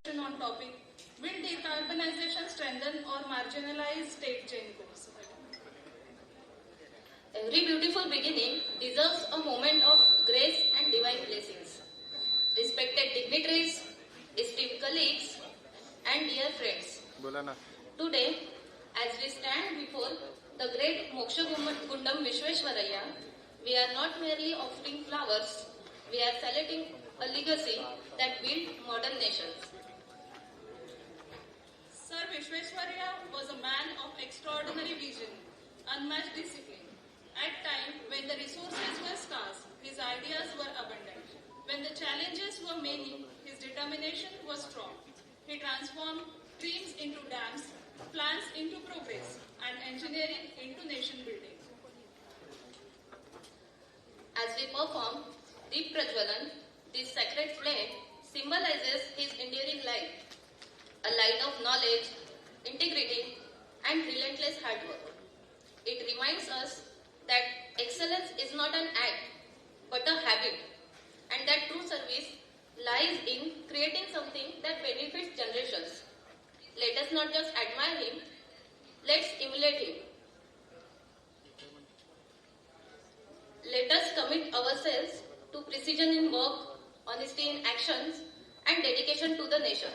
On topic, will decarbonization strengthen or marginalize state chain goals? Every beautiful beginning deserves a moment of grace and divine blessings. Respected dignitaries, esteemed colleagues, and dear friends. Today, as we stand before the great Moksha Gundam Vishweshwaraya, we are not merely offering flowers, we are saluting a legacy that built modern nations. Sir Vishweshwaraya was a man of extraordinary vision, unmatched discipline. At times when the resources were scarce, his ideas were abundant. When the challenges were many, his determination was strong. He transformed dreams into dams, plans into progress, and engineering into nation building. As we perform Deep Prajwalan, this sacred flame symbolizes his enduring light, a light of knowledge, integrity, and relentless hard work. It reminds us that excellence is not an act, but a habit, and that true service lies in creating something that benefits generations. Let us not just admire him, let's emulate him. Let us commit ourselves to precision in work, honesty in actions, and dedication to the nation.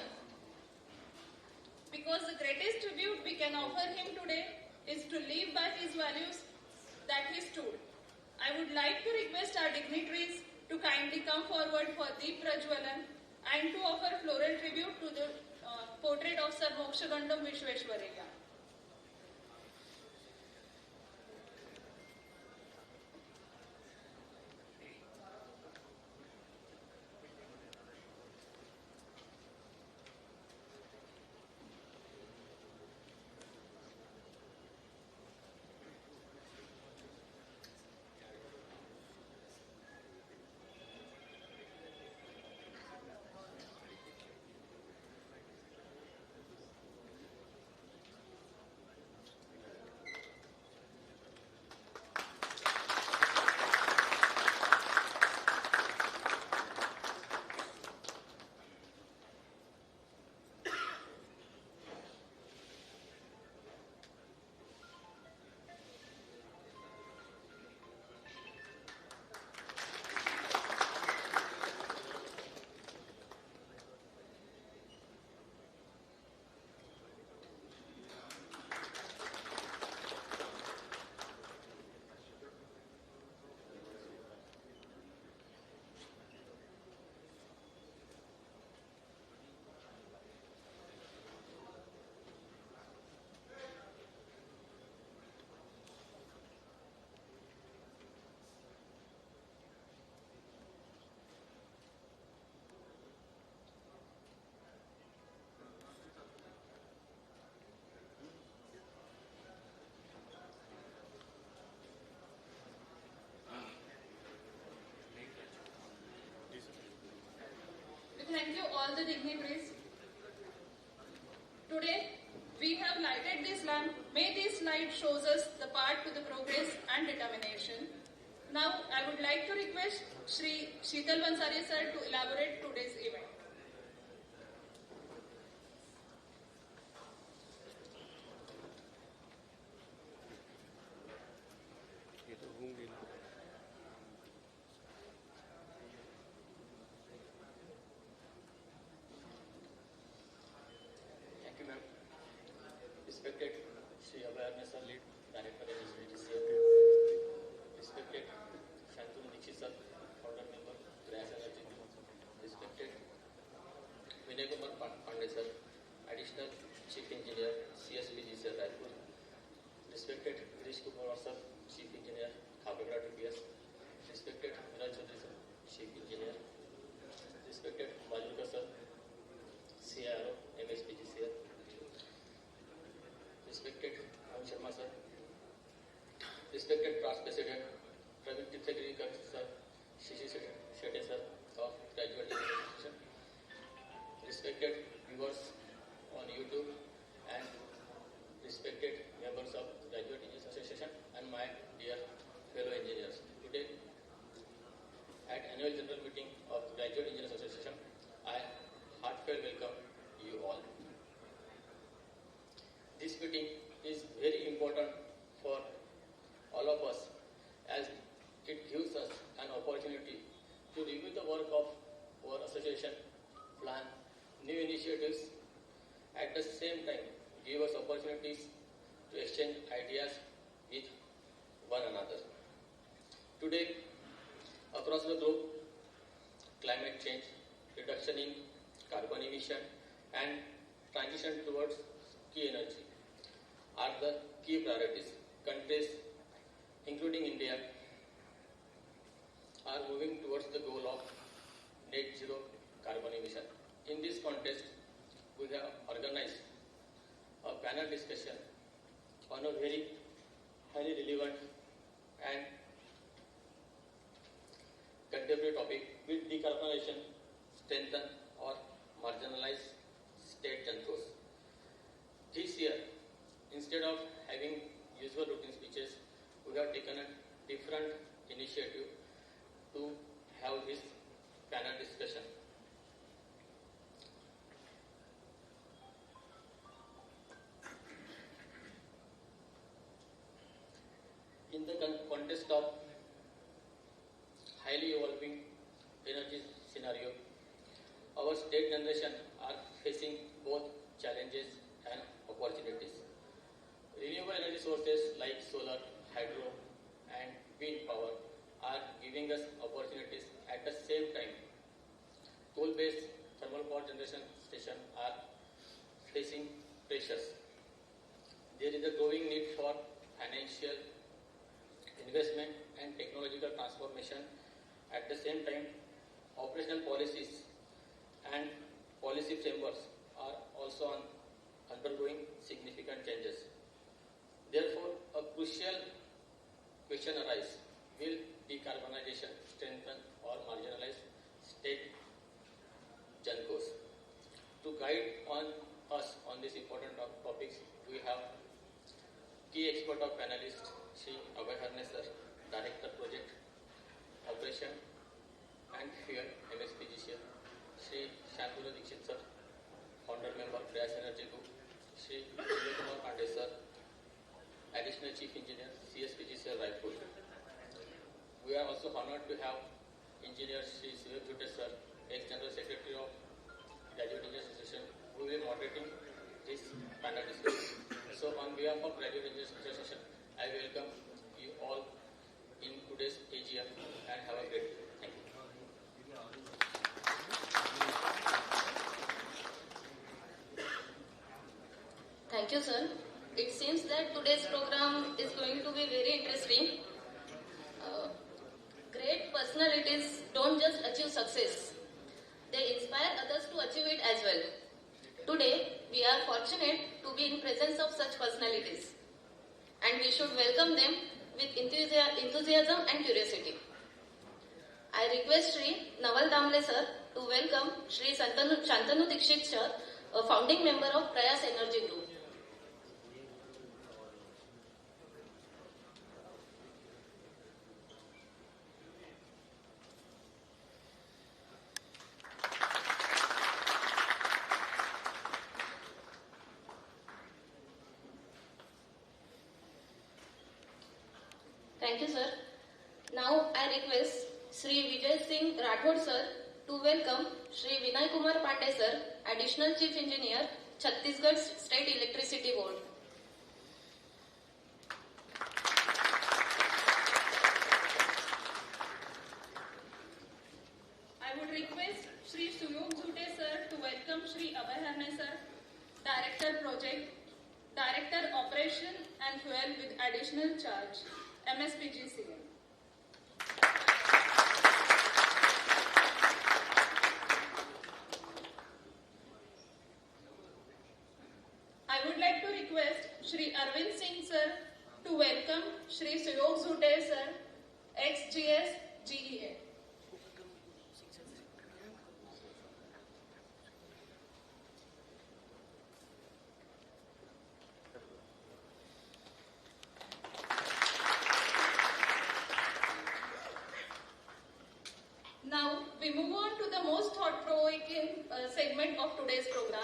Because the greatest tribute we can offer him today is to live by his values that he stood. I would like to request our dignitaries to kindly come forward for Deep Prajwalan and to offer floral tribute to the portrait of Sir Moksha Gundam Vishweshwaraya. Thank you all the dignitaries. Today, we have lighted this lamp. May this light shows us the path to the progress and determination. Now, I would like to request Shri Sheetal Bansari sir to elaborate today's event. Respected Sri Awareness Lead Director of SVTC, respected Shantanu Dixit sir, founder member, Grass Energy, respected Vinay Kumar Pandey sir, Additional Chief Engineer, CSPGC Raipur, respected Girish Kumar sir, Chief Engineer, Khabegra TPS, respected Vinay Chaudhary sir, Chief Engineer, respected Majulka sir, CIRO, MSPGC, respected Mohan Sharma sir, respected past president Praveen Tirthagiri sir, Shishi Shetty sir of Graduate Education, respected viewers on YouTube and respected members of Graduate Engineers Association and my dear fellow engineers. Today, at annual general meeting of Graduate Engineers Association, I heartfelt welcome Today, across the globe, climate change, reduction in carbon emission, and transition towards key energy are the key priorities. Countries, including India, are moving towards the goal of net zero carbon emission. In this context, we have organized a panel discussion on a very highly relevant and contemporary topic: will decarbonization strengthen or marginalize state GENCOs? This year, instead of having usual routine speeches, we have taken a different initiative to have this panel discussion. In the context of highly evolving energy scenario, our state generation are facing both challenges and opportunities. Renewable energy sources like solar, hydro, and wind power are giving us opportunities. At the same time, coal-based thermal power generation stations are facing pressures. There is a growing need for financial investment and technological transformation. At the same time, operational policies and policy frameworks are also undergoing significant changes. Therefore, a crucial question arises: will decarbonization strengthen or marginalize state GENCOs? To guide us on these important topics, we have key expert of Panelist, Shri Abhay Harne sir, Director Project Operation and Fuel, MSPGC, Shri Shantanu Dikshit sir, Founder Member, Prayas Energy Group, Shri Vinay Kumar Pandey sir, Additional Chief Engineer, CSPGC Raipur. We are also honored to have Engineer Shri Suyog Jute sir, Ex-General Secretary of Graduate Engineers Association, who will be moderating this panel discussion. So on behalf of Graduate Engineers Association, I welcome you all in today's AGM and have a great day. Thank you. Thank you, sir. It seems that today's program is going to be very interesting. Great personalities don't just achieve success, they inspire others to achieve it as well. Today, we are fortunate to be in presence of such personalities, and we should welcome them with enthusiasm and curiosity. I request Shri Naval Damle sir to welcome Shri Shantanu Dikshit sir, a founding member of Prayas Energy Group. Thank you, sir. Now I request Sri Vijay Singh Rathod sir to welcome Sri Vinay Kumar Pandey sir, Additional Chief Engineer, Chhattisgarh State Electricity Board. I would request Shri Suyog Jute sir to welcome Shri Abhay Harne sir, Director Project, Director Operation and Fuel with Additional Charge, MSPGC. I would like to request Shri Arvind Singh sir to welcome Shri Suyog Jute sir, ex-GS GEA. Now, we move on to the most thought-provoking segment of today's program,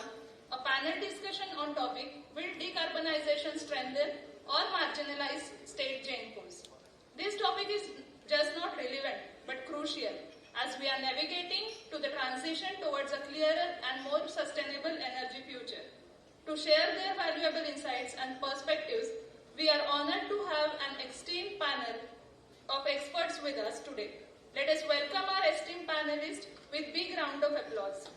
a panel discussion on topic, will decarbonization strengthen or marginalize state GENCOs? This topic is just not relevant, but crucial as we are navigating to the transition towards a clearer and more sustainable energy future. To share their valuable insights and perspectives, we are honored to have an esteemed panel of experts experts with us today. Let us welcome our esteemed panelists with big round of applause.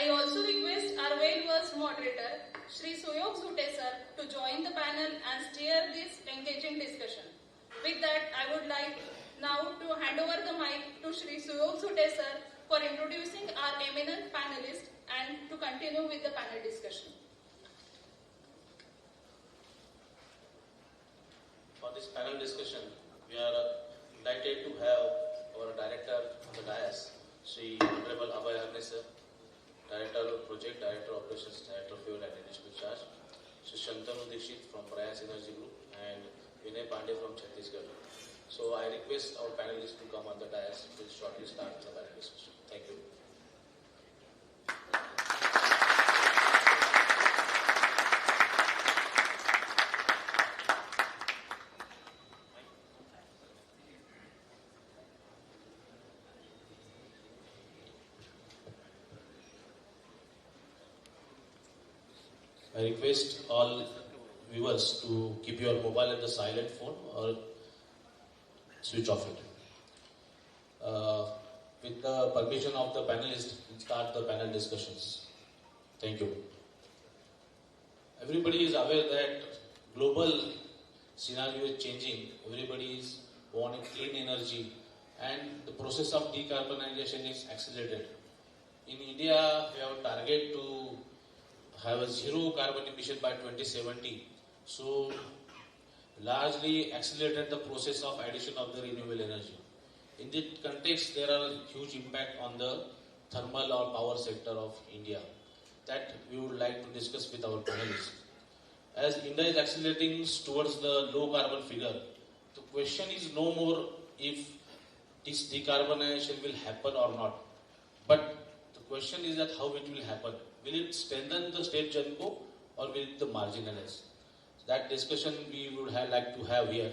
I also request our well-versed moderator, Shri Suyog Zute sir, to join the panel and steer this engaging discussion. With that, I would like now to hand over the mic to Shri Suyog Zute sir for introducing our eminent panelists and to continue with the panel discussion. For this panel discussion, we are delighted to have our director of the dais, Sri Honorable Abhay Harne sir, Director of Project, Director of Operations, Director of Fuel and Additional Charge, Sri Shantanu Dixit from Prayas Energy Group, and Vinay Pandey from Chhattisgarh. So I request our panelists to come on the dais. We'll shortly start the panel discussion. Thank you. I request all viewers to keep your mobile in the silent phone or switch off it. With the permission of the panelists, we'll start the panel discussions. Thank you. Everybody is aware that global scenario is changing. Everybody is wanting clean energy and the process of decarbonization is accelerated. In India, we have a target to have a zero carbon emission by 2070. So, largely accelerated the process of addition of the renewable energy. In this context, there are huge impact on the thermal or power sector of India that we would like to discuss with our panelists. As India is accelerating towards the low carbon figure, the question is no more if this decarbonization will happen or not, but the question is that how it will happen. Will it strengthen the state GENCO or will it marginalize? That discussion we would like to have here.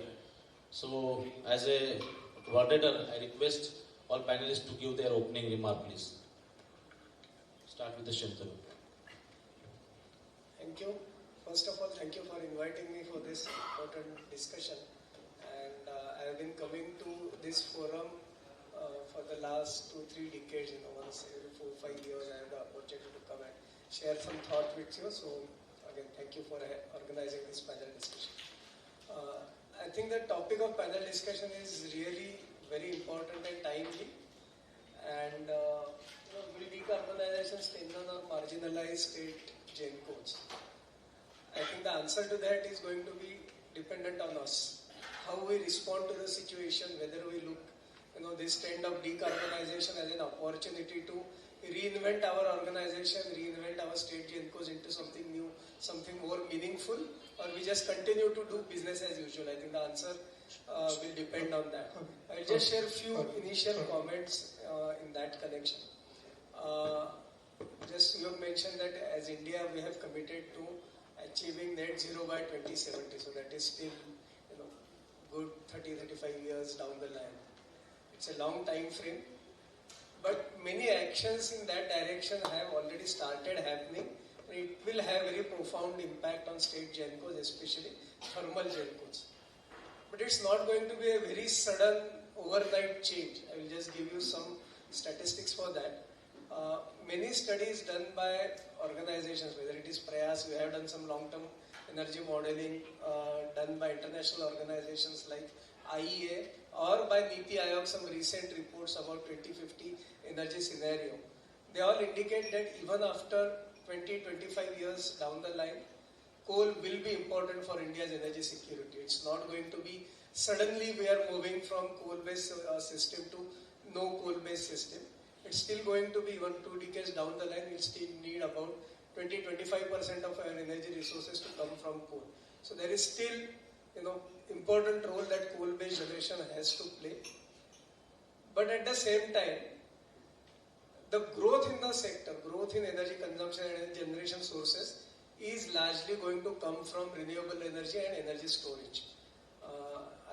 So, as a moderator, I request all panelists to give their opening remark, please. Start with the Shantanu. Thank you. First of all, thank you for inviting me for this important discussion. And I have been coming to this forum for the last 2-3 decades. Once every 4-5 years, I have the opportunity to come and share some thought with you. So, again, thank you for organizing this panel discussion. I think the topic of panel discussion is really very important and timely. And will decarbonization strengthen or marginalize state GENCOs? I think the answer to that is going to be dependent on us. How we respond to the situation, whether we look, this trend of decarbonization as an opportunity to reinvent our organization, reinvent our state GENCOs into something new, something more meaningful, or we just continue to do business as usual. I think the answer will depend on that. I'll just share a few initial comments in that connection. Just you have mentioned that as India we have committed to achieving net zero by 2070, so that is still good 30-35 years down the line. It's a long time frame, but many actions in that direction have already started happening. It will have very profound impact on state GENCOs, especially thermal GENCOs. But it's not going to be a very sudden overnight change. I will just give you some statistics for that. Many studies done by organizations, whether it is Prayas, we have done some long-term energy modeling done by international organizations like IEA, or by NITI Aayog, some recent reports about 2050 energy scenario. They all indicate that even after 20-25 years down the line, coal will be important for India's energy security. It's not going to be suddenly we are moving from coal-based system to no coal-based system. It's still going to be even 2 decades down the line, we'll still need about 20-25% of our energy resources to come from coal. So there is still, important role that coal-based generation has to play. But at the same time, the growth in the sector, growth in energy consumption and generation sources is largely going to come from renewable energy and energy storage.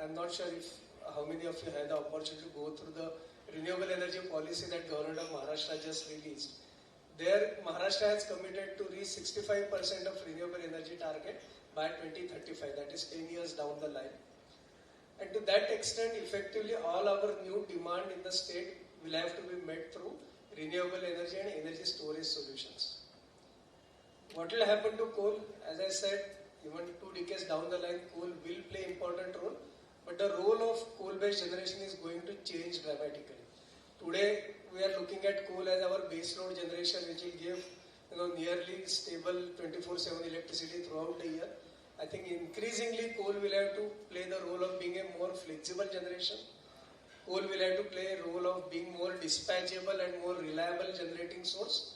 I'm not sure if how many of you had the opportunity to go through the renewable energy policy that Government of Maharashtra just released. There, Maharashtra has committed to reach 65% of renewable energy target by 2035, that is 10 years down the line. And to that extent, effectively all our new demand in the state will have to be met through renewable energy and energy storage solutions. What will happen to coal? As I said, even 2 decades down the line, coal will play important role, but the role of coal-based generation is going to change dramatically. Today, we are looking at coal as our base load generation, which will give nearly stable 24/7 electricity throughout the year. I think increasingly coal will have to play the role of being a more flexible generation. Coal will have to play a role of being more dispatchable and more reliable generating source.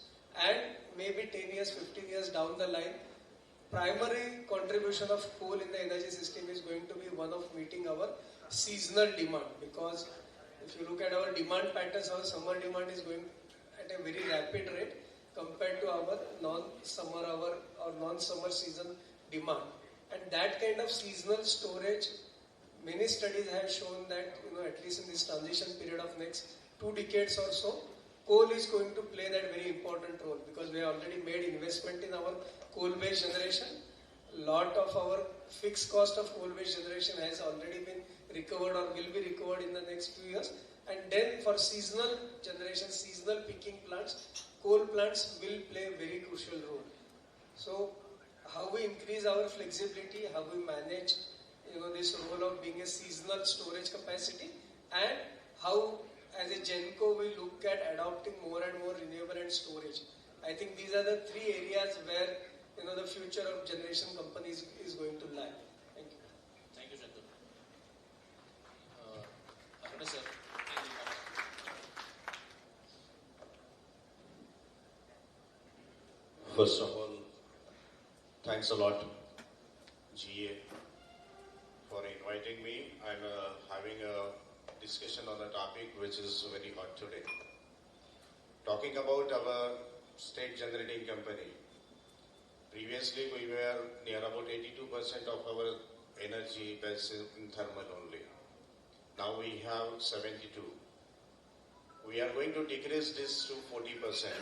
And maybe 10 years, 15 years down the line, primary contribution of coal in the energy system is going to be one of meeting our seasonal demand, because if you look at our demand patterns, our summer demand is going at a very rapid rate compared to our non-summer season demand. And that kind of seasonal storage, many studies have shown that at least in this transition period of next 2 decades or so, coal is going to play that very important role, because we have already made investment in our coal-based generation. Lot of our fixed cost of coal-based generation has already been recovered or will be recovered in the next few years. And then for seasonal generation, seasonal peaking plants, coal plants will play a very crucial role. So how we increase our flexibility, how we manage this role of being a seasonal storage capacity, and how as a GenCo we look at adopting more and more renewable and storage. I think these are the 3 areas where the future of generation companies is going to lie. Thank you. Thank you, Shantanu. Aruna sir. First of all, thanks a lot, GA, for inviting me and having a discussion on a topic which is very hot today. Talking about our state generating company, previously we were near about 82% of our energy based in thermal only. Now we have 72. We are going to decrease this to 40%,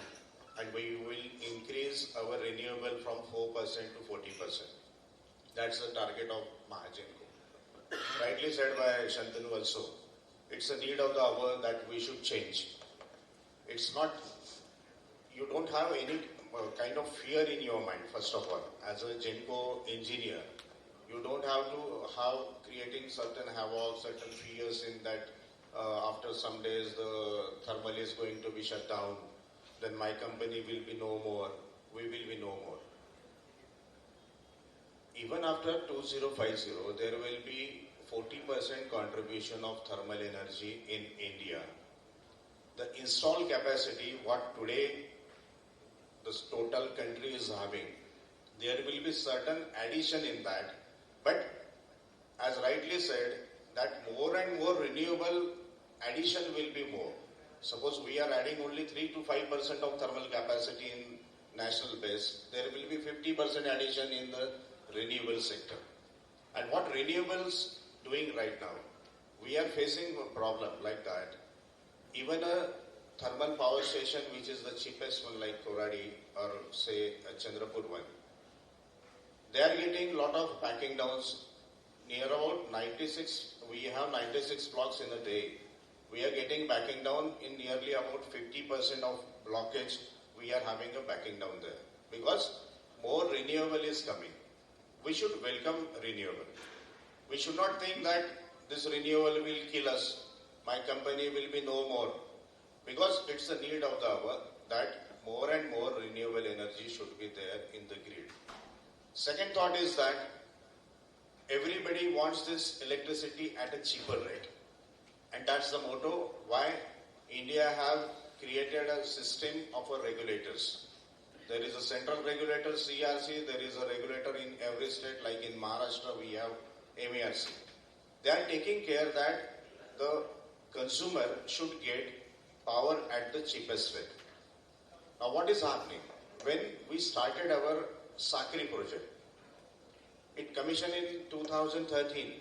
and we will increase our renewable from 4% to 40%. That's the target of Mahagenco. Rightly said by Shantanu also. It's a need of the hour that we should change. It's not, you don't have any kind of fear in your mind, first of all. As a Genco engineer, you don't have to have creating certain havoc, certain fears in that after some days the thermal is going to be shut down, then my company will be no more, we will be no more. Even after 2050, there will be 40% contribution of thermal energy in India. The installed capacity, what today the total country is having, there will be certain addition in that. But as rightly said, that more and more renewable addition will be more. Suppose we are adding only 3 to 5% of thermal capacity in national base, there will be 50% addition in the renewable sector. And what renewables doing right now? We are facing a problem like that. Even a thermal power station, which is the cheapest one like Koradi or say a Chandrapur one, they are getting a lot of backing downs. Near about 96, we have 96 blocks in a day. We are getting backing down in nearly about 50% of blockage. We are having a backing down there because more renewable is coming. We should welcome renewable. We should not think that this renewable will kill us. My company will be no more. Because it's the need of the hour that more and more renewable energy should be there in the grid. Second thought is that everybody wants this electricity at a cheaper rate. And that's the motto why India have created a system of regulators. There is a central regulator, CRC, there is a regulator in every state, like in Maharashtra we have MERC. They are taking care that the consumer should get power at the cheapest rate. Now what is happening? When we started our Sakri project. It commissioned in 2013.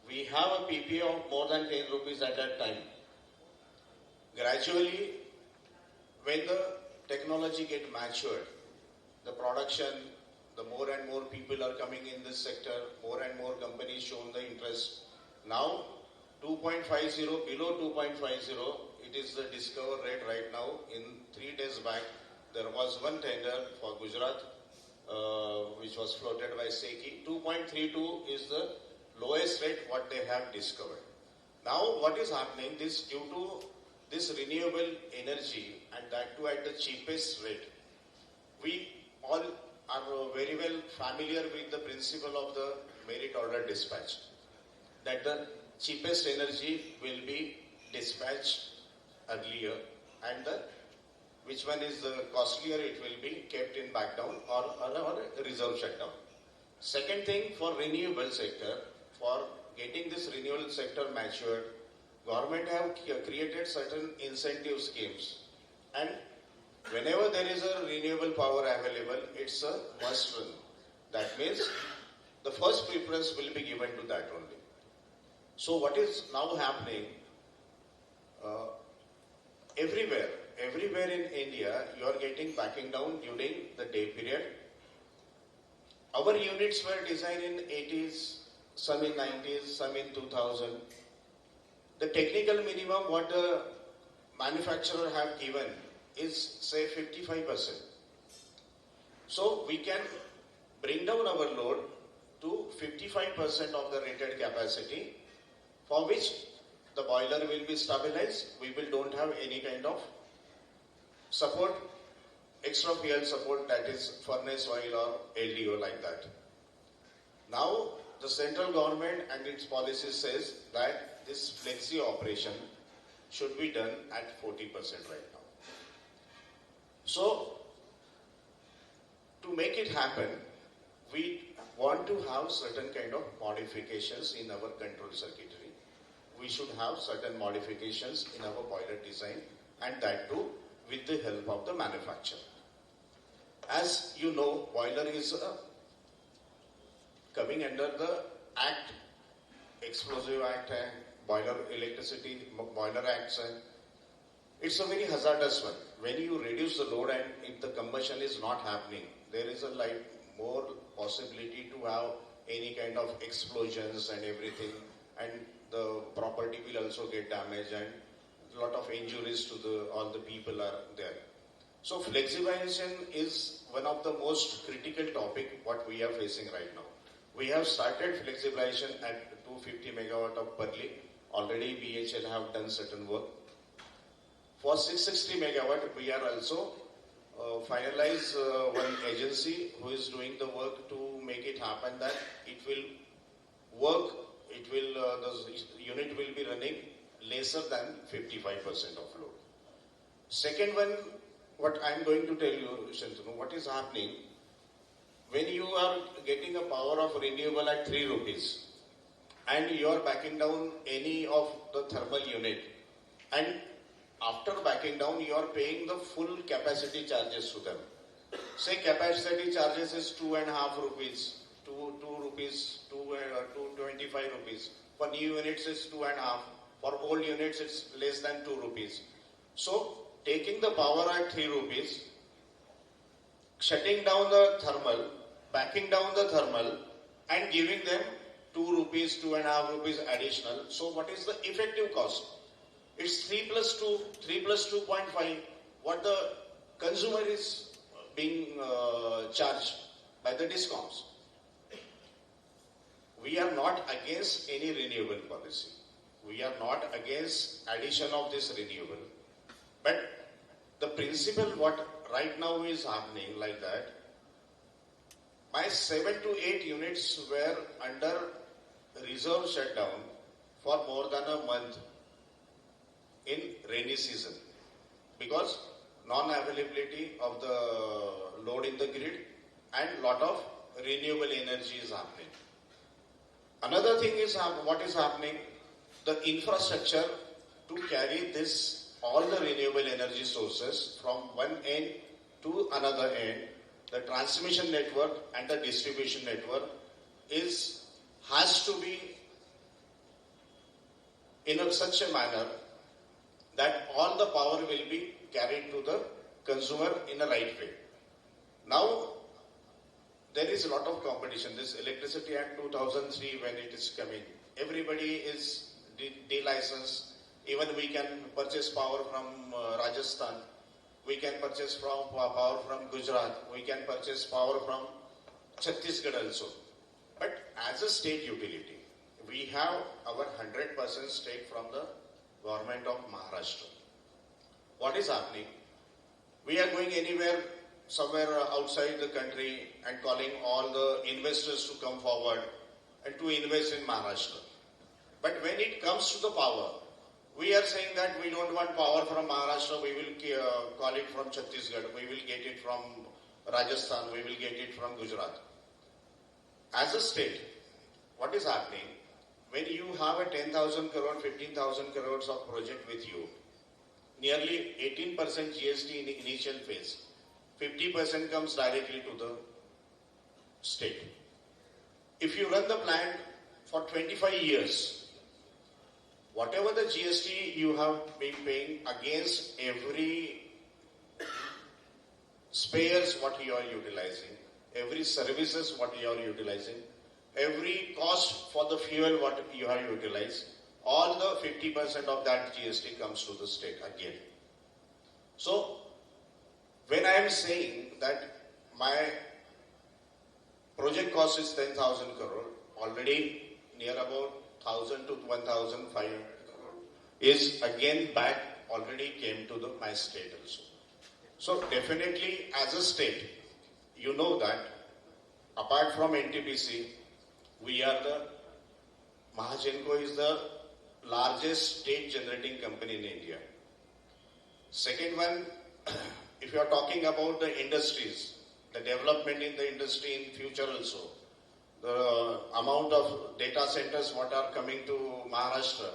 We have a PPA of more than 10 rupees at that time. Gradually, when the technology get matured, the production, the more and more people are coming in this sector, more and more companies shown the interest. Now, 2.50, below 2.50, it is the discover rate right now. In 3 days back, there was one tender for Gujarat, which was floated by SECI. 2.32 is the lowest rate what they have discovered. Now, what is happening? This due to this renewable energy and that too at the cheapest rate. We all are very well familiar with the principle of the merit order dispatch. That the cheapest energy will be dispatched earlier and which one is the costlier, it will be kept in backdown or reserve shutdown. Second thing, for renewable sector, for getting this renewable sector matured, government have created certain incentive schemes, and whenever there is a renewable power available, it's a must run. That means the first preference will be given to that only. So what is now happening, everywhere in India, you are getting backing down during the day period. Our units were designed in 80s, some in 90s, some in 2000. The technical minimum what the manufacturer have given is say 55%. So we can bring down our load to 55% of the rated capacity, for which the boiler will be stabilized. We don't have any kind of support, extra fuel support, that is furnace oil or LDO like that. Now the central government and its policy says that this flexi operation should be done at 40% right now. So to make it happen, we want to have certain kind of modifications in our control circuitry. We should have certain modifications in our boiler design, and that too with the help of the manufacturer. As you know, boiler is coming under the Act, Explosive Act and Boiler Acts, and it's a very hazardous one. When you reduce the load and if the combustion is not happening, there is a more possibility to have any kind of explosions and everything, and the property will also get damaged and a lot of injuries to all the people are there. So flexibilization is one of the most critical topic what we are facing right now. We have started flexibilization at 250 megawatt of Parli. Already BHL have done certain work. For 660 megawatt, we are also finalize one agency who is doing the work to make it happen that it will work. The unit will be running lesser than 55% of load. Second one, what I am going to tell you, Shantanu, what is happening when you are getting a power of renewable at 3 rupees and you are backing down any of the thermal unit, and after backing down you are paying the full capacity charges to them. Say capacity charges is 2.5 rupees, 2 rupees, 225 rupees. For new units it's 2.5. For old units it's less than 2 rupees. So taking the power at 3 rupees, shutting down the thermal, backing down the thermal and giving them 2 rupees, 2.5 rupees additional. So what is the effective cost? It's 3 plus 2, 3 plus 2.5. What the consumer is being charged by the discoms. We are not against any renewable policy. We are not against addition of this renewable. But the principle what right now is happening like that, my 7 to 8 units were under reserve shutdown for more than a month in rainy season because non-availability of the load in the grid and lot of renewable energy is happening. Another thing is what is happening, the infrastructure to carry this all the renewable energy sources from one end to another end, the transmission network and the distribution network has to be in such a manner that all the power will be carried to the consumer in a right way. Now, there is a lot of competition. This Electricity Act 2003, when it is coming, everybody is de-licensed. Even we can purchase power from Rajasthan. We can purchase power from Gujarat. We can purchase power from Chhattisgarh also. But as a state utility, we have our 100% stake from the government of Maharashtra. What is happening? We are going anywhere, somewhere outside the country and calling all the investors to come forward and to invest in Maharashtra. But when it comes to the power, we are saying that we don't want power from Maharashtra, we will call it from Chhattisgarh, we will get it from Rajasthan, we will get it from Gujarat. As a state, what is happening? When you have a 10,000 crore, 15,000 crores of project with you, nearly 18% GST in the initial phase, 50% comes directly to the state. If you run the plant for 25 years, whatever the GST you have been paying against every spares what you are utilizing, every services what you are utilizing, every cost for the fuel what you are utilizing, all the 50% of that GST comes to the state again. So, when I am saying that my project cost is 10,000 crore, already near about 1,000 to 1,500 crore is again back, already came to my state also. So definitely as a state, you know that apart from NTPC, Mahagenco is the largest state generating company in India. Second one, if you are talking about the industries, the development in the industry in future also, the amount of data centers what are coming to Maharashtra,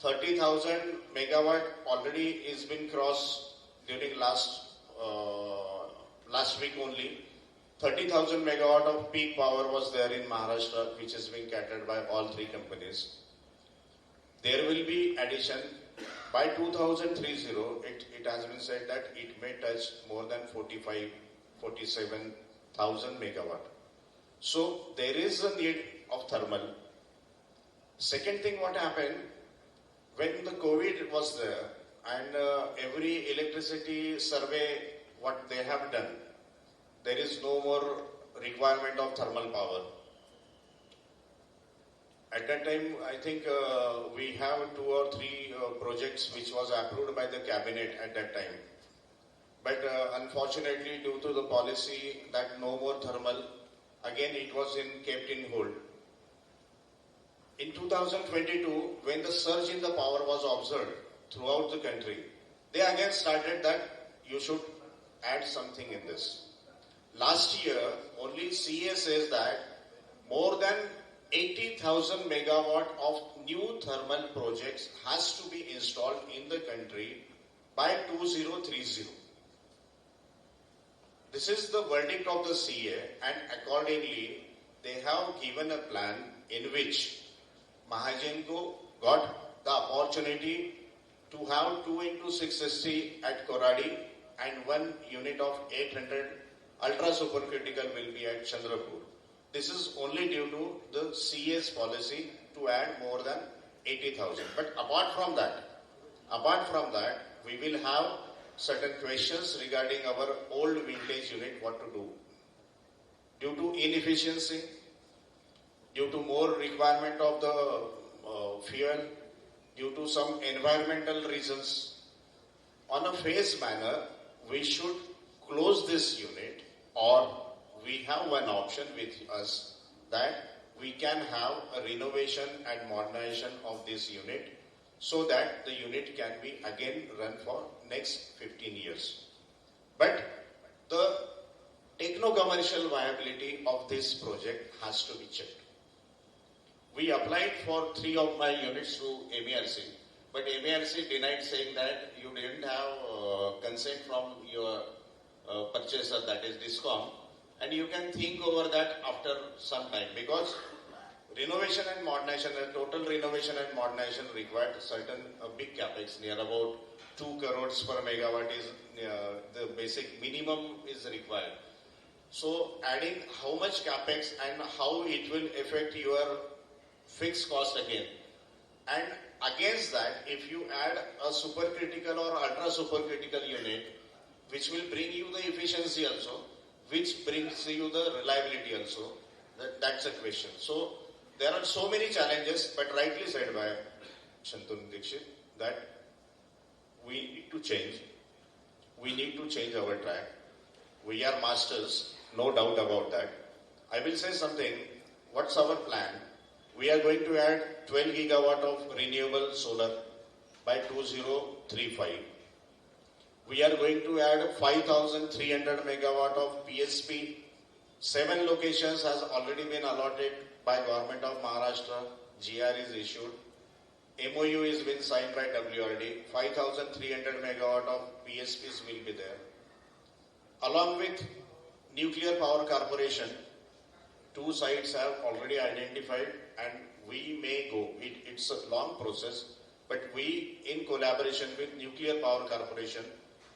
30,000 megawatt already is been crossed during last week only. 30,000 megawatt of peak power was there in Maharashtra, which is being catered by all three companies. There will be addition by 2030. It has been said that it may touch more than 47,000 megawatt. So there is a need of thermal. Second thing, what happened when the COVID was there and every electricity survey what they have done, there is no more requirement of thermal power. At that time, I think we have 2 or 3 projects which was approved by the cabinet at that time. But unfortunately, due to the policy that no more thermal, again it was kept in hold. In 2022, when the surge in the power was observed throughout the country, they again started that you should add something in this. Last year, only CA says that more than 80,000 megawatt of new thermal projects has to be installed in the country by 2030. This is the verdict of the CA, and accordingly, they have given a plan in which Mahagenco got the opportunity to have 2 into 660 at Koradi and 1 unit of 800 ultra supercritical will be at Chandrapur. This is only due to the CA's policy to add more than 80,000. But apart from that, we will have certain questions regarding our old vintage unit, what to do. Due to inefficiency, due to more requirement of the fuel, due to some environmental reasons, on a phased manner, we should close this unit, or we have one option with us that we can have a renovation and modernization of this unit so that the unit can be again run for next 15 years. But the techno-commercial viability of this project has to be checked. We applied for 3 of my units to MERC, but MERC denied, saying that you didn't have consent from your purchaser, that is DISCOM, and you can think over that after some time, because renovation and modernization, total renovation and modernization required certain big capex, near about 2 crores per megawatt is the basic minimum is required. So adding how much capex and how it will affect your fixed cost again. And against that, if you add a supercritical or ultra supercritical unit, which will bring you the efficiency also, which brings you the reliability also, that's a question. So there are so many challenges, but rightly said by Shantanu Dixit that we need to change. We need to change our track. We are masters, no doubt about that. I will say something. What's our plan? We are going to add 12 gigawatt of renewable solar by 2035. We are going to add 5,300 megawatt of PSP. 7 locations has already been allotted by Government of Maharashtra. GR is issued. MOU is been signed by WRD. 5,300 megawatt of PSPs will be there. Along with Nuclear Power Corporation, 2 sites have already identified, and we may go. It's a long process, but we, in collaboration with Nuclear Power Corporation,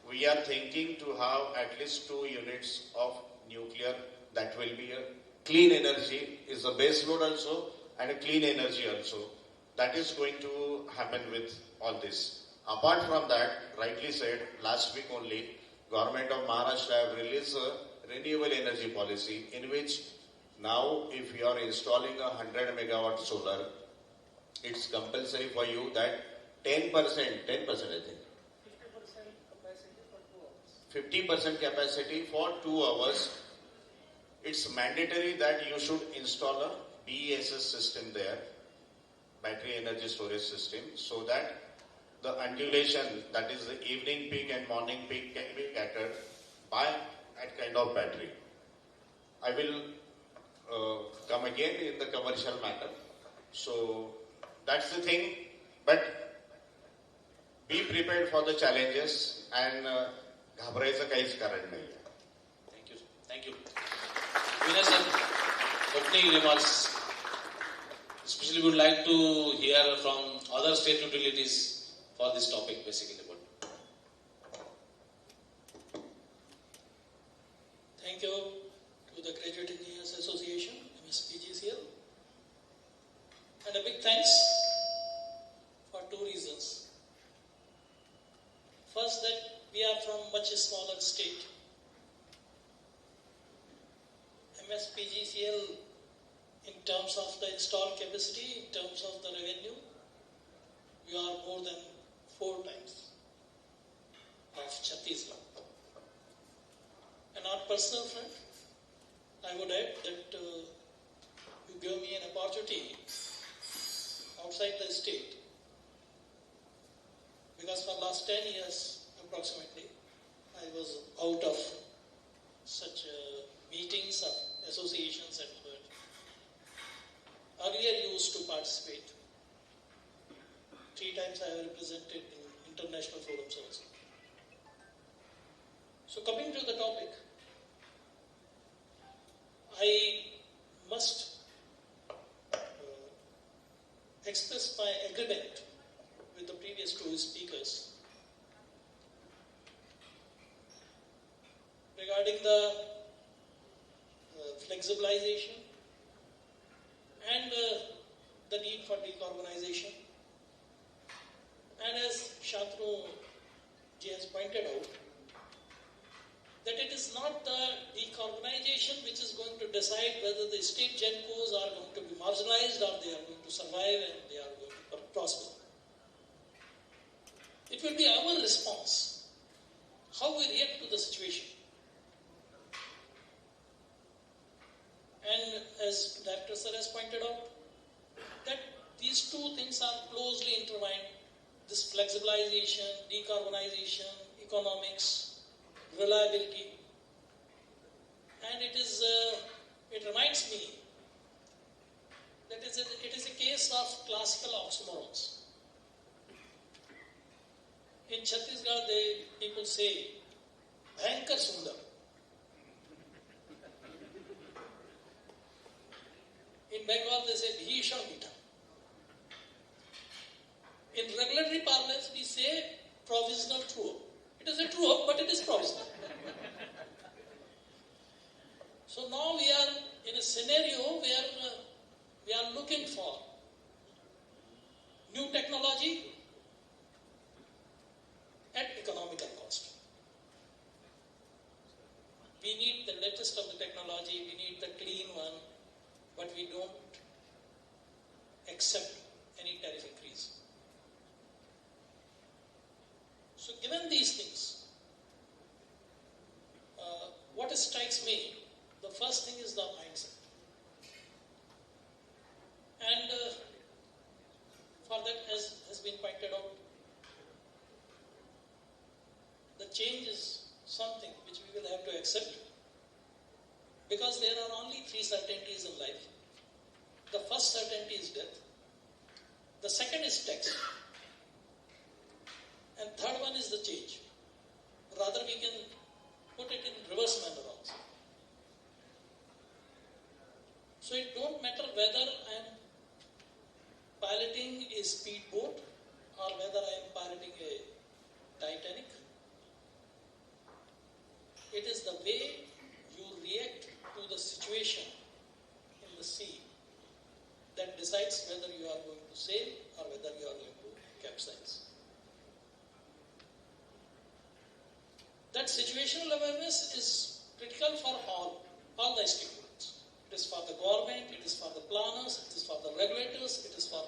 we are thinking to have at least 2 units of nuclear that will be a clean energy, is a base load also, and a clean energy also. That is going to happen with all this. Apart from that, rightly said, last week only, Government of Maharashtra have released a renewable energy policy in which now if you are installing a 100 megawatt solar, it's compulsory for you that 10% I think, 50% capacity for 2 hours. It's mandatory that you should install a BESS system there, battery energy storage system, so that the undulation, that is the evening peak and morning peak, can be catered by that kind of battery. I will come again in the commercial matter. So that's the thing, but be prepared for the challenges and घाबरायचं काहीच कारण नाही. Thank you. Thank you. Vinay sir, opening remarks. Especially would like to hear from other state utilities for this topic, basically. Thank you to the Graduate Engineers Association, MSPGCL, and a big thanks for 2 reasons. First, that we are from much smaller state. MSPGCL, in terms of the installed capacity, in terms of the revenue, we are more than 4 times of Chhattisgarh. And on personal front, I would add that you give me an opportunity outside the state, because for last 10 years approximately, I was out of such meetings of associations, and earlier used to participate. 3 times I have represented in international forums also. So coming to the topic, I must express my agreement with the previous 2 speakers regarding the flexibilization and the need for decarbonization. And as Shantanu ji has pointed out, that it is not the decarbonization which is going to decide whether the state GenCos are going to be marginalized or they are going to survive and they are going to prosper. It will be our response, how we react to the situation. And as Director Sir has pointed out, that these 2 things are closely intertwined. This flexibilization, decarbonization, economics, reliability. And it reminds me that it is a case of classical oxymorons. In Chhattisgarh, people say Bhayankar Sundar. In Bengal they say Bhisham Mita. In regulatory parlance we say provisional true-up. It is a true-up, but it is provisional. So now we are in a scenario where we are looking for new technology at economical cost. We need the latest of the technology, we need the clean one, but we don't accept any tariff increase. So given these things, what strikes me, the first thing is the mindset. And for that, as has been pointed out, the change is something which we will have to accept, because there are only three certainties in life. The first certainty is death. The second is tax. And third one is the change. Rather, we can put it in reverse manner also. So it don't matter whether I am piloting a speedboat or whether I am piloting a Titanic. It is the way you react to the situation in the sea that decides whether you are going to sail or whether you are going to capsize. That situational awareness is critical for all the stakeholders. It is for the government, it is for the planners, it is for the regulators, it is for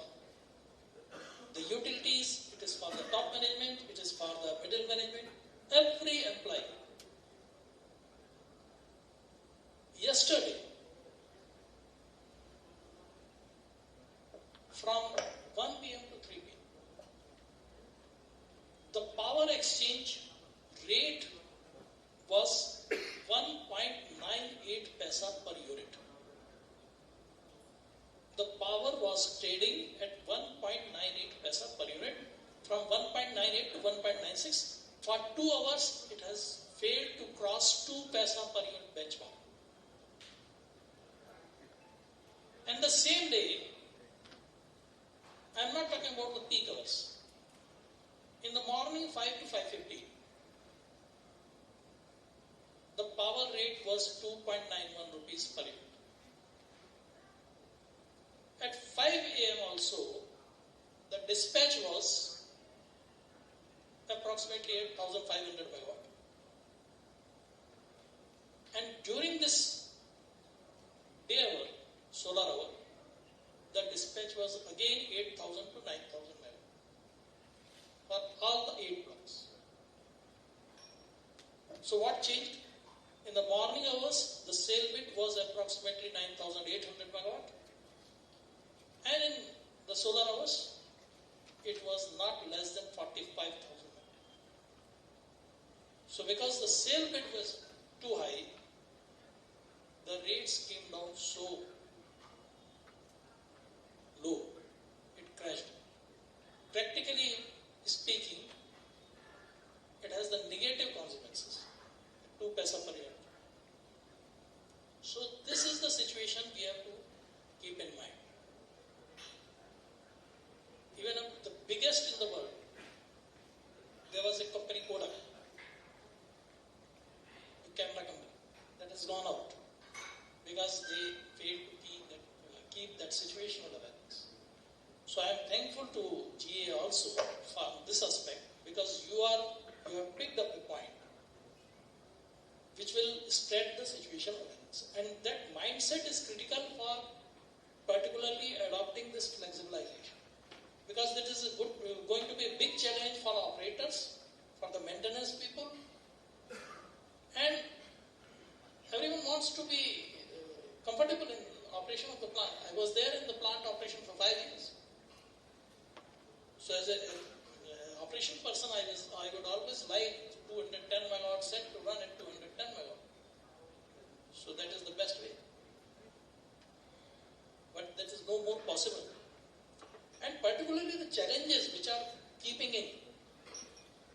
the utilities, it is for the top management, it is for the middle management, every employee. Yesterday, from 1 p.m. to 3 p.m., the power exchange rate was 1.98 paisa per unit. The power was trading at 1.98 paisa per unit. From 1.98 to 1.96. For 2 hours, it has failed to cross 2 paisa per unit benchmark. And the same day, I am not talking about the peak hours. In the morning, 5 to 5:15, the power rate was 2.91 rupees per unit. At 5 a.m. also, the dispatch was approximately 8,500 megawatt. And during this day hour, solar hour, the dispatch was again 8,000 to 9,000 megawatt for all the 8 blocks. So what changed? In the morning hours, the sale bid was approximately 9,800 megawatt. And in the solar hours, it was not less than 45,000 megawatt. So because the sale bid was too high, the rates came down so low, it crashed. Practically speaking, it has the negative consequences, 2 paisa per unit. So this is the situation we have to keep in mind. Even the biggest in the world, there was a company, Kodak, a camera company, that has gone out because they failed to keep that situational awareness. So I am thankful to GA also for this aspect, because you have picked up a point which will spread the situational awareness. And that mindset is critical for particularly adopting this flexibilization. Because that is going to be a big challenge for operators, for the maintenance people, and everyone wants to be comfortable in operation of the plant. I was there in the plant operation for 5 years. So as an operation person, I would always like 210 megawatt set to run at 210 megawatt. So that is the best way. But that is no more possible. And particularly the challenges which are keeping in.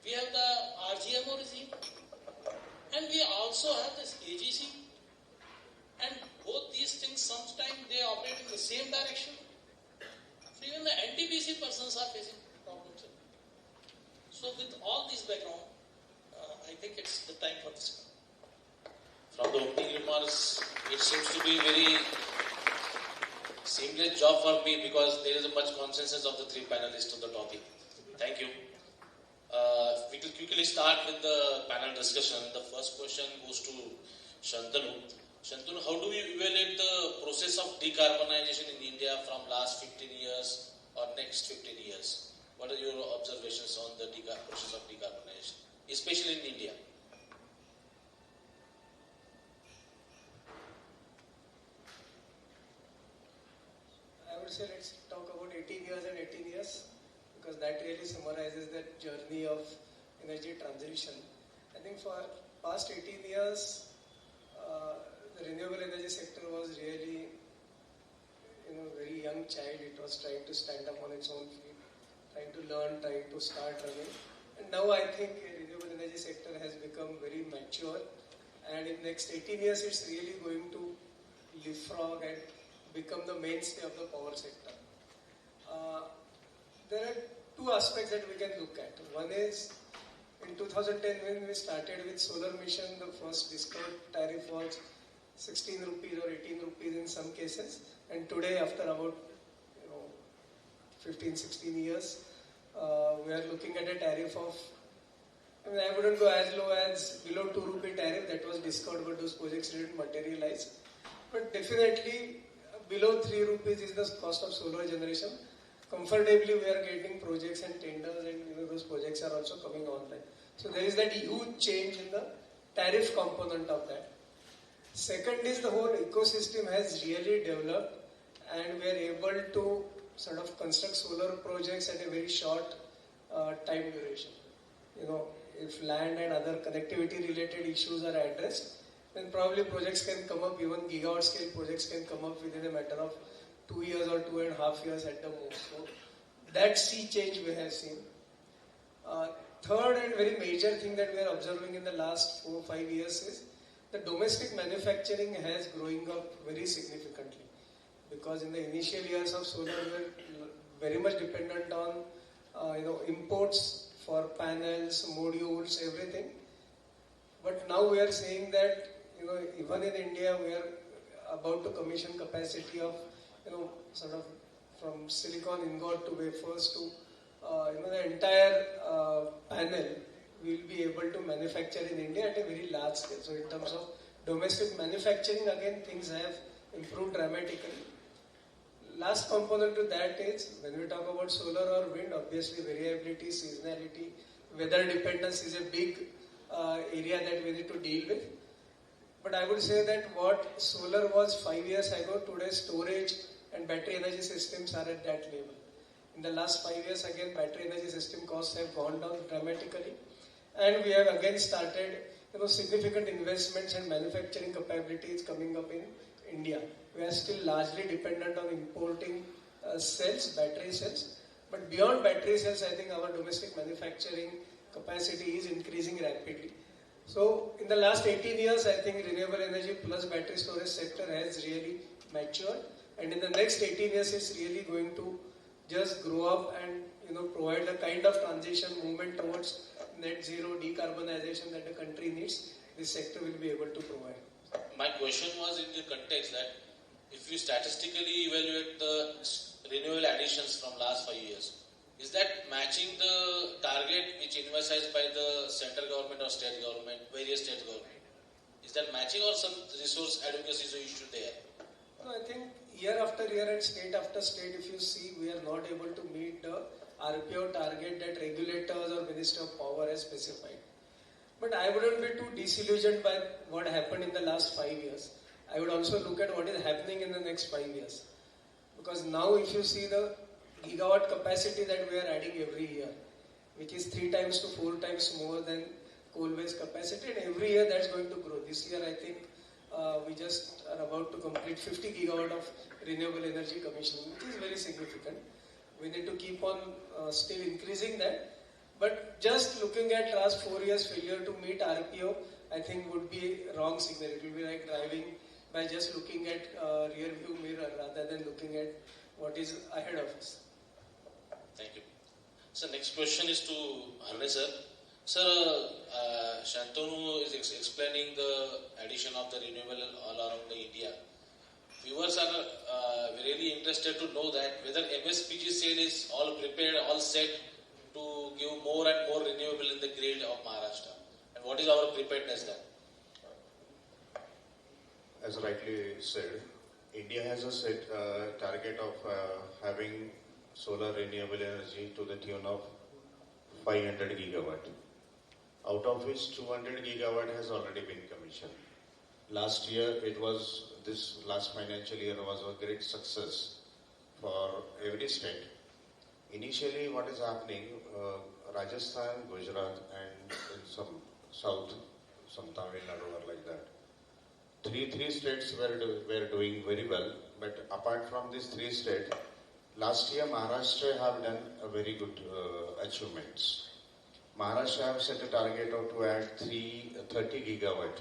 We have the RGMO regime, And we also have this AGC, and both these things sometimes they operate in the same direction. So even the NTPC persons are facing problems. So with all these background, I think it's the time for this. From the opening remarks, it seems to be very seamless job for me because there is a much consensus of the three panelists on the topic. Thank you. We will quickly start with the panel discussion. The first question goes to Shantanu. Shantanu, how do you evaluate the process of decarbonization in India from last 15 years or next 15 years? What are your observations on the process of decarbonization, especially in India? I would say let's talk about 18 years and 18 years because that really summarizes that journey of energy transition. I think for past 18 years, the renewable energy sector was really, very young child. It was trying to stand up on its own feet, trying to learn, trying to start running. And now I think the renewable energy sector has become very mature. And in the next 18 years, it's really going to leapfrog and become the mainstay of the power sector. There are two aspects that we can look at. One is in 2010 when we started with solar mission, the first discount tariff was 16 rupees or 18 rupees in some cases. And today, after about 15, 16 years, we are looking at a tariff of, I wouldn't go as low as below 2 rupee tariff. That was discount, but those projects didn't materialize. But definitely below 3 rupees is the cost of solar generation. Comfortably we are getting projects and tenders, and those projects are also coming online. So there is that huge change in the tariff component of that. Second is the whole ecosystem has really developed, and we are able to sort of construct solar projects at a very short time duration. If land and other connectivity related issues are addressed, then probably projects can come up, even gigawatt scale projects can come up within a matter of 2 years or 2.5 years at the most. So that sea change we have seen. Third and very major thing that we are observing in the last 4 or 5 years is the domestic manufacturing has growing up very significantly. Because in the initial years of solar, we were very much dependent on imports for panels, modules, everything. But now we are saying that even in India we are about to commission capacity of sort of from silicon ingot to wafers to the entire panel we will be able to manufacture in India at a very large scale. So in terms of domestic manufacturing, again things have improved dramatically. Last component to that is when we talk about solar or wind, obviously variability, seasonality, weather dependence is a big area that we need to deal with. But I would say that what solar was 5 years ago, today storage and battery energy systems are at that level. In the last 5 years, again, battery energy system costs have gone down dramatically. And we have again started significant investments and manufacturing capabilities coming up in India. We are still largely dependent on importing cells, battery cells. But beyond battery cells, I think our domestic manufacturing capacity is increasing rapidly. So in the last 18 years, I think renewable energy plus battery storage sector has really matured. And in the next 18 years, it's really going to just grow up and provide the kind of transition movement towards net zero decarbonization that the country needs. This sector will be able to provide. My question was in the context that if you statistically evaluate the renewable additions from last 5 years, is that matching the target which envisaged by the central government or state government, various state government? Is that matching or some resource adequacy is an issue there? No, I think year after year and state after state, if you see, we are not able to meet the RPO target that regulators or Minister of Power has specified. But I wouldn't be too disillusioned by what happened in the last 5 years. I would also look at what is happening in the next 5 years. Because now if you see the gigawatt capacity that we are adding every year, which is 3 times to 4 times more than coal-based capacity, and every year that's going to grow. This year I think we just are about to complete 50 gigawatt of renewable energy commissioning, which is very significant. We need to keep on still increasing that. But just looking at last 4 years failure to meet RPO, I think would be wrong signal. It will be like driving by just looking at rear view mirror rather than looking at what is ahead of us. Thank you. So next question is to Arne sir. Sir, Shantanu is explaining the addition of the renewable all around the India. Viewers are really interested to know that whether MSPG sale is all prepared, all set to give more and more renewable in the grid of Maharashtra. And what is our preparedness then? As rightly said, India has a set target of having solar renewable energy to the tune of 500 gigawatt, out of which 200 gigawatt has already been commissioned. Last year, this last financial year was a great success for every state. Initially, what is happening, Rajasthan, Gujarat, and in some south, some Tamil Nadu or like that. Three states were doing very well, but apart from these three states, last year Maharashtra have done a very good achievements. Maharashtra have set a target of to add 30 gigawatt.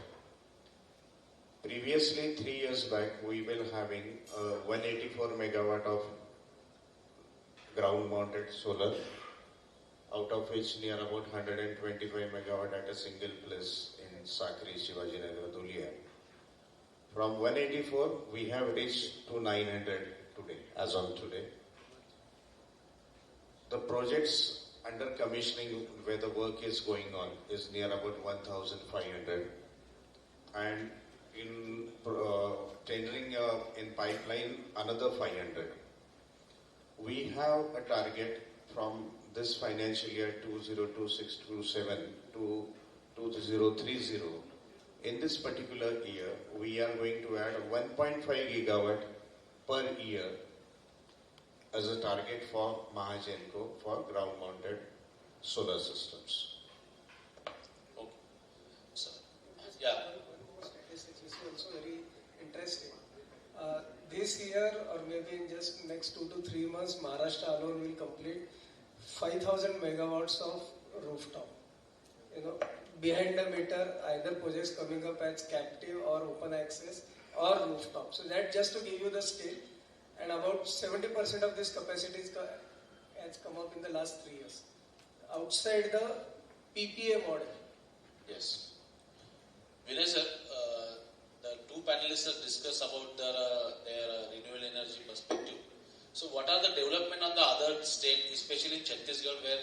Previously, 3 years back, we were having 184 megawatt of ground-mounted solar, out of which near about 125 megawatt at a single place in Sakri, Shivajinagar, Dhulia. From 184, we have reached to 900 today, as on today. The projects under commissioning where the work is going on is near about 1,500. And in tendering in pipeline, another 500. We have a target from this financial year 2026-27 to 2030. In this particular year, we are going to add 1.5 gigawatt per year as a target for Mahagenco for ground-mounted solar systems. Okay. So, yeah. Statistics is also very interesting. This year, or maybe in just next 2 to 3 months, Maharashtra alone will complete 5,000 megawatts of rooftop. Behind the meter, either projects coming up as captive or open access or rooftop. So that just to give you the scale, and about 70% of this capacity has come up in the last 3 years. Outside the PPA model. Yes. Vinay sir, the two panelists have discussed about their renewable energy perspective. So what are the development on the other state, especially in Chhattisgarh, where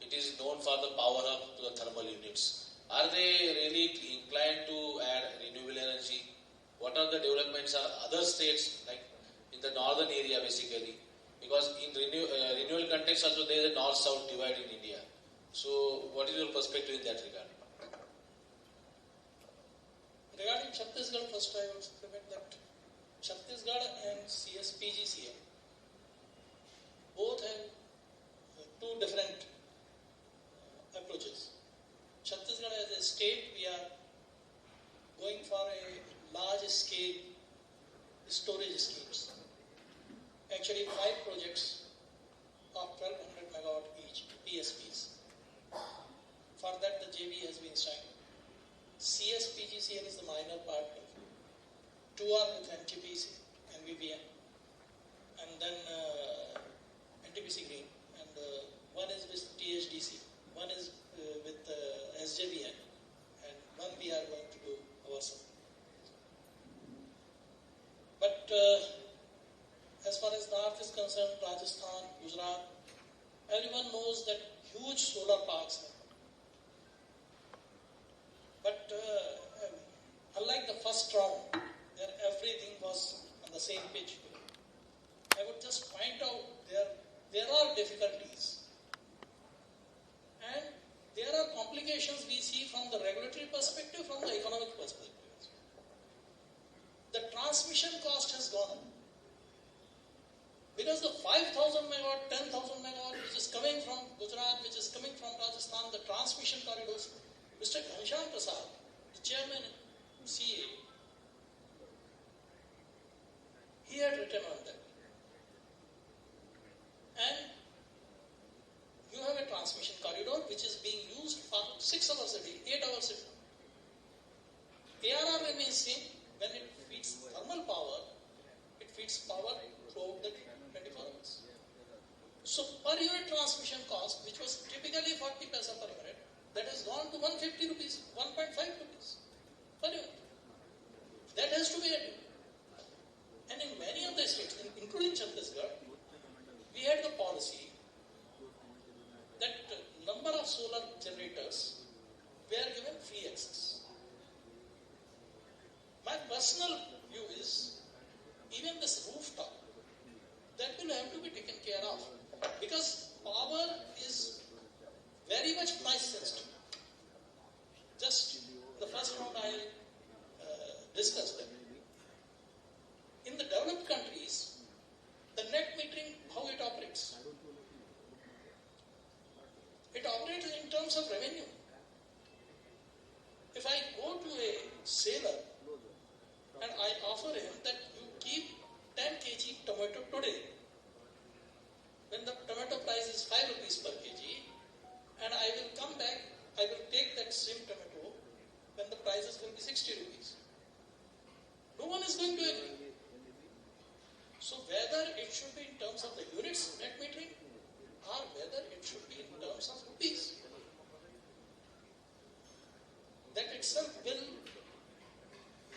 it is known for the power hub to the thermal units? Are they really inclined to add renewable energy? What are the developments on other states, like in the northern area basically? Because in renewable context also there is a north-south divide in India. So what is your perspective in that regard? Regarding Chhattisgarh, first I would comment that Chhattisgarh and CSPGCL both have two different approaches. Chhattisgarh as a state, we are going for a large scale storage schemes. Actually, 5 projects of 1200 megawatt each, PSPs. For that, the JV has been signed. CSPGCL is the minor partner. 2 are with NTPC and VBM, and then NTPC Green, and 1 is with THDC, 1 is with SJVN, and 1 we are going to do ourselves. But as far as North is concerned, Rajasthan, Gujarat, everyone knows that huge solar parks have. But unlike the first round, where everything was on the same page, I would just point out there are difficulties. And there are complications we see from the regulatory perspective, from the economic perspective. The transmission cost has gone up. Because the 5,000 megawatt, 10,000 megawatt, which is coming from Gujarat, which is coming from Rajasthan, the transmission corridors, Mr. Ghanshyam Prasad, the chairman, CA, he had written on that. And you have a transmission corridor which is being used for 6 hours a day, 8 hours a day. its power throughout the 24 hours. So per unit transmission cost, which was typically 40 paisa per unit, that has gone to 150 rupees, 1.5 rupees per unit. That has to be added. And in many of the states, including Chhattisgarh, we had the policy that number of solar generators were given free access. My personal view is, even this rooftop, that will have to be taken care of, because power is very much price sensitive. Just the first round I discussed that. In the developed countries, the net metering, how it operates? It operates in terms of revenue. If I go to a seller and I offer him that you keep 10 kg tomato today, when the tomato price is 5 rupees per kg, and I will come back, I will take that same tomato when the prices will be 60 rupees. No one is going to agree. So whether it should be in terms of the units net metering or whether it should be in terms of rupees, that itself will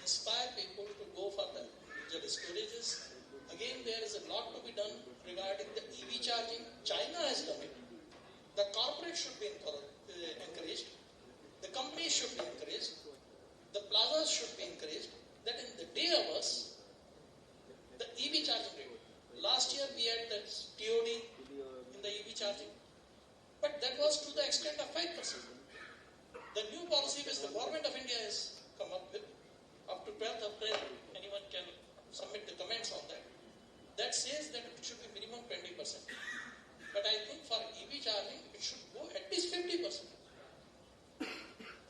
inspire people to go for the individual storages. Again, there is a lot to be done regarding the EV charging. China has done it. The corporate should be encouraged. The companies should be encouraged. The plazas should be encouraged. That in the day hours, the EV charging rate. Last year we had the TOD in the EV charging, but that was to the extent of 5%. The new policy which the government of India has come up with, up to 12th April, anyone can submit the comments on that. That says that it should be minimum 20%. But I think for EV charging, it should go at least 50%.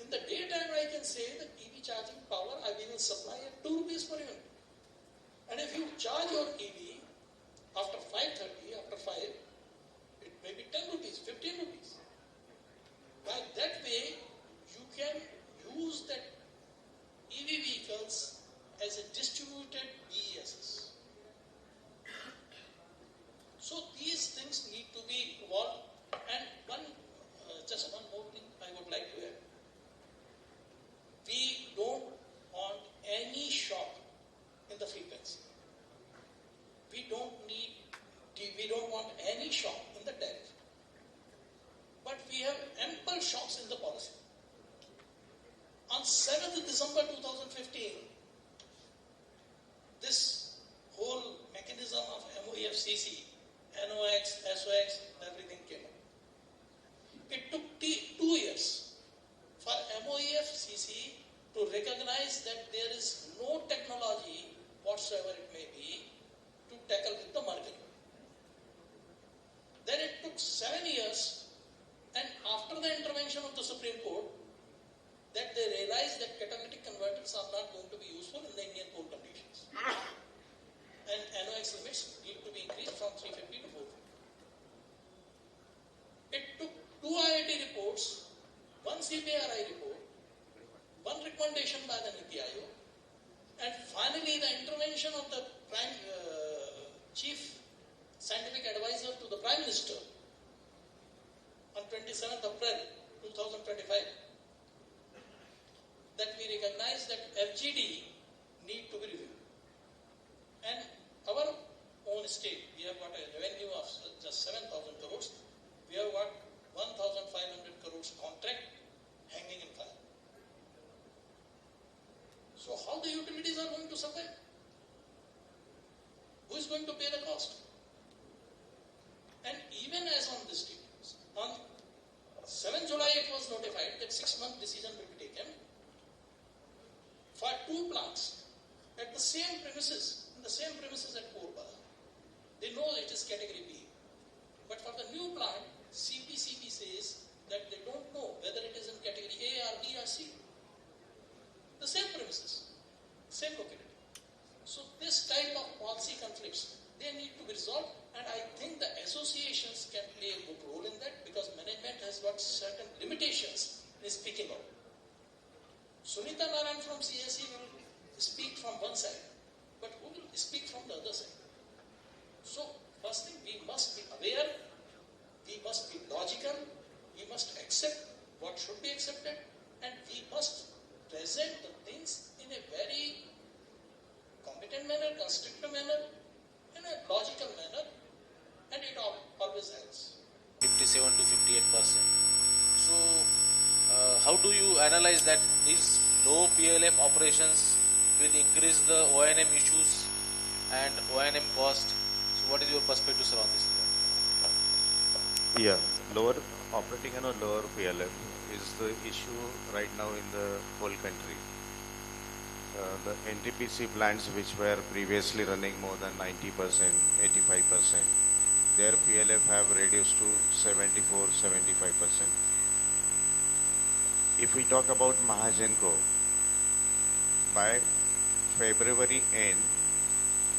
In the daytime, I can say that EV charging power I will supply at 2 rupees per unit. And if you charge your EV after 5:30, after 5, it may be 10 rupees, 15 rupees. By that way, you can use that EV vehicles as a distributed BESS. So these things need to be evolved. And just one more thing I would like to add. We don't want any shock in the frequency. We don't want any shock in the tariff. But we have ample shocks in the policy. On 7th December 2015, this whole mechanism of MOEFCC, NOx, SOx, everything came up. It took 2 years for MOEFCC to recognize that there is no technology whatsoever it may be to tackle with the mercury. Then it took 7 years, and after the intervention of the Supreme Court, that they realized that catalytic converters are not going to be useful in the Indian coal conditions. And NOx limits need to be increased from 350 to 450. It took 2 IIT reports, 1 CPRI report, 1 recommendation by the NITI Aayog, and finally the intervention of the Chief Scientific Advisor to the Prime Minister on 27th April 2025, that we recognize that FGD need to be reviewed. And our own state, we have got a revenue of just 7,000 crores. We have got 1,500 crores contract hanging in fire. So how the utilities are going to survive? Who is going to pay the cost? And even as on this date, on 7th July it was notified that 6-month decision will be taken for 2 plants at the same premises, in the same premises at Korba. They know it is category B. But for the new plant, CPCB says that they don't know whether it is in category A or B or C. The same premises, same locality. So this type of policy conflicts, they need to be resolved, and I think the associations can play a good role in that, because management has got certain limitations in speaking out. Sunita Narayan from CSE will speak from one side, but who will speak from the the other side. So, first thing, we must be aware, we must be logical, we must accept what should be accepted, and we must present the things in a very competent manner, constructive manner, in a logical manner, and it always helps. 57 to 58%. So, how do you analyze that these low PLF operations will increase the O&M issues and O&M cost? So, what is your perspective, sir, on this? Yeah, lower operating and a lower PLF is the issue right now in the whole country. The NTPC plants which were previously running more than 90%, 85%, their PLF have reduced to 74, 75%. If we talk about Mahagenco, by February end,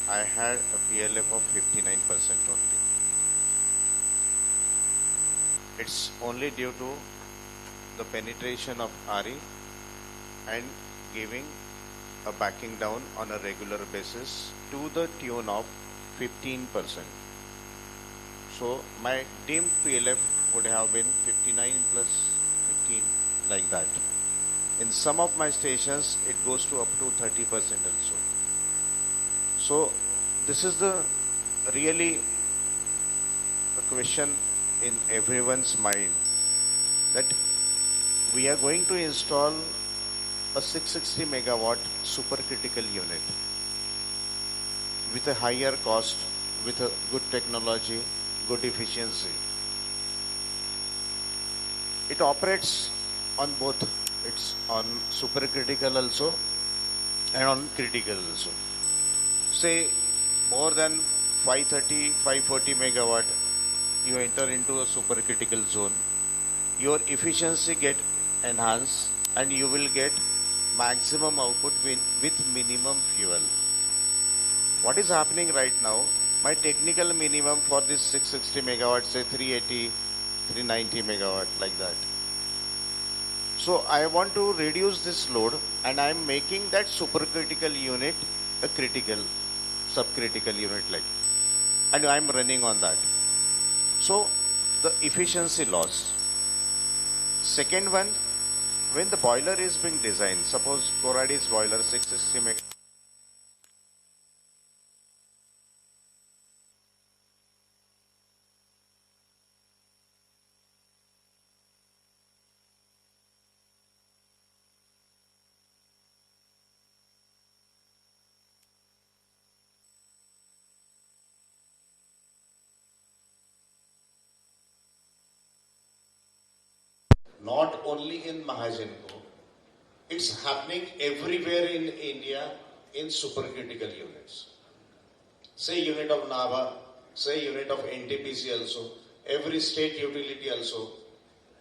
I had a PLF of 59% only. It's only due to the penetration of RE and giving a backing down on a regular basis to the tune of 15%. So my dimmed PLF would have been 59 plus 15, like that. In some of my stations, it goes to up to 30% also. So this is the really a question in everyone's mind, that we are going to install a 660 megawatt supercritical unit with a higher cost, with a good technology, good efficiency. It operates on both. It's on supercritical also and on critical also. Say more than 530, 540 megawatt, you enter into a supercritical zone, your efficiency get enhanced and you will get maximum output with minimum fuel. What is happening right now, my technical minimum for this 660 megawatt, say 380, 390 megawatt, like that. So I want to reduce this load and I am making that supercritical unit a critical, subcritical unit like, and I am running on that. So the efficiency loss. Second one, when the boiler is being designed, suppose Coradi's boiler 660 megawatt. Not only in Mahagenco, it's happening everywhere in India in supercritical units. Say unit of Nava, say unit of NTPC also, every state utility also.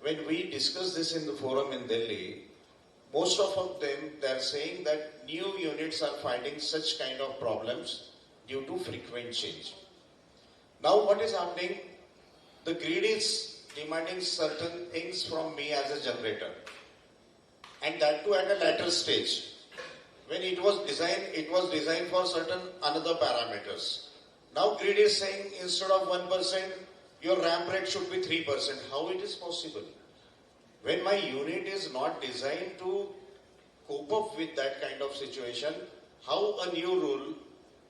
When we discuss this in the forum in Delhi, most of them, they are saying that new units are finding such kind of problems due to frequent change. Now what is happening? The grid is demanding certain things from me as a generator, and that too at a later stage. When it was designed for certain another parameters. Now grid is saying instead of 1%, your ramp rate should be 3%. How it is possible? When my unit is not designed to cope up with that kind of situation, how a new rule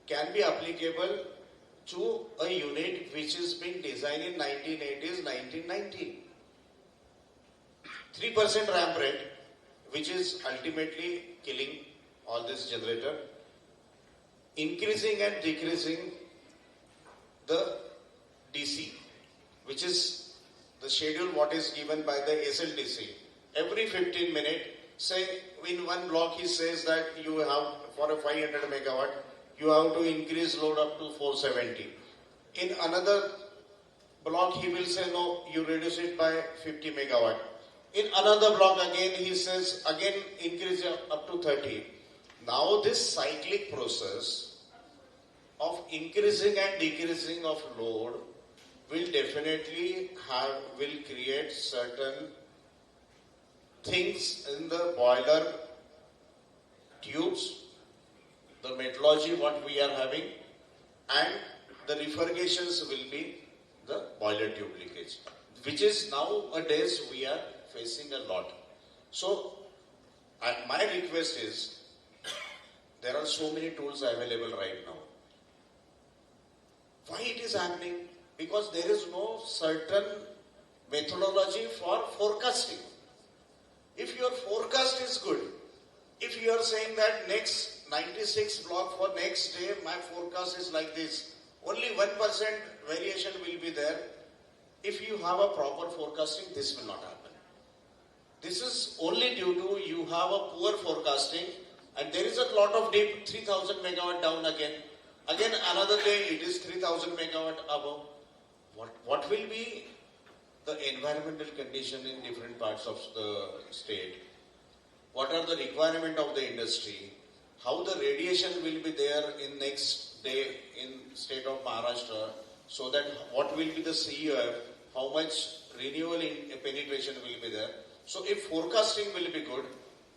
can be applicable to a unit which has been designed in 1980s, 1990. 3% ramp rate, which is ultimately killing all this generator, increasing and decreasing the DC, which is the schedule what is given by the SLDC. Every 15 minutes, say in one block he says that you have, for a 500 megawatt, you have to increase load up to 470. In another block, he will say, no, you reduce it by 50 megawatt. In another block again, he says, again increase up to 30. Now this cyclic process of increasing and decreasing of load will definitely will create certain things in the boiler tubes, the metallurgy what we are having, and the refrigerations will be the boiler tube leakage, which is nowadays we are facing a lot. So, my request is, there are so many tools available right now. Why it is happening? Because there is no certain methodology for forecasting. If your forecast is good, if you are saying that next 96 block for next day, my forecast is like this, only 1% variation will be there. If you have a proper forecasting, this will not happen. This is only due to you have a poor forecasting, and there is a lot of dip, 3000 megawatt down again. Again another day it is 3000 megawatt above. What will be the environmental condition in different parts of the state? What are the requirement of the industry? How the radiation will be there in next day in state of Maharashtra? So that what will be the CUF? How much renewable penetration will be there? So if forecasting will be good,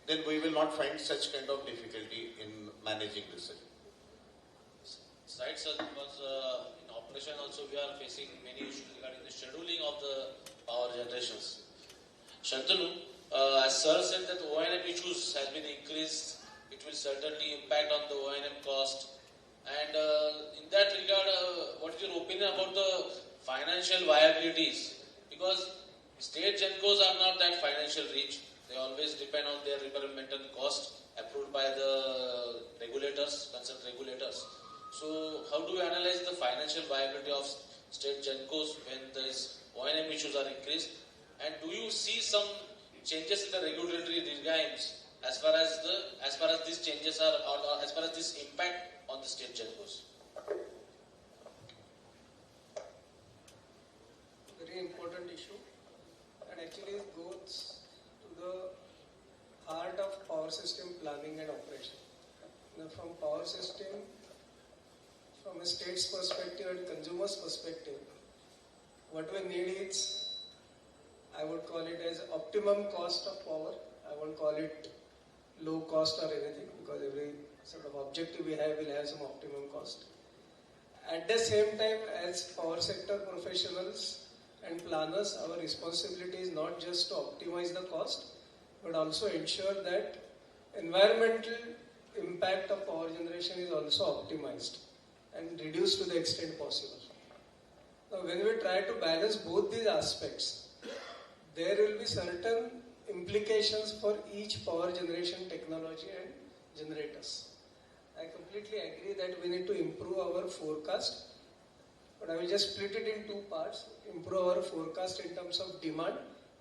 then we will not find such kind of difficulty in managing this. Right, sir, because in operation also we are facing many issues regarding the scheduling of the power generations. Shantanu, as sir said that O&M issues has been increased, it will certainly impact on the O&M cost. And in that regard, what is your opinion about the financial viabilities? Because state GENCOs are not that financial rich. They always depend on their repair and maintenance cost approved by the regulators, concerned regulators. So how do you analyze the financial viability of state GENCOs when these O&M issues are increased? And do you see some changes in the regulatory regimes as far as these changes are, or as far as this impact on the state GENCOs? Very important issue, and actually it goes to the heart of power system planning and operation. Now, from power system, from a state's perspective and consumer's perspective, what we need is, I would call it as optimum cost of power. I won't call it low cost or anything, because every sort of objective we have will have some optimum cost. At the same time, as power sector professionals and planners, our responsibility is not just to optimize the cost, but also ensure that environmental impact of power generation is also optimized and reduced to the extent possible. Now, when we try to balance both these aspects, there will be certain implications for each power generation technology and generators. I completely agree that we need to improve our forecast, but I will just split it in two parts. Improve our forecast in terms of demand,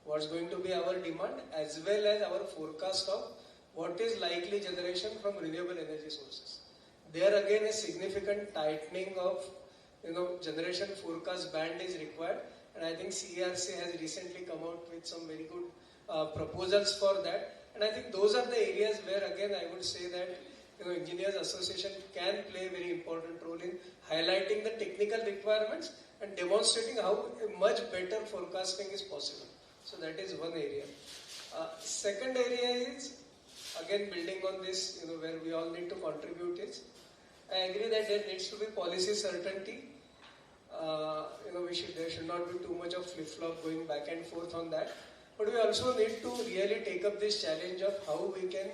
what's going to be our demand, as well as our forecast of what is likely generation from renewable energy sources. There again a significant tightening of generation forecast band is required, and I think CERC has recently come out with some very good proposals for that. And I think those are the areas where again I would say that Engineers Association can play a very important role in highlighting the technical requirements and demonstrating how much better forecasting is possible. So that is one area. Second area is again building on this, where we all need to contribute is, I agree that there needs to be policy certainty. There should not be too much of flip-flop going back and forth on that. But we also need to really take up this challenge of how we can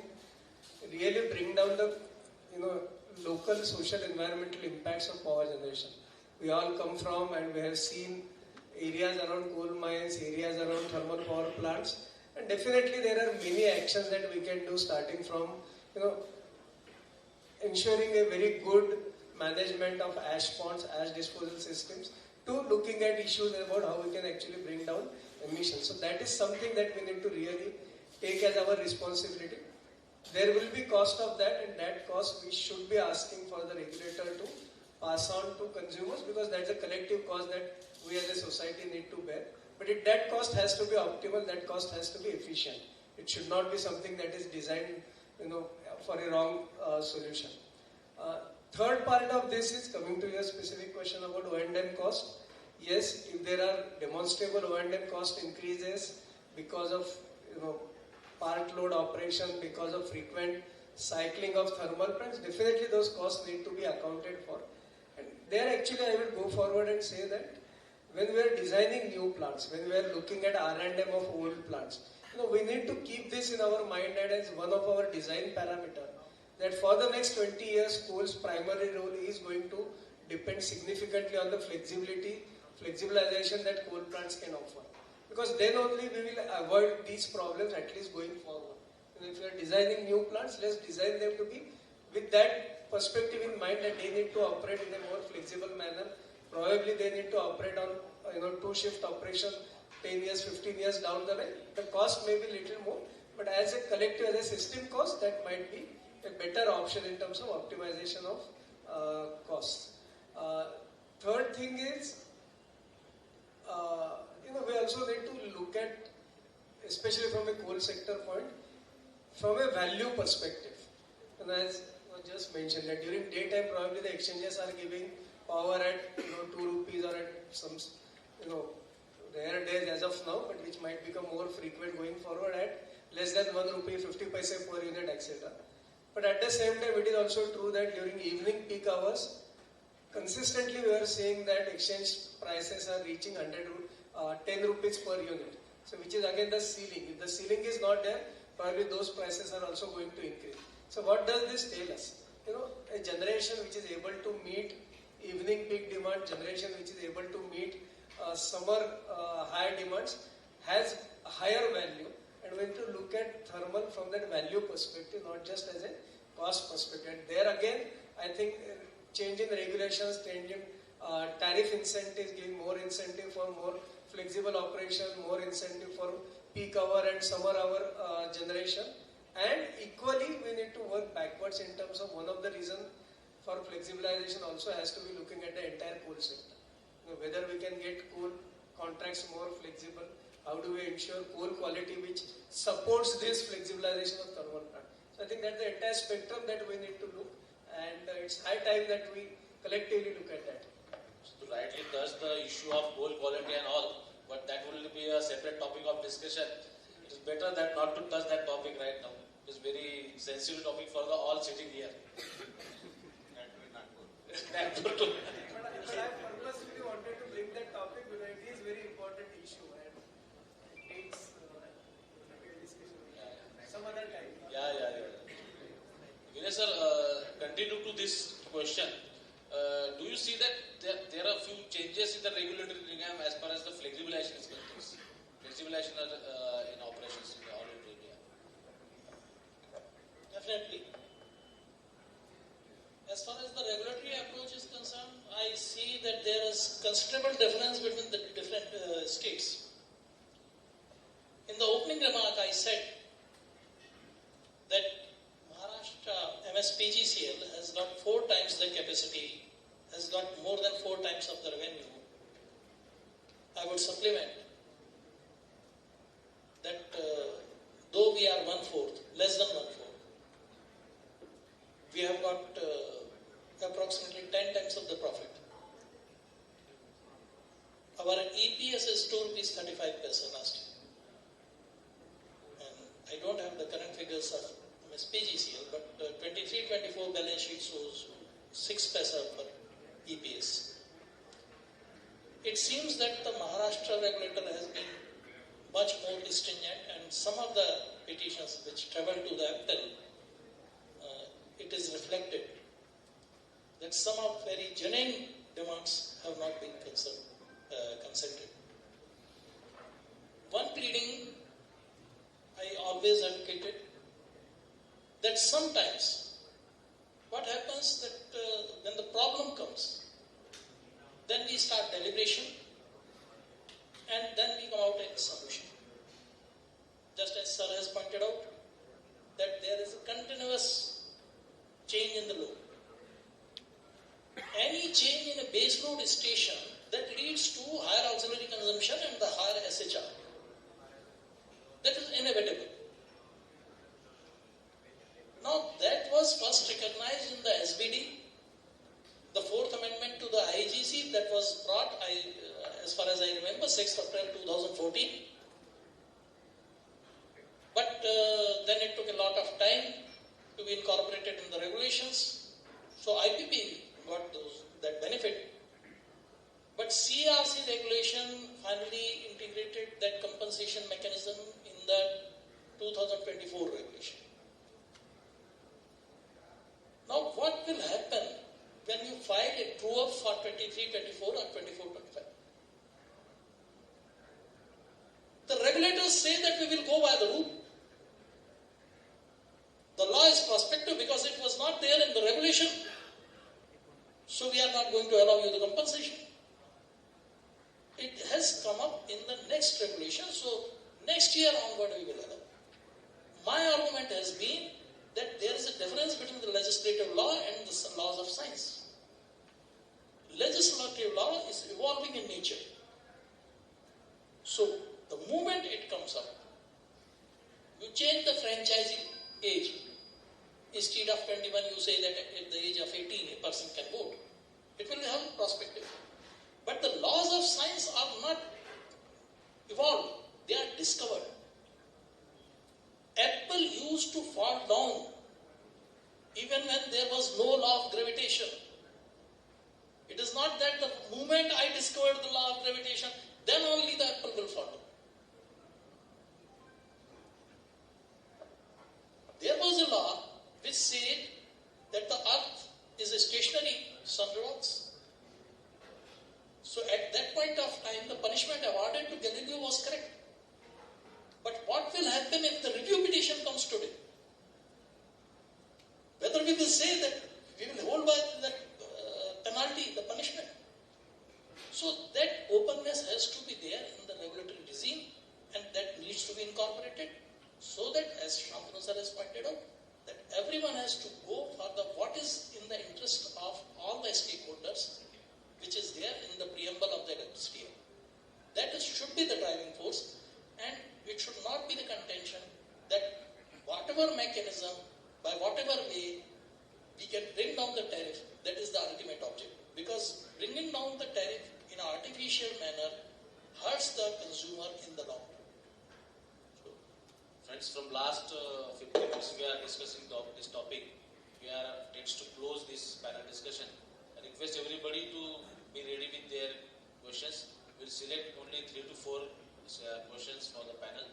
really bring down the local social environmental impacts of power generation. We all come from and we have seen areas around coal mines, areas around thermal power plants, and definitely there are many actions that we can do, starting from ensuring a very good management of ash ponds, ash disposal systems, to looking at issues about how we can actually bring down emissions. So that is something that we need to really take as our responsibility. There will be cost of that, and that cost we should be asking for the regulator to pass on to consumers, because that's a collective cost that we as a society need to bear. But that cost has to be optimal, that cost has to be efficient. It should not be something that is designed for a wrong solution. Third part of this is coming to your specific question about O&M cost. Yes, if there are demonstrable O&M cost increases because of part load operation, because of frequent cycling of thermal plants, definitely those costs need to be accounted for. And there actually I will go forward and say that when we are designing new plants, when we are looking at R&M of old plants, we need to keep this in our mind and as one of our design parameter, that for the next 20 years, coal's primary role is going to depend significantly on the flexibilization that coal plants can offer. Because then only we will avoid these problems at least going forward. If we are designing new plants, let's design them to be with that perspective in mind that they need to operate in a more flexible manner. Probably they need to operate on 2-shift operation 10 years, 15 years down the line. The cost may be little more, but as a collective, as a system cost, that might be a better option in terms of optimization of costs. Third thing is, we also need to look at, especially from a coal sector point, from a value perspective. And as I just mentioned, that during daytime probably the exchanges are giving power at 2 rupees or at some rare days as of now, but which might become more frequent going forward at less than 1 rupee 50 paise per unit, etc. But at the same time, it is also true that during evening peak hours, consistently we are seeing that exchange prices are reaching 10 rupees per unit. So which is again the ceiling. If the ceiling is not there, probably those prices are also going to increase. So what does this tell us? A generation which is able to meet evening peak demand, generation which is able to meet summer high demands has a higher value. And we need to look at thermal from that value perspective, not just as a cost perspective. And there again, I think change in regulations, change in tariff incentives, giving more incentive for more flexible operation, more incentive for peak hour and summer hour generation. And equally, we need to work backwards in terms of one of the reasons for flexibilization also has to be looking at the entire coal sector. Whether we can get coal contracts more flexible, how do we ensure coal quality which supports this flexibilization of thermal plant. So I think that's the entire spectrum that we need to look, and it's high time that we collectively look at that. So rightly touch the issue of coal quality and all, but that will be a separate topic of discussion. It is better that not to touch that topic right now. It's very sensitive topic for the all sitting here. That will not go. But I purposely wanted to bring that topic because it is a very important issue and it needs discussion some other time. Yeah. Vinay sir, continue to this question. Do you see that there are few changes in the regulatory regime as far as the flexibilization is concerned? Flexibilization in operations in all over India. Definitely. As far as the regulatory approach is concerned, I see that there is considerable difference between the different states. In the opening remark, I said that Maharashtra MSPGCL has got 4 times the capacity, has got more than 4 times of the revenue. I would supplement that though we are 1/4, less than 1/4, we have got approximately 10 times of the profit. Our EPS is 2 rupees 35 paise last year. And I don't have the current figures of MSPGCL, but 23-24 balance sheet shows 6 paise per EPS. It seems that the Maharashtra regulator has been much more stringent, and some of the petitions which travel to the APTEL, it is reflected that some of very genuine demands have not been consented. One pleading I always advocated that sometimes what happens that when the problem comes, then we start deliberation and then we come out with a solution. Just as Sir has pointed out, that there is a continuous change in the law. Any change in a base load station that leads to higher auxiliary consumption and the higher SHR, that is inevitable. Now that was first recognized in the SBD, the 4th amendment to the IGC that was brought, as far as I remember, 6th April 2014. But then it took a lot of time to be incorporated in the regulations. So IPP got that benefit. But CRC regulation finally integrated that compensation mechanism in the 2024 regulation. Now, what will happen when you file a true-up for 23-24 or 24-25? The regulators say that we will go by the rule. The law is prospective because it was not there in the regulation. So we are not going to allow you the compensation. It has come up in the next regulation, so next year onward we will allow. My argument has been that there is a difference between the legislative law and the laws of science. Legislative law is evolving in nature. So the moment it comes up, you change the franchising age. Instead of 21, you say that at the age of 18, a person can vote. It will have perspective. But the laws of science are not evolved, they are discovered. Apple used to fall down even when there was no law of gravitation. It is not that the moment I discovered the law of gravitation, then only the apple will fall down. There was a law which said that the earth is a stationary sun revolves. So at that point of time, the punishment awarded to Galileo was correct. But what will happen if the review petition comes today? Whether we will say that we will hold by that penalty, the punishment. So that openness has to be there in the regulatory regime, and that needs to be incorporated so that, as Shantanu sir has pointed out, that everyone has to go for the what is in the interest of all the stakeholders, which is there in the preamble of the electricity. That should be the driving force, and it should not be the contention that whatever mechanism, by whatever way, we can bring down the tariff. That is the ultimate objective. Because bringing down the tariff in an artificial manner hurts the consumer in the long run. Friends, from last 15 minutes we are discussing this topic. We are next to close this panel discussion. I request everybody to be ready with their questions. We'll select only 3 to 4 questions for the panel,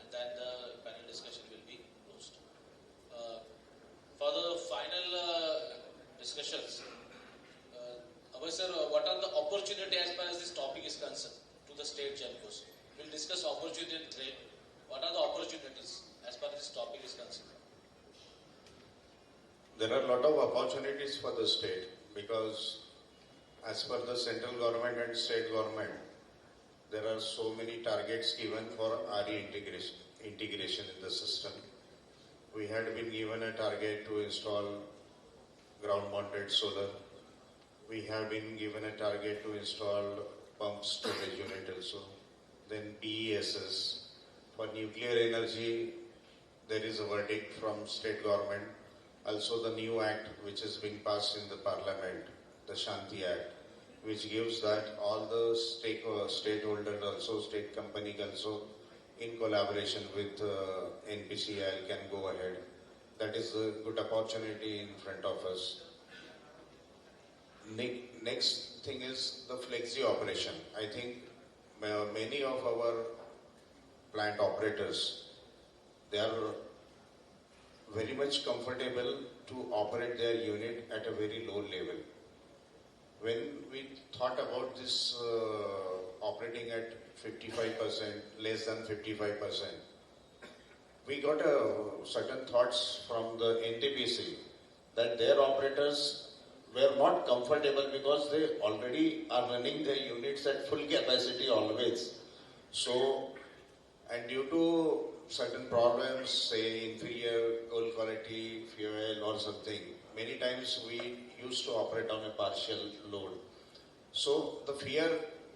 and then the panel discussion will be closed. For the final discussions, Abhay sir, what are the opportunities as far as this topic is concerned to the state Gencos? We'll discuss opportunity and threat. What are the opportunities as far as this topic is concerned? There are a lot of opportunities for the state because as per the central government and state government, there are so many targets given for RE integration in the system. We had been given a target to install ground-mounted solar. We have been given a target to install pump storage unit also. Then BESS. For nuclear energy, there is a verdict from state government. Also the new act which is being passed in the parliament, the Shanti Act, which gives that all the stakeholders also, state company also, in collaboration with NPCIL can go ahead. That is a good opportunity in front of us. Next thing is the flexi operation. I think many of our plant operators, they are very much comfortable to operate their unit at a very low level. When we thought about this operating at 55%, less than 55%, we got certain thoughts from the NTPC that their operators were not comfortable because they already are running their units at full capacity always. So, and due to certain problems, say inferior coal quality, fuel or something, many times we used to operate on a partial load. So the fear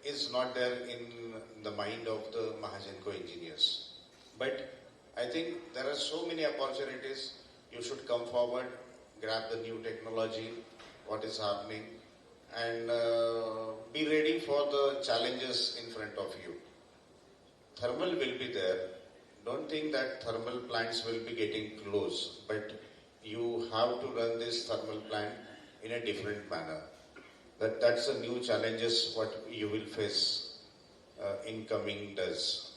is not there in the mind of the Mahagenco engineers. But I think there are so many opportunities. You should come forward, grab the new technology, what is happening, and be ready for the challenges in front of you. Thermal will be there. Don't think that thermal plants will be getting close, but you have to run this thermal plant in a different manner. That's the new challenges what you will face in coming days.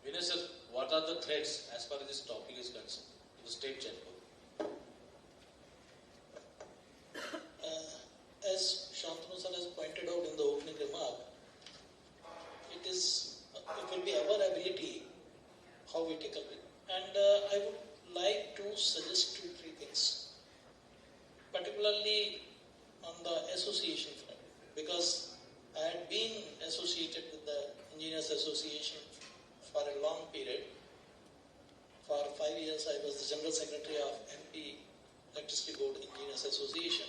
Vinay sir, what are the threats as far as this topic is concerned to the state chamber? As Shantanu sir has pointed out in the opening remark, it will be our ability how we tackle it. And I would like to suggest 2-3 things, particularly on the association front, because I had been associated with the Engineers Association for a long period. For 5 years, I was the General Secretary of MP Electricity Board Engineers Association.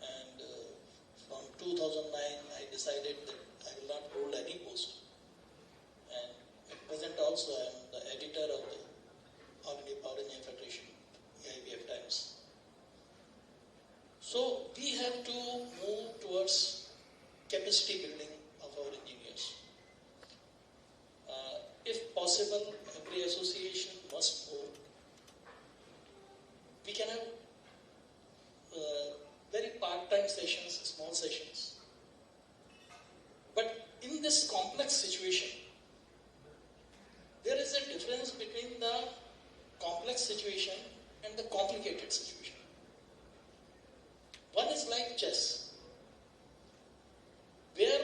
And from 2009, I decided that I will not hold any post. And at present also, I am the editor of the All India Power Engineering Federation, AIPF Times. So we have to move towards capacity building of our engineers. If possible, every association must move. We can have very part-time sessions, small sessions. But in this complex situation, there is a difference between the complex situation and the complicated situation. One is like chess, where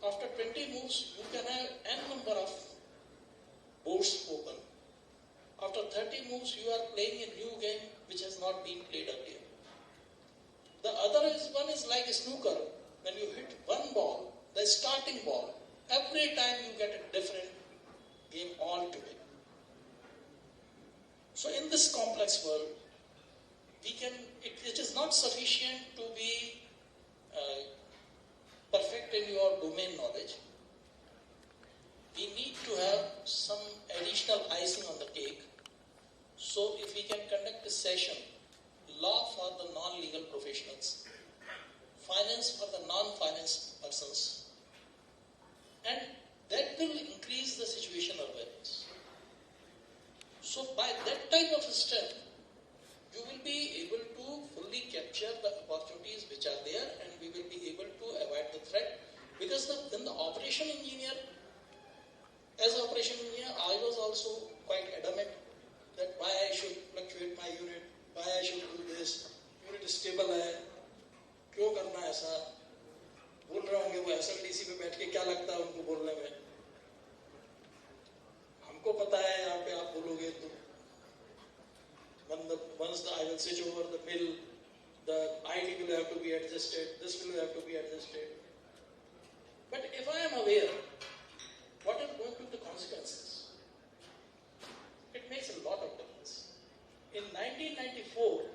after 20 moves, you can have n number of boards open. After 30 moves, you are playing a new game which has not been played earlier. The one is like a snooker. When you hit one ball, the starting ball, every time you get a different game altogether. So in this complex world, it is not sufficient to be perfect in your domain knowledge. We need to have some additional icing on the cake. So if we can conduct a session, law for the non-legal professionals, finance for the non-finance persons, and that will increase the situational awareness. So by that type of strength, you will be able to fully capture the opportunities which are there, and we will be able to avoid the threat. Because when the operation engineer, as operation engineer, I was also quite adamant that why I should fluctuate my unit, why I should do this, unit stable है, क्यों करना ऐसा, बोल रहे होंगे वो SLDC पे बैठ के क्या लगता है उनको बोलने में, हमको पता है यहाँ पे आप बोलोगे तो once I will switch over the mill, the ID will have to be adjusted, this will have to be adjusted. But if I am aware what are going to be the consequences, it makes a lot of difference. In 1994,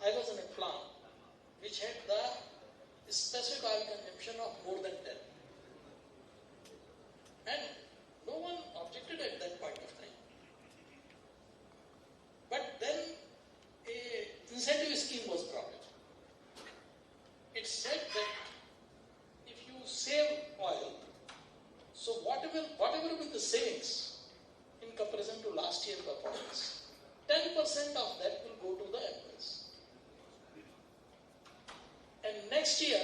I was in a plant which had the specific oil consumption of more than 10. And no one objected at that point of time. But then a incentive scheme was brought in. It said that if you save oil, so whatever will be the savings in comparison to last year's performance, 10% of that will go to the employees. And next year,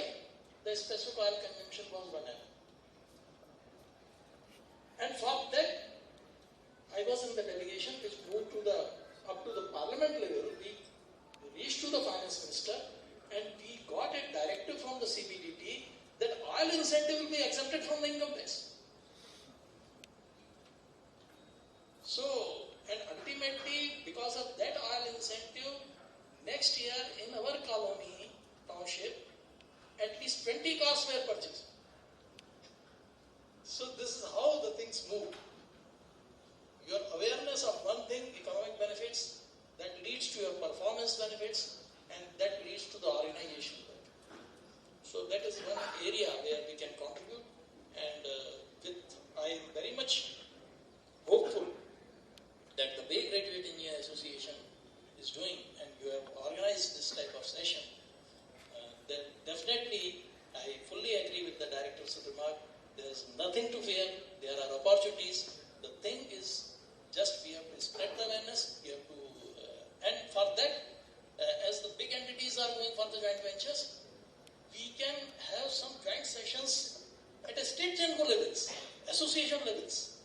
the specific oil consumption was 1 m. And for that, I was in the delegation which moved up to the parliament level. We reached to the finance minister and we got a directive from the CBDT that oil incentive will be exempted from the income tax. So, and ultimately, because of that oil incentive, next year in our colony, township, at least 20 cars were purchased. So this is how the things move. Your awareness of one thing, economic benefits, that leads to your performance benefits, and that leads to the organization. So that is one area where we can contribute, and I am very much hopeful that the Bay Graduate Engineer Association is doing, and you have organized this type of session. That definitely, I fully agree with the director's remark. There is nothing to fear. There are opportunities. The thing is, just we have to spread the awareness. We have to, and for that, suggest we can have some joint sessions at a state Genco levels, association levels.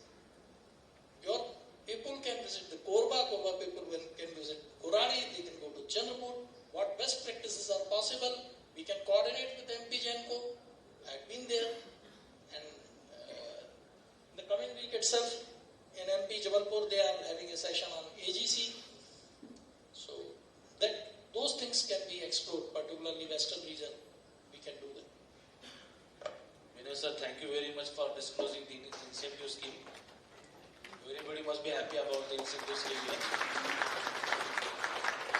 Your people can visit the Korba people can visit Korani, they can go to Chandrapur. What best practices are possible, we can coordinate with MP Genco. I've been there, and the coming week itself in MP Jabalpur they are having a session on AGC. So that those things can be explored, particularly Western region, we can do that. Vinay sir, thank you very much for disclosing the incentive scheme. Everybody must be happy about the incentive scheme here.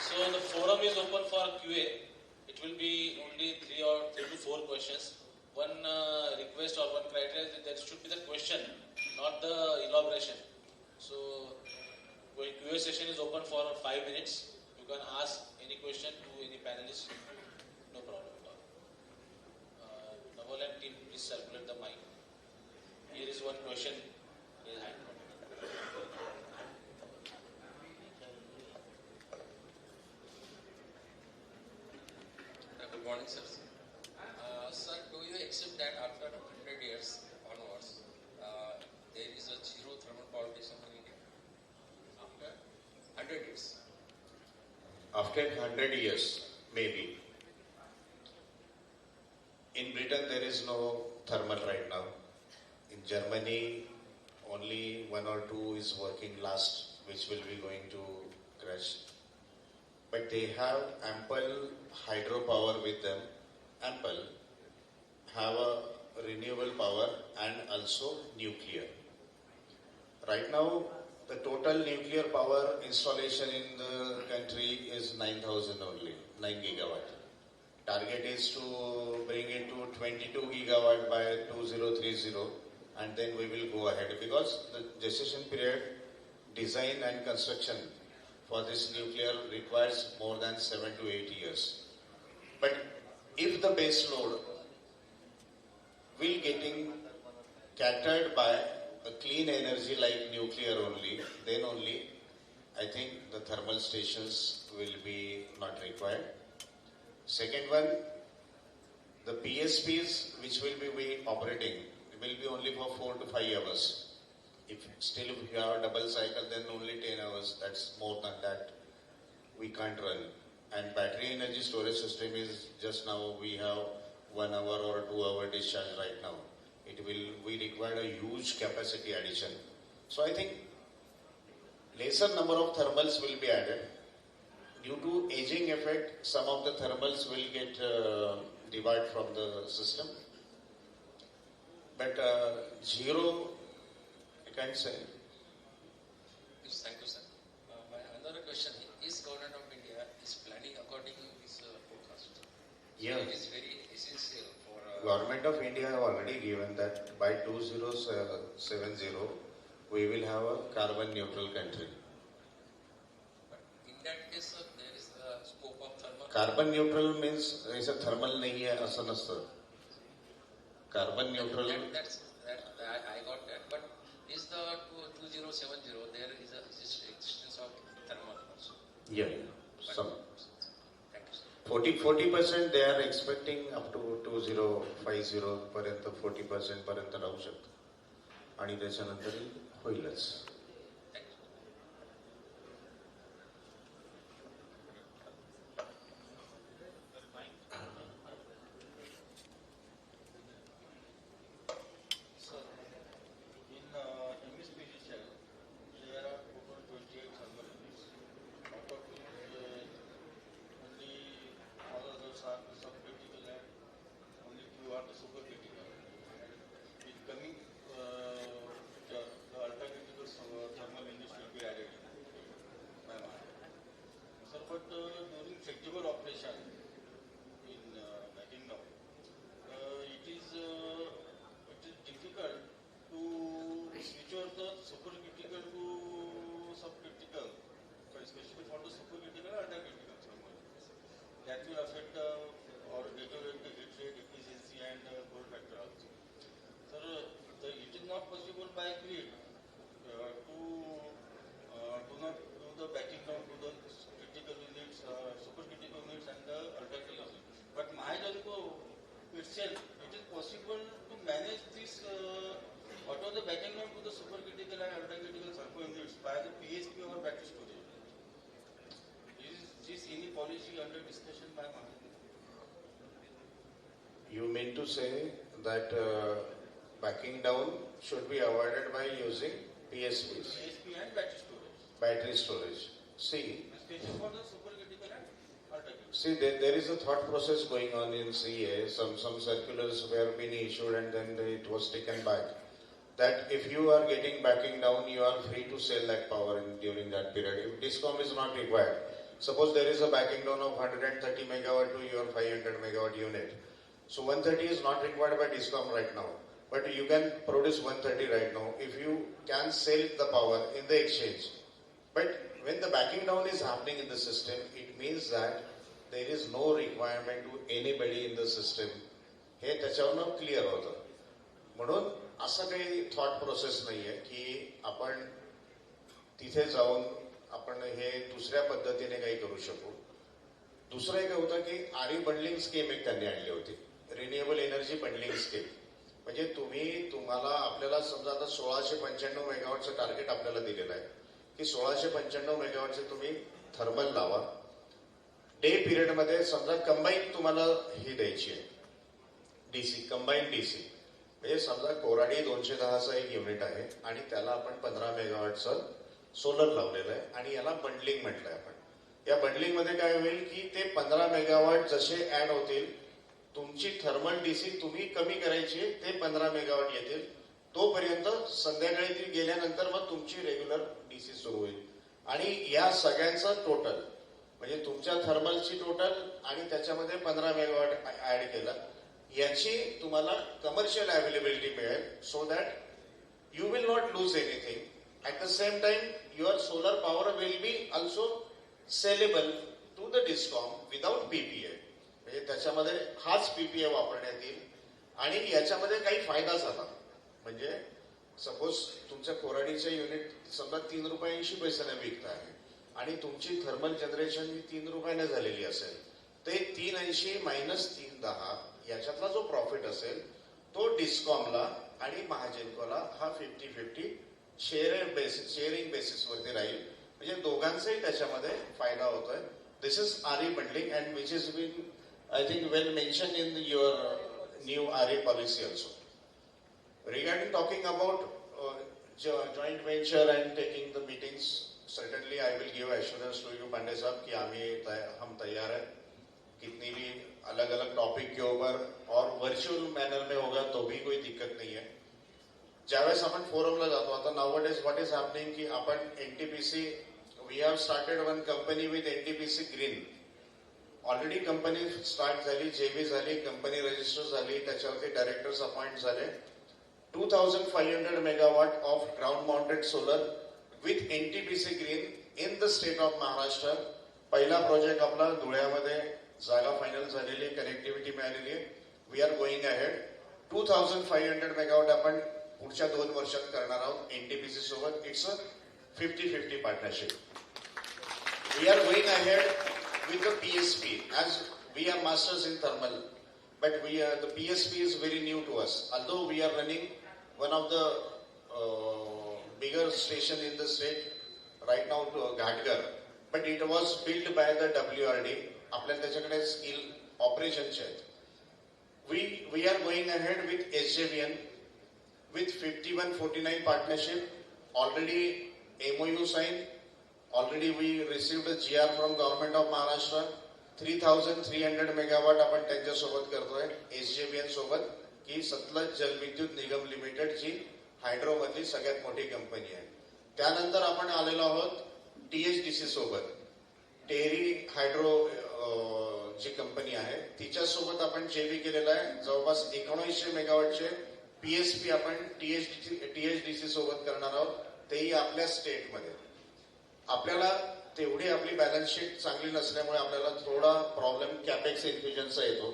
So the forum is open for QA. It will be only 3 to 4 questions. One request or one criteria is that should be the question, not the elaboration. So QA session is open for 5 minutes. You can ask any question to any panelist. No problem at all. Naval and team, please circulate the mic. Here is one question. Good morning, sir. Sir, do you accept that after 100 years onwards, there is a zero thermal power station in India? After 100 years? After 100 years, maybe. In Britain, there is no thermal right now. In Germany, only 1 or 2 is working last, which will be going to crash. But they have ample hydropower with them, ample, have a renewable power and also nuclear. Right now, the total nuclear power installation in the country is 9,000 only, 9 gigawatt. Target is to bring it to 22 gigawatt by 2030, and then we will go ahead, because the gestation period, design and construction for this nuclear requires more than 7 to 8 years. But if the base load will getting catered by a clean energy like nuclear only, then only I think the thermal stations will be not required. Second one, the PSPs which will be operating will be only for 4 to 5 hours. If you have a double cycle, then only 10 hours. That's more than that. We can't run. And battery energy storage system is just now we have 1 hour or 2 hour discharge right now. We require a huge capacity addition. So I think lesser number of thermals will be added. Due to aging effect, some of the thermals will get divided from the system. But zero, I can't say. Yes, thank you, sir. My another question is Government of India is planning according to this forecast? Yeah. So it is very essential for... Government of India have already given that by 2070, we will have a carbon neutral country. But in that case, sir, there is a scope of thermal... Carbon neutral means ऐसा thermal नहीं है असं नसतं. Carbon neutral. I got that. But is the 2070 there is a existence of thermal also? Yeah. Some. Thank you, sir. 40% they are expecting up to 2050 पर्यंत 40% पर्यंत राहू शकतं. आणि त्याच्यानंतर होईलच. itself, it is possible to manage this what was the background to the supercritical and ultracritical thermal units by the PSP or battery storage. Is this any policy under discussion by Maharashtra? You mean to say that backing down should be avoided by using PSPs? PSP and battery storage. Battery storage. See, Especially for the supercritical and ultracritical. See, there is a thought process going on in CA. Some circulars were being issued and then it was taken back. That if you are getting backing down, you are free to sell that power during that period. If DISCOM is not required, suppose there is a backing down of 130 megawatt to your 500 megawatt unit. So 130 is not required by DISCOM right now. But you can produce 130 right now if you can sell the power in the exchange. But when the backing down is happening in the system, it means that there is no requirement to anybody in the system. हे त्याच्यावरनं clear होतं. म्हणून असं काही thought process नाहीये की आपण तिथे जाऊन आपण हे दुसऱ्या पद्धतीने काही करू शकू. दुसरं एक होतं की आरी बंडलिंग स्कीम एक त्यांनी आणली होती, रिन्युएबल एनर्जी बंडलिंग स्कीम. म्हणजे तुम्हाला आपल्याला समजा आता 1695 मेगावॉटचं टार्गेट आपल्याला दिलेलं आहे की 1695 मेगावॉटचे तुम्ही थर्मल लावा. डे पिरियड मध्ये समजा कंबाईन तुम्हाला ही द्यायची आहे डीसी, कंबाईन डीसी. म्हणजे समजा कोराडी 210चा एक युनिट आहे आणि त्याला आपण 15 मेगावॉटचं सोलर लावलेलं आहे आणि याला बंडलिंग म्हटलंय आपण. या बंडलिंग मध्ये काय होईल की ते 15 मेगावॉट जसे ऍड होतील, तुमची थर्मल डीसी तुम्ही कमी करायची, ते 15 मेगावॉट येतील. तोपर्यंत संध्याकाळी ती गेल्यानंतर मग तुमची रेग्युलर डीसी सुरू होईल. आणि या सगळ्यांचं टोटल म्हणजे तुमच्या थर्मलची टोटल आणि त्याच्यामध्ये 15 मेगावॉट ऍड केला, याची तुम्हाला कमर्शियल अवेलेबिलिटी मिळेल. So that you will not lose anything. At the same time your solar power will be also saleable to the discom without PPA. म्हणजे त्याच्यामध्ये हाच पीपीए वापरण्यात येईल. आणि याच्यामध्ये काही फायदा झाला म्हणजे सपोज तुमच्या कोराडीचे युनिट समजा 3 रुपये 80 पैशाने विकत आहे आणि तुमची थर्मल जनरेशन ही 3 रुपयाने झालेली असेल, ते 380 मायनस 310 याच्यातला जो प्रॉफिट असेल तो डिस्कॉमला आणि महाजेनकोला हा 50-50 शेअरिंग बेसिसवरती राहील. म्हणजे दोघांचाही त्याच्यामध्ये फायदा होतोय. This is RE bundling and which is been I think well mention in your new RE policy also. Regarding talking about joint venture and taking the meetings, certainly I will give assurance to you, Pandey साहब, कि हम तैयार हैं. कितनी भी अलग अलग topic के ऊपर और वर्चुअल मैनर में होगा तो भी कोई दिक्कत नहीं है. ज्यावेळेस आपण फोरमला जातो आता नाउअडेज व्हॉट इज हॅपनिंग की आपण NTPC we have started one company with NTPC green. Already company start झाली, जेबी झाली, कंपनी रजिस्टर झाली, त्याच्यावरती डायरेक्टर्स अपॉइंट झाले. 2500 megawatt of ground mounted solar with NTPC green in the state of Maharashtra. पहिला project आपला धुळ्यामध्ये जागा final झालेली, कनेक्टिव्हिटी मिळालेली आहे. We are going ahead. 2500 megawatt आपण पुढच्या 2 वर्षात करणार आहोत एनटीपीसी सोबत. It's a 50-50 partnership. We are going ahead with the PSP as we are masters in thermal. But the PSP is very new to us. Although we are running one of the bigger station in the state right now to Ghatgar, but it was built by the WRD. आपल्याला त्याच्याकडे skill ऑपरेशनचे आहेत. We are going ahead with SJVN with 5149 partnership. Already MOU signed. Already we received a GR from Government of Maharashtra. 3300 megawatt आपण त्यांच्यासोबत करतोय SJVN सोबत, की सतलज जलविद्युत निगम limited जी hydro मधली सगळ्यात मोठी कंपनी आहे. त्यानंतर आपण आलेलो आहोत टीएचडीसी सोबत. टेहरी हायड्रो जी कंपनी आहे तिच्यासोबत आपण जेबी केलेला आहे. जवळपास 1900 मेगावॉटचे पीएसपी आपण टीएचडीसी सोबत करणार आहोत, तेही आपल्या स्टेटमध्ये. आपल्याला तेवढी आपली बॅलन्स शीट चांगली नसल्यामुळे आपल्याला थोडा प्रॉब्लेम कॅपेक्स इन्फ्युजनचा येतो.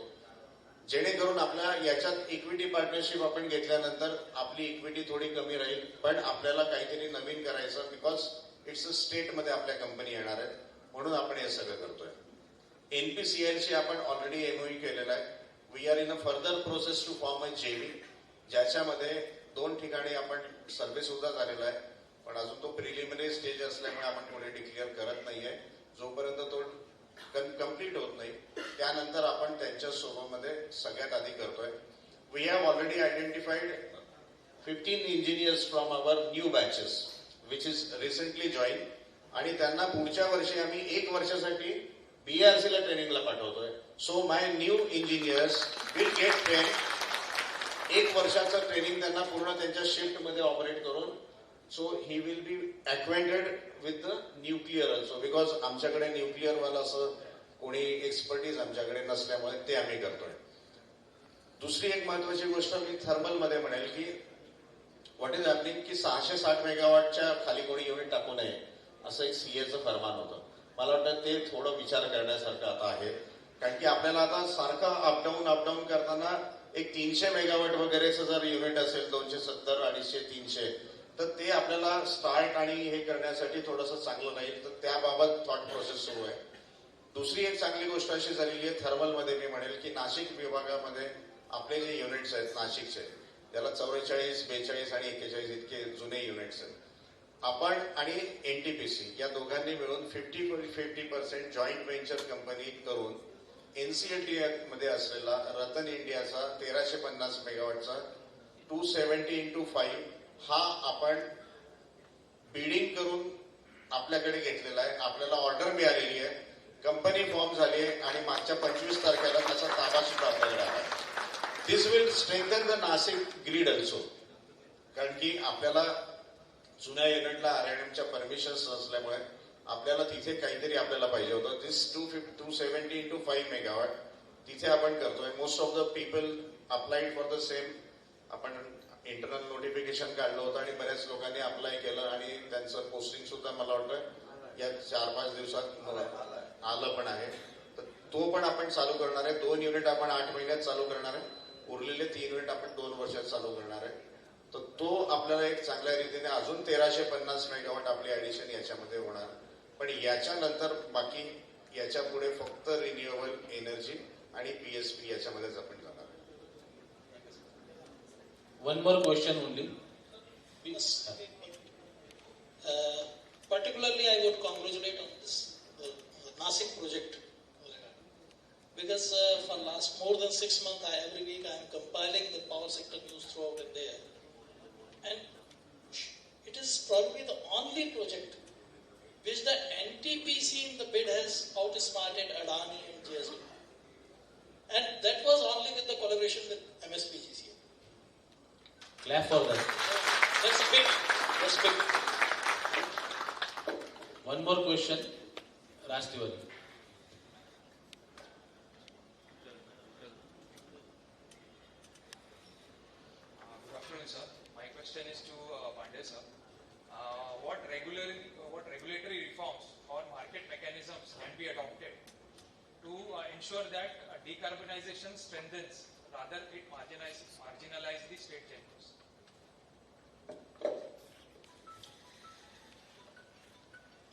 जेणेकरून आपल्या याच्यात इक्विटी पार्टनरशिप आपण घेतल्यानंतर आपली इक्विटी थोडी कमी राहील, पण आपल्याला काहीतरी नवीन करायचं बिकॉज इट्स अ स्टेटमध्ये आपल्या कंपनी येणार आहेत म्हणून आपण हे सगळं करतोय. एनपीसीएलची आपण ऑलरेडी एमओयू केलेला आहे. We are in a further process to form a JV, ज्याच्यामध्ये 2 ठिकाणी आपण सर्वे सुद्धा झालेला आहे, पण अजून तो प्रिलिमिनरी स्टेज असल्यामुळे आपण पुढे डिक्लेअर करत नाहीये. जोपर्यंत तो कम्प्लीट होत नाही त्यानंतर आपण त्यांच्या सोबतमध्ये सगळ्यात आधी करतोय. We have already identified 15 engineers from our new batches which is recently join, आणि त्यांना पुढच्या वर्षी आम्ही 1 वर्षासाठी BRC ला ट्रेनिंगला पाठवतोय. So my new engineers will get train. 1 वर्षाचं ट्रेनिंग त्यांना पूर्ण त्यांच्या शिफ्टमध्ये ऑपरेट करून, so he will be acquainted with the nuclear also, because आमच्याकडे न्यूक्लिअरवाला असं कोणी एक्सपर्टीज आमच्याकडे नसल्यामुळे ते आम्ही करतोय. दुसरी एक महत्वाची गोष्ट मी थर्मलमध्ये म्हणेल की व्हॉट इज हॅपनिंग की 660 मेगावॉटच्या खाली कोणी युनिट टाकू नये असं एक CAचं फरमान होतं. मला वाटतं ते थोडं विचार करण्यासारखं आता आहे, कारण की आपल्याला आता सारखं अपडाऊन करताना एक 300 मेगावॉट वगैरेचं जर युनिट असेल 270, 250, 300, तर ते आपल्याला स्टार्ट आणि हे करण्यासाठी थोडंसं चांगलं नाही, तर त्याबाबत थॉट प्रोसेस सुरू आहे. दुसरी एक चांगली गोष्ट अशी झालेली आहे थर्मलमध्ये, मी म्हणेल की नाशिक विभागामध्ये आपले जे युनिट्स आहेत नाशिकचे, त्याला 44, 42 आणि 41 इतके जुने युनिट्स आहेत. आपण आणि NTPC या दोघांनी मिळून 50% जॉईंट व्हेंचर कंपनी करून NCLT मध्ये असलेला रतन इंडियाचा 1350 मेगावॉटचा 270x5 हा आपण बिडिंग करून आपल्याकडे घेतलेला आहे. आपल्याला ऑर्डर मिळालेली आहे, कंपनी फॉर्म झाली आहे आणि मागच्या 25 तारखेला त्याचा ताबा सुद्धा आपल्याकडे आला आहे. This will strengthen the Nashik grid also, कारण की आपल्याला जुन्या युनिटला RNMच्या परमिशन्स असल्यामुळे आपल्याला तिथे काहीतरी आपल्याला पाहिजे होतं. दिस 270x5 मेगावॉट तिथे आपण करतोय. Most of the people applied for the same. आपण इंटरनल नोटिफिकेशन काढलं होतं आणि बऱ्याच लोकांनी अप्लाय केलं आणि त्यांचं पोस्टिंग सुद्धा मला वाटतं या 4-5 दिवसात आलं पण आहे. तर तो पण आपण चालू करणार आहे. 2 युनिट आपण 8 महिन्यात चालू करणार आहे, उरलेले 3 युनिट आपण 2 वर्षात चालू करणार आहे. तर तो आपल्याला एक चांगल्या रीतीने अजून 1350 मेगावॉट आपली ऍडिशन याच्यामध्ये होणार. पण याच्यानंतर बाकी याच्या पुढे फक्त रिन्युएबल एनर्जी आणि PSP याच्यामध्येच आपण जाणार. One more question only. Yes. Particularly, I would congratulate on this Nasik project, because for last more than 6 months, every week I am compiling the power sector news throughout India, and it is probably the only project which the NTPC in the bid has outsmarted Adani and JSW, and that was only with the collaboration with MSPGCL. Clap for that. That's big. That's big. One more question, Raj Tiwari. Good afternoon, sir. My question is to Banquet, sir. What regulatory reforms or market mechanisms can be adopted to ensure that decarbonization strengthens rather it marginalize the state chambers?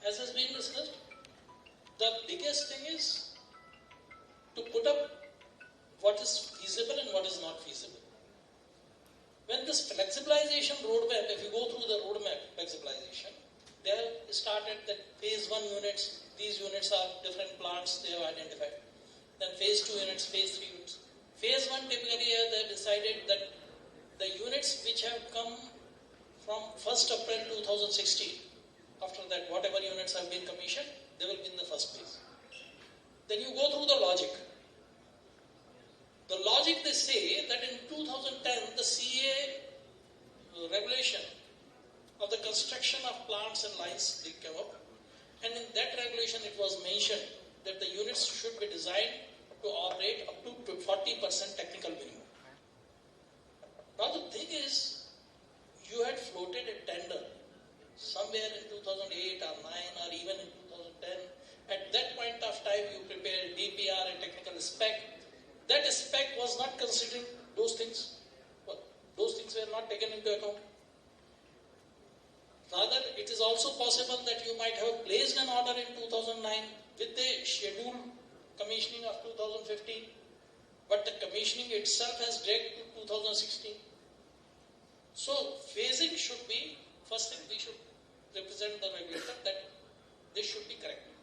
As has been discussed, the biggest thing is to put up what is feasible and what is not feasible. When this flexibilization roadmap, if you go through the roadmap flexibilization, they have started that phase 1 units, these units are different plants they have identified. Then phase 2 units, phase 3 units. Phase 1 typically they have decided that the units which have come from 1st April 2016, after that whatever units have been commissioned, they will be in the first phase. Then you go through the logic. The logic, they say that in 2010 the CA regulation of the construction of plants and lines they came up, and in that regulation it was mentioned that the units should be designed to operate up to 40% technical minimum. Now the thing is, you had floated a tender somewhere in 2008 or 9 or even in 2010. At that point of time you prepared DPR and technical spec. That spec was not considering those things. Those things were not taken into account. Rather, it is also possible that you might have placed an order in 2009 with a scheduled commissioning of 2015, but the commission commissioning itself has dragged to 2016. So phasing should be, first thing we should represent the regulator that this should be corrected.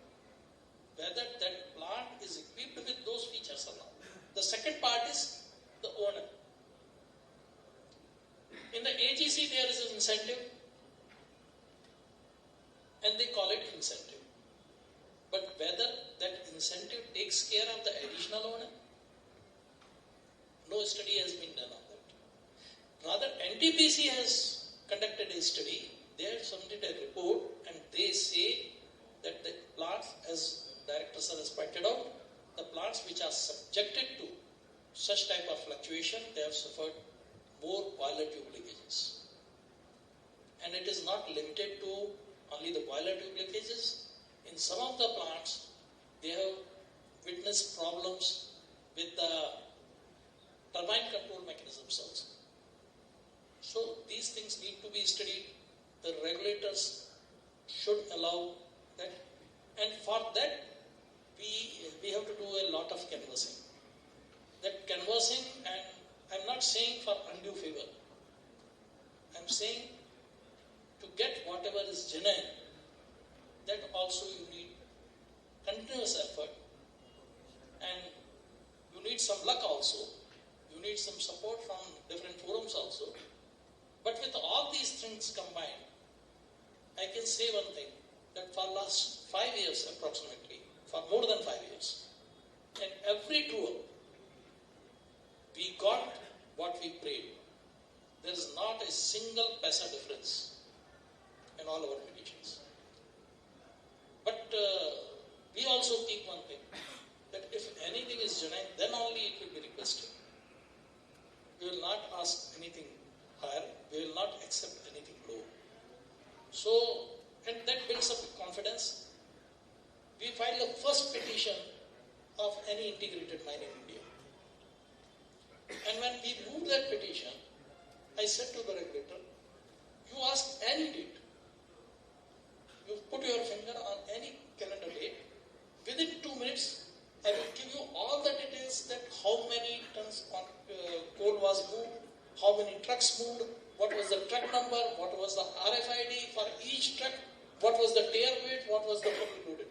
Whether that plant is equipped with those features or not. The second part is the owner. In the AGC there is an incentive and they call it incentive. But whether that incentive takes care of the additional owner, no study has been done on that. Rather, NTPC has conducted a study. They have submitted a report and they say that the plants, as Director Sir has pointed out, the plants which are subjected to such type of fluctuation, they have suffered more boiler tube leakages. And it is not limited to only the boiler tube leakages. In some of the plants, they have witnessed problems with the turbine control mechanisms also. So these things need to be studied. The regulators should allow that. And for that, we have to do a lot of canvassing. That canvassing, and I'm not saying for undue favor. I'm saying to get whatever is genuine, that also you need continuous effort and you need some luck also. You need some support from different forums also. But with all these things combined, I can say one thing, that for last 5 years approximately, for more than 5 years, in every tour, we got what we prayed. There is not a single paisa difference in all our petitions. But we also keep one thing, that if anything is genuine, then only it will be requested. We will not ask anything higher, we will not accept anything low. So, and that builds up confidence. We filed the first petition of any integrated mine in India. And when we moved that petition, I said to the regulator, you ask any date, you put your finger on any calendar date, within 2 minutes, I will give you all the details that how many tons coal was moved, how many trucks moved, what was the truck number, what was the RFID for each truck, what was the tier weight, what was the fuel loaded.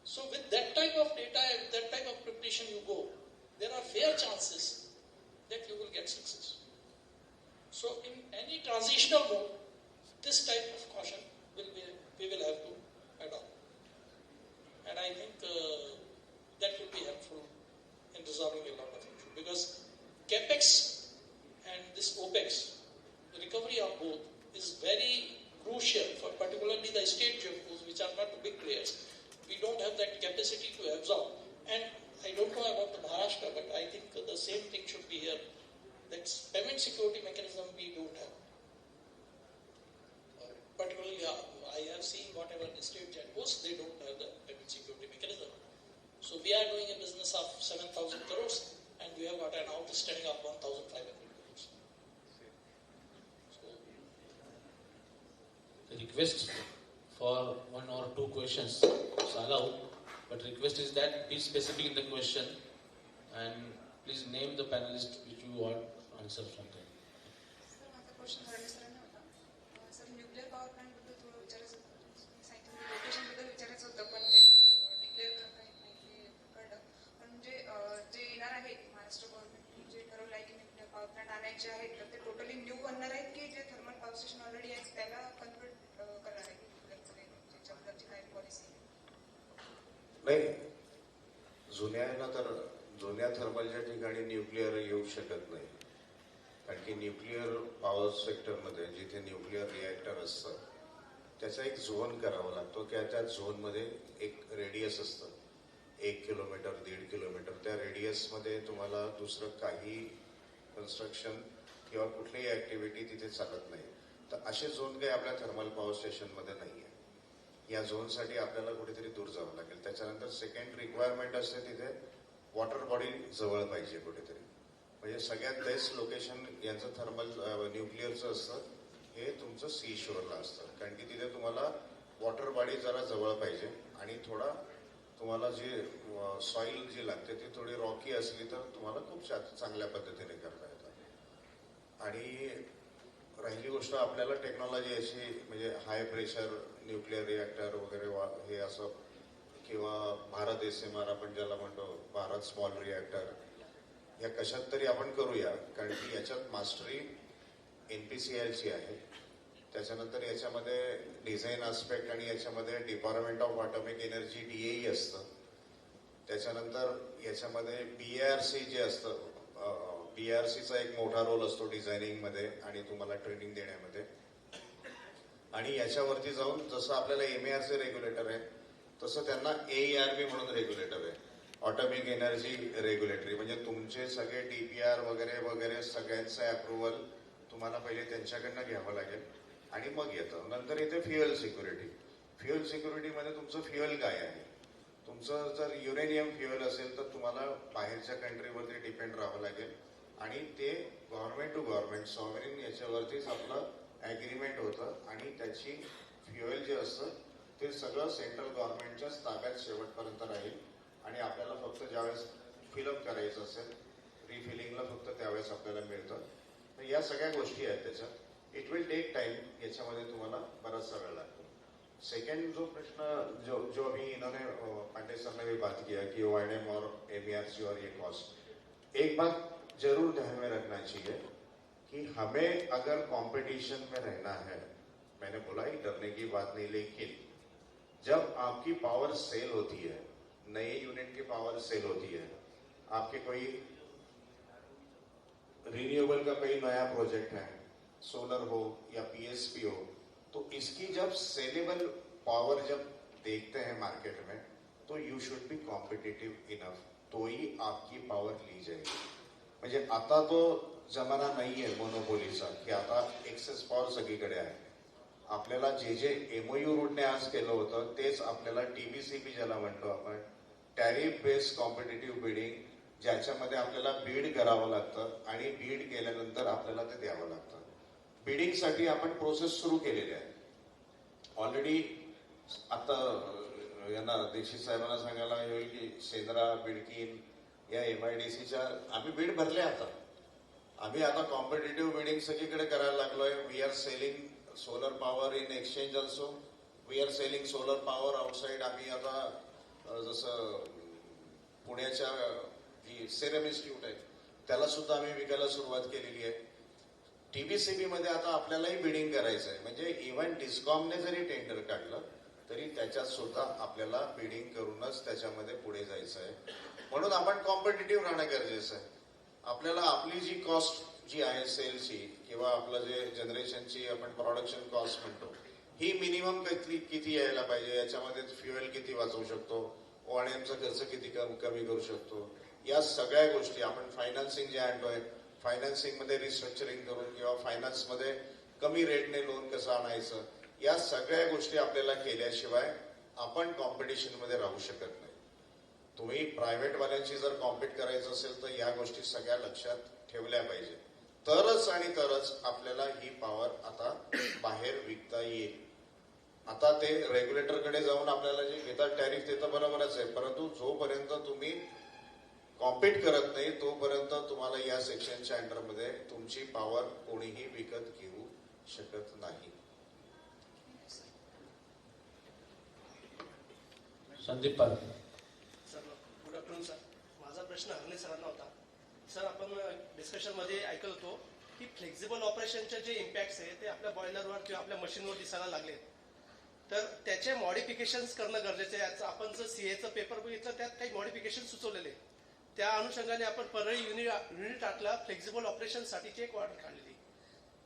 So with that type of data, if that type of preparation you go, there are fair chances that you will get success. So in any transitional mode, this type of caution we will have to adopt. And I think that will be helpful in resolving a lot of issues. Because CAPEX and this OPEX, the recovery of both, is very crucial for particularly the state geocos, which are not the big players. We don't have that capacity to absorb. And I don't know about the Maharashtra, but I think the same thing should be here. That payment security mechanism we don't have. Particularly, I have seen whatever the state gencos, they don't have the payment security mechanism. So we are doing a business of 7,000 crores and we have got an outstanding of 1,500 crores. So, the request for 1 or 2 questions is allowed, but request is that be specific in the question and please name the panelist which you want answer from them. Sir, माझा question हरणे सरांना होता. Sir, nuclear power plant बद्दल थोडं विचारायचं होतं. सांगितलं location बद्दल विचारायचं होतं, पण ते डिक्लेअर करता येत नाही ते कळलं. पण जे येणार आहेत महाराष्ट्र गव्हर्नमेंट जे ठरवलं आहे की न्यूक्लिअर पॉवर प्लांट आणायचे आहेत, तर ते टोटली न्यू बनणार आहेत की जे थर्मल पॉवर स्टेशन ऑलरेडी आहेत त्याला कन्वर्ट करणार आहेत त्याच्याबद्दलची काय पॉलिसी? नाही, जुन्या थर्मलच्या ठिकाणी न्यूक्लिअर येऊ शकत नाही. कारण की न्यूक्लिअर पॉवर सेक्टरमध्ये जिथे न्यूक्लिअर रिॲक्टर असतं त्याचा एक झोन करावा लागतो की त्या झोनमध्ये एक रेडियस असतं 1 किलोमीटर 1.5 किलोमीटर. त्या रेडियसमध्ये तुम्हाला दुसरं काही कन्स्ट्रक्शन किंवा कुठलीही ॲक्टिव्हिटी तिथे चालत नाही. तर असे झोन काही आपल्या थर्मल पॉवर स्टेशनमध्ये नाही आहे. या झोनसाठी आपल्याला कुठेतरी दूर जावं लागेल. त्याच्यानंतर सेकंड रिक्वायरमेंट असते तिथे वॉटर बॉडी जवळ पाहिजे कुठेतरी. म्हणजे सगळ्यात बेस्ट लोकेशन यांचं थर्मल न्यूक्लिअरचं असतं हे तुमचं सी शोअरला असतं. कारण की तिथे तुम्हाला वॉटर बॉडी जरा जवळ पाहिजे आणि थोडा तुम्हाला जे सॉईल जी लागते ती थोडी रॉकी असली तर तुम्हाला खूप चांगल्या पद्धतीने करता येतं. आणि राहिली गोष्ट आपल्याला टेक्नॉलॉजी अशी म्हणजे हाय प्रेशर न्यूक्लिअर रिॲक्टर वगैरे हे असं किंवा भारत SMR आपण ज्याला म्हणतो भारत स्मॉल रिॲक्टर या कशात तरी आपण करूया, कारण की याच्यात मास्टरी NPCIची आहे. त्याच्यानंतर याच्यामध्ये डिझाईन आस्पेक्ट आणि याच्यामध्ये डिपार्टमेंट ऑफ ऑटॉमिक एनर्जी DAE असतं. त्याच्यानंतर याच्यामध्ये BARC जे असतं, BARCचा एक मोठा रोल असतो डिझायनिंगमध्ये आणि तुम्हाला ट्रेनिंग देण्यामध्ये. आणि याच्यावरती जाऊन जसं आपल्याला MARC रेग्युलेटर आहे तसं त्यांना AERB म्हणून रेग्युलेटर आहे, ऑटॉमिक एनर्जी रेग्युलेटरी. म्हणजे तुमचे सगळे DPR वगैरे वगैरे सगळ्यांचं अप्रुव्हल तुम्हाला पहिले त्यांच्याकडनं घ्यावं लागेल आणि मग येतं. नंतर येते फ्युएल सिक्युरिटी. फ्युएल सिक्युरिटीमध्ये तुमचं फ्युएल काय आहे. तुमचं जर युरेनियम फ्युएल असेल तर तुम्हाला बाहेरच्या कंट्रीवरती डिपेंड राहावं लागेल आणि ते गव्हर्नमेंट टू गव्हर्नमेंट सॉव्हरेन याच्यावरतीच आपलं ॲग्रीमेंट होतं आणि त्याची फ्युएल जे असतं ते सगळं सेंट्रल गव्हर्नमेंटच्याच ताब्यात शेवटपर्यंत राहील आणि आपल्याला फक्त ज्यावेळेस फिलअप करायचं असेल रिफिलिंगला फक्त त्यावेळेस आपल्याला मिळतं. तर या सगळ्या गोष्टी आहेत त्याच्यात. It will take time. याच्यामध्ये तुम्हाला बराचसा वेळ लागतो. सेकेंड जो प्रश्न जो अभी इन्होंने पांडे सर ने भी बात किया कि ONM और MARC और ये कॉस्ट, एक बात जरूर ध्यान में रखना चाहिए कि हमें अगर कंपटीशन में रहना है, मैंने बोला ही डरने की बात नहीं, लेकिन जब आपकी पावर सेल होती है, नए यूनिट की पावर सेल होती है, आपके कोई रिन्यूएबल का कोई नया प्रोजेक्ट है, सोलर हो या PSP हो, तो इसकी जब सेलेबल पावर जब देखते हैं मार्केट में तो you should be competitive enough, तो ही आपकी पावर ली जाएगी. म्हणजे आता तो जमाना नाहीये मोनोपोलीचा की आता एक्सेस पॉवर सगळीकडे आहे. आपल्याला जे MOU रूटने आज केलं होतं तेच आपल्याला TBCB ज्याला म्हणतो आपण, टॅरिफ बेस्ड कॉम्पिटिटिव्ह बिडिंग, ज्याच्यामध्ये आपल्याला बीड करावं लागतं आणि बीड केल्यानंतर आपल्याला ते द्यावं लागतं. बिडिंगसाठी आपण प्रोसेस सुरू केलेली आहे ऑलरेडी. आता यांना दीक्षित साहेबांना सांगायला होईल की सेंद्रा बिडकीन या MIDCच्या आम्ही बीड भरले. आम्ही आता कॉम्पिटिटिव्ह बिडिंग सगळीकडे करायला लागलोय. We are selling solar power in exchange also, we are selling solar power outside. आम्ही आता जसं पुण्याच्या जी सेरम इन्स्टिट्यूट आहे त्याला सुद्धा आम्ही विकायला सुरुवात केलेली आहे. TBCB मध्ये आता आपल्यालाही बिडिंग करायचं आहे. म्हणजे इव्हन डिस्कॉमने जरी टेंडर काढलं तरी त्याच्यात सुद्धा आपल्याला बिडिंग करूनच त्याच्यामध्ये पुढे जायचं आहे. म्हणून आपण कॉम्पिटिटिव्ह राहणं गरजेचं आहे. आपल्याला आपली जी कॉस्ट जी आहे सेलची किंवा आपलं जे जनरेशनची आपण प्रोडक्शन कॉस्ट म्हणतो ही मिनिमम किती यायला पाहिजे, याच्यामध्ये फ्युएल किती वाचवू शकतो, ONMचा खर्च किती कमी करू शकतो, या सगळ्या गोष्टी आपण फायनान्सिंग जे आणतोय फायनान्सिंग मध्ये रिस्ट्रक्चरिंग करून किंवा फायनान्समध्ये कमी रेटने लोन कसं आणायचं, या सगळ्या गोष्टी आपल्याला केल्याशिवाय आपण कॉम्पिटिशन मध्ये राहू शकत नाही. तुम्ही प्रायव्हेट वाल्यांशी जर कॉम्पिट करायचं असेल तर या गोष्टी सगळ्या लक्षात ठेवल्या पाहिजे. तरच आणि तरच आपल्याला ही पॉवर आता बाहेर विकता येईल. आता ते रेग्युलेटरकडे जाऊन आपल्याला जे घेतात टॅरिफ ते तर बरोबरच आहे, परंतु जोपर्यंत तुम्ही कॉम्पिट करत नाही तोपर्यंत तुम्हाला या सेक्शनच्या अंडरमध्ये तुमची पॉवर कोणीही विकत घेऊ शकत नाही. Sandeep Pal. Sir good afternoon sir. माझा प्रश्न हरणे सरांना होता. सर आपण डिस्कशनमध्ये ऐकत होतो की फ्लेक्झिबल ऑपरेशनचे जे इम्पॅक्ट्स आहे ते आपल्या बॉयलरवर किंवा आपल्या मशीनवर दिसायला लागले, तर त्याचे मॉडिफिकेशन्स करणं गरजेचं आहे. आपण जर CAचं पेपर बघितलं त्यात काही मॉडिफिकेशन सुचवलेले, त्या अनुषंगाने आपण परळी युनिट आटला फ्लेक्झिबल ऑपरेशनसाठीची एक ऑर्डर काढलेली.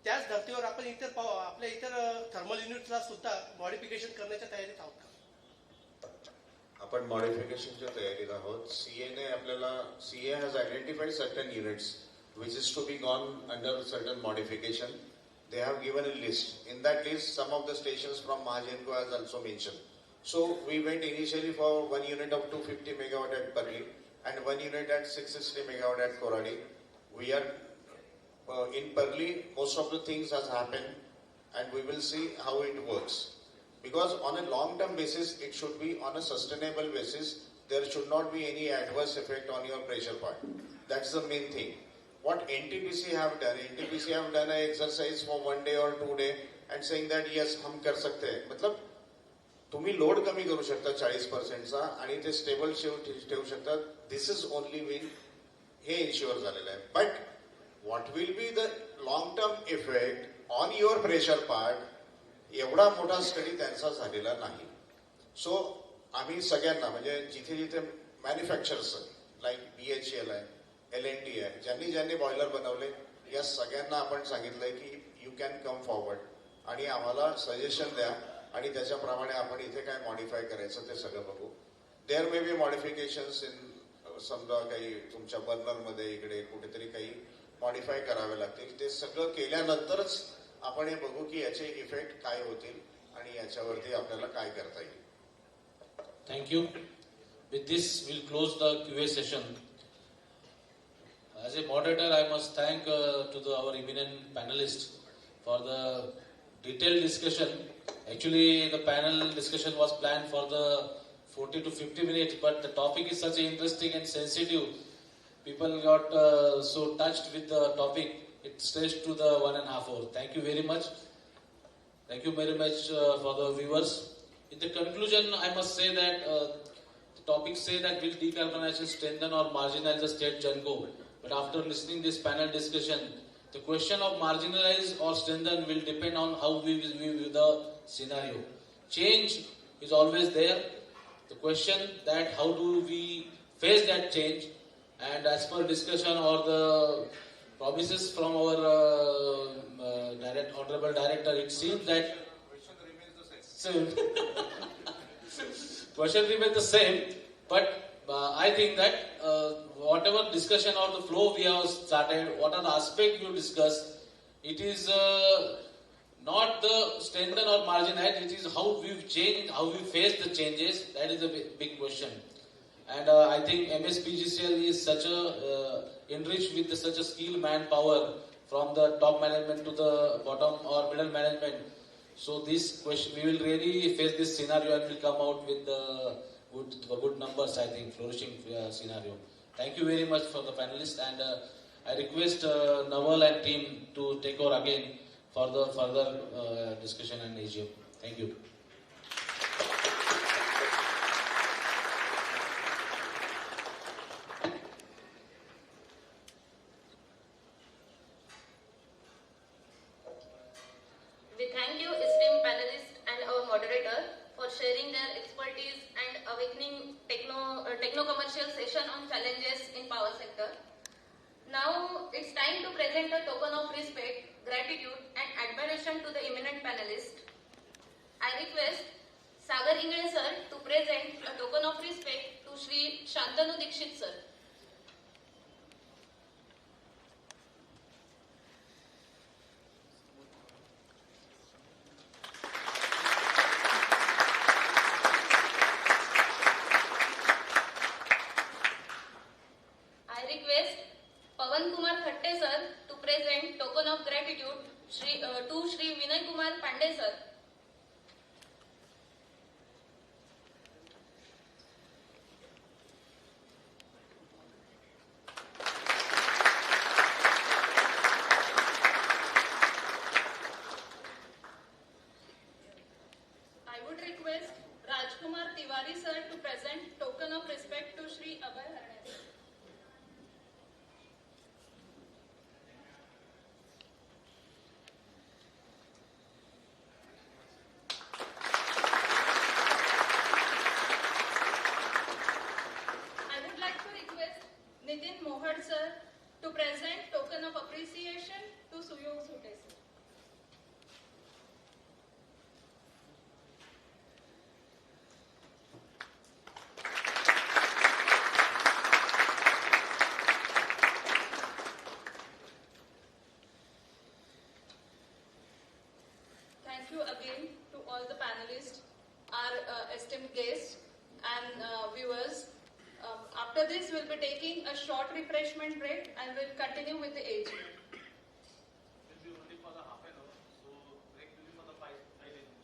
त्याच धर्तीवर आपण आपल्या इतर थर्मल युनिटला सुद्धा मॉडिफिकेशन करण्याच्या तयारीत आहोत का? आपण मॉडिफिकेशनच्या तयारीत आहोत. CA has identified certain units which is to be gone under certain modification. They have given a list. In that list, some of the stations from Mahagenco has also mentioned. So we went initially for one unit of 250 megawatt at Parli and one unit at 660 megawatt at Koradi. We are in Parli. Most of the things has happened, and we will see how it works. Because on a long-term basis, it should be on a sustainable basis. There should not be any adverse effect on your pressure part. That's the main thing. What NTPC have done an exercise for 1 day or 2 day and saying that yes, हम कर सकते हैं. मतलब तुम्ही load कमी करू शकता 40%चा आणि ते स्टेबल ठेवू शकता. This is only when हे इन्श्युअर झालेलं आहे. But what will be the long-term effect on your pressure part? एवढा मोठा स्टडी त्यांचा झालेला नाही. सो आम्ही सगळ्यांना म्हणजे जिथे जिथे मॅन्युफॅक्चरर्स लाईक BHEL आहे, L&T आहे, ज्यांनी बॉयलर बनवले, या सगळ्यांना आपण सांगितलंय की यू कॅन कम फॉरवर्ड आणि आम्हाला सजेशन द्या आणि त्याच्याप्रमाणे आपण इथे काय मॉडिफाय करायचं ते सगळं बघू. देअर मे बी मॉडिफिकेशन्स इन समजा काही तुमच्या बर्नरमध्ये इकडे कुठेतरी काही मॉडिफाय करावे लागतील. ते सगळं केल्यानंतरच आपण हे बघू की याचे इफेक्ट काय होतील आणि याच्यावरती आपल्याला काय करता येईल. Thank you. With this, we'll close the QA session. As a moderator, I must thank our eminent panelists for the detailed discussion. Actually, the panel discussion was planned for the 40 to 50 minutes, but the topic is such interesting and sensitive. People got so touched with the topic, it stretched to the 1.5 hours. Thank you very much. Thank you very much for the viewers. In the conclusion, I must say that the topics say that will decarbonization strengthen or marginalize the state GENCO? But after listening this panel discussion, the question of marginalize or strengthen will depend on how we view the scenario. Change is always there. The question that how do we face that change, and as per discussion or the promises from our honorable director, it seems that question remains the same, but I think that whatever discussion or the flow we have started, what are the aspects you discussed, it is not the strengthen or marginalize, it is how we've changed, how we face the changes. That is a big question. And I think MSPGCL is such a enriched with such a skilled manpower from the top management to the bottom or middle management. So this question, we will really face this scenario and will come out with the good numbers, I think, flourishing scenario. Thank you very much for the panelists, and I request Naval and team to take over again for the further discussion and AGM. Thank you. We thank you, esteemed panelists and our moderator, for sharing their expertise and awakening techno-commercial session on challenges in power sector. Now it's time to present a token of respect, gratitude and admiration to the eminent panelists. I request Sagar Ingle sir to present a token of respect to Shri Shantanu Dikshit sir. I request Pawan Kumar Khatte sir to present token of gratitude to Shri Vinay Kumar Pandey sir. I would request Rajkumar Tiwari sir to present token of respect to Shri Abhay Harane. I would like to request Nitin Mohad sir to present token of appreciation to Suyog Sute sir. Thank you again to all the panelists, our esteemed guests and viewers. After this, we'll be taking a short refreshment break and we'll continue with the AGM. Will be only for the half an hour, so break will be for the 5 minutes.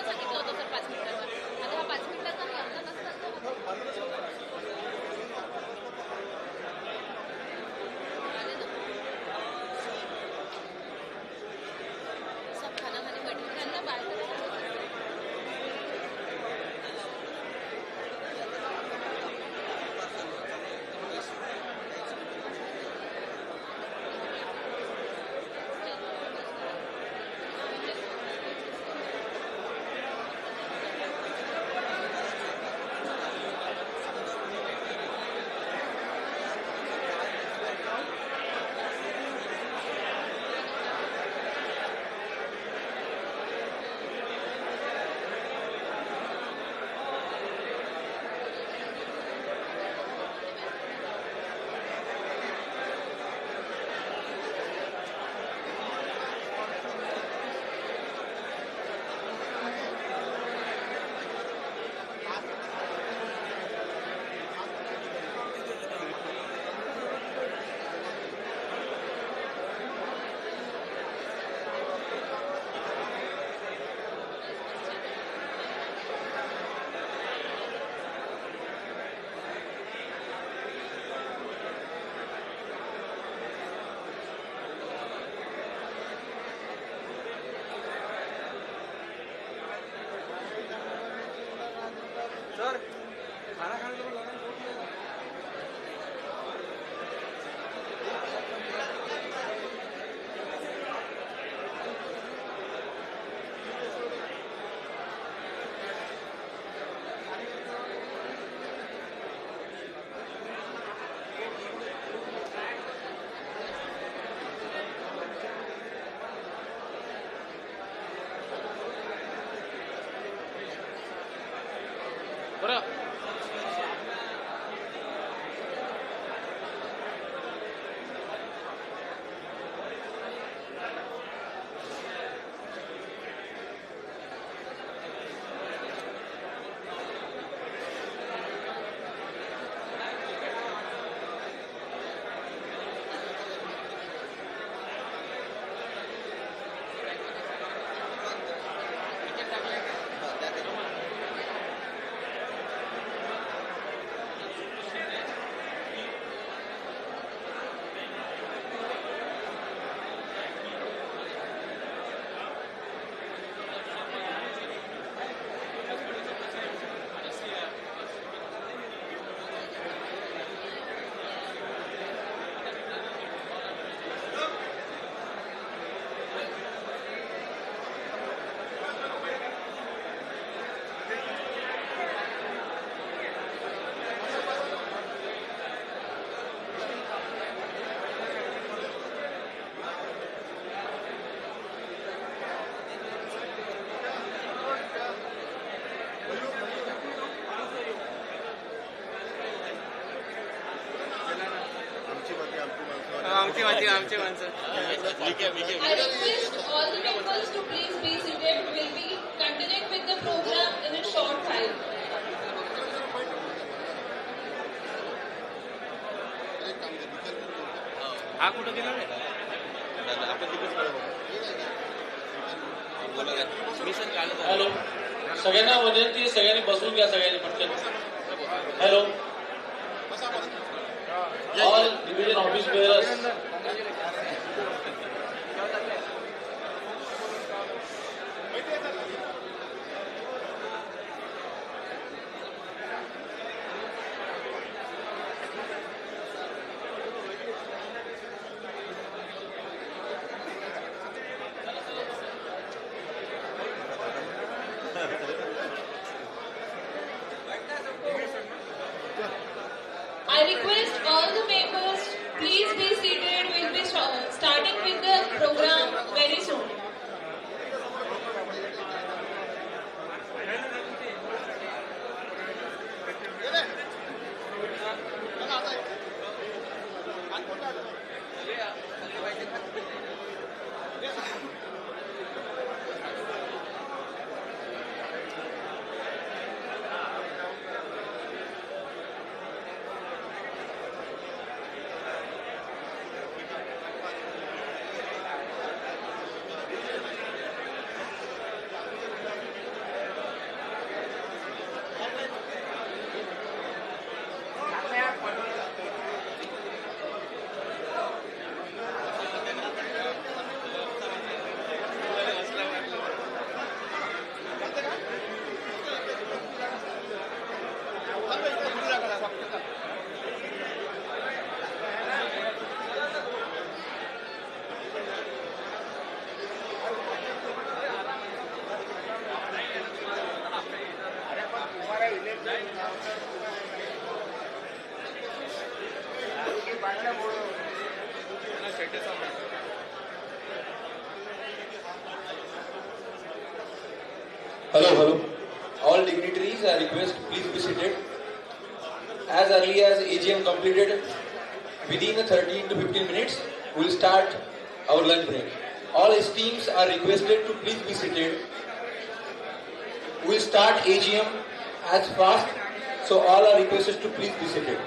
सांगितलं होतं sir 5 मिनिटाचा. आता हा 5 मिनिटाचा आणि अर्धा तास सब खाना खाने बैठे त्यांना बाहेर आमची माणसं. I request all the members to please be seated. We'll be continuing with the program in a short time. हा कुठं गेला रे? हॅलो, सगळ्यांना विनंती, सगळ्यांनी बसून घ्या, सगळ्यांनी पटकन. Hello, all division office bearers, I request all the members, please be seated. We'll be starting with the program very soon. Hello, hello. All dignitaries are requested please be seated. As early as AGM completed, within 13 to 15 minutes, we will start our lunch break. All esteems are requested to please be seated. We will start AGM as fast, so all are requested to please be seated.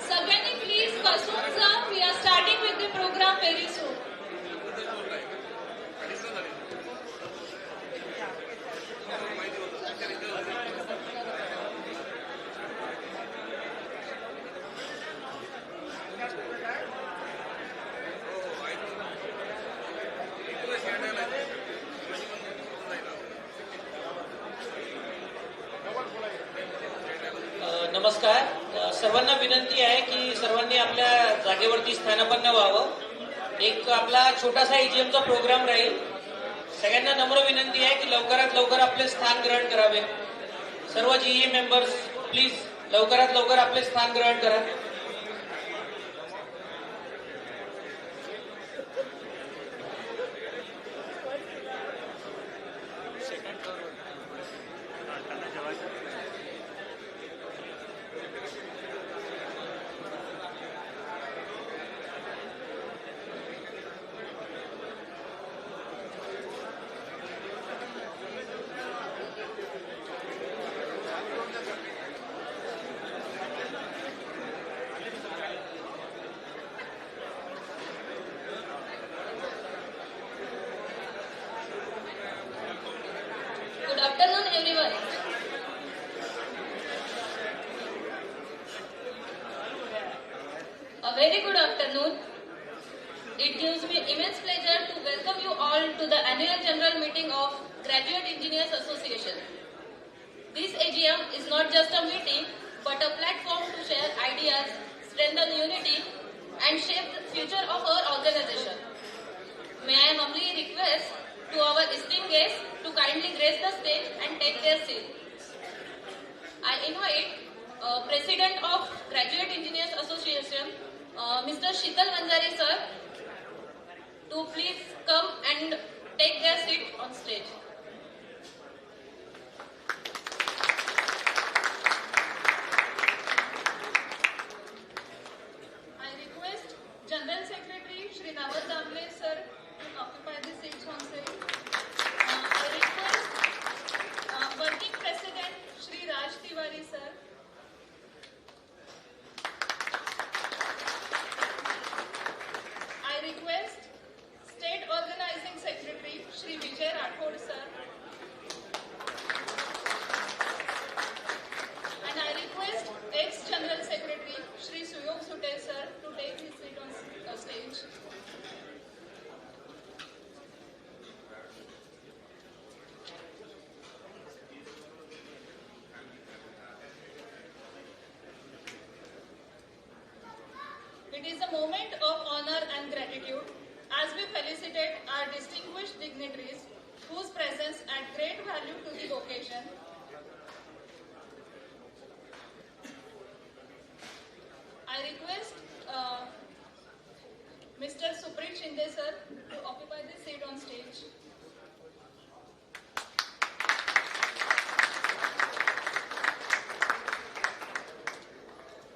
सगळ्यांनी please बसून जा. We are starting with the program very soon. नमस्कार. सर्वांना विनंती आहे की सर्वांनी आपल्या जागेवरती स्थानापन्न व्हावं. एक आपला छोटासा एजीएमचा प्रोग्राम राहील. सगळ्यांना नम्र विनंती आहे की लवकरात लवकर आपले स्थान ग्रहण करावे. सर्व जीई मेंबर्स प्लीज लवकरात लवकर आपले स्थान ग्रहण करा. Good afternoon, everyone. A very good afternoon. It gives me immense pleasure to welcome you all to the annual general meeting of Graduate Engineers Association. This AGM is not just a meeting, but a platform to share ideas, strengthen unity, and shape the future of our organization. May I humbly request to our esteemed guests to kindly grace the stage and take their seat. I invite President of Graduate Engineers Association, Mr. Sheetal Manjari sir, to please come and take their seat on stage. I request General Secretary Shri Nawaz Damle sir to occupy the seats on stage. I request Working President Shri Raj Tiwari sir. I request State Organizing Secretary Shri Vijay Rathod sir. And I request ex-General Secretary Shri Suyog Sute sir to take his seat on stage. It is a moment of honor and gratitude as we felicitate our distinguished dignitaries whose presence adds great value to the occasion. I request Mr. Suprit Shinde sir to occupy the seat on stage.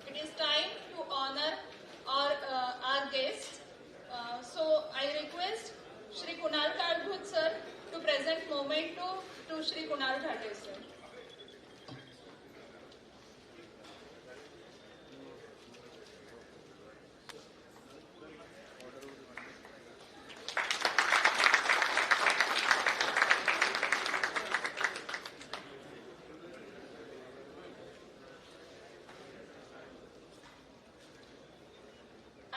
It is time to honor our guests. So I request Shri Kunal Kalbhut sir to present memento to Shri Kunal Thate sir.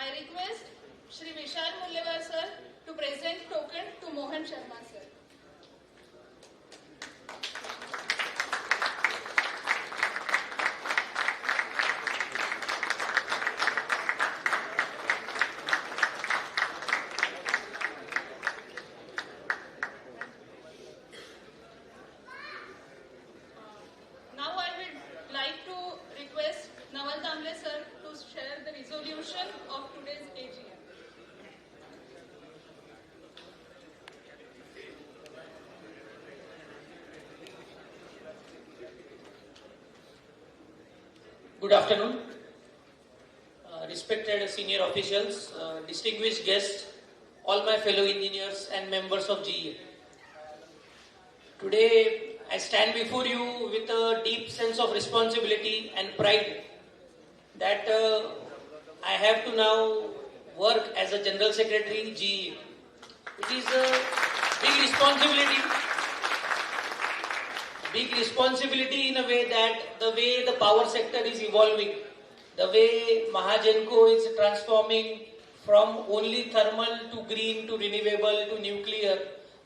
I request Shri Vishal Mullewar sir to present token to Mohan Sharma sir. Now I would like to request Naval Damle sir to share the resolution of today's AGM. Good afternoon. Respected senior officials, distinguished guests, all my fellow engineers and members of GE. Today, I stand before you with a deep sense of responsibility and pride that I have to now work as a General Secretary GE. It is a big responsibility in a way that the way the power sector is evolving, the way Mahagenco is transforming from only thermal to green to renewable to nuclear,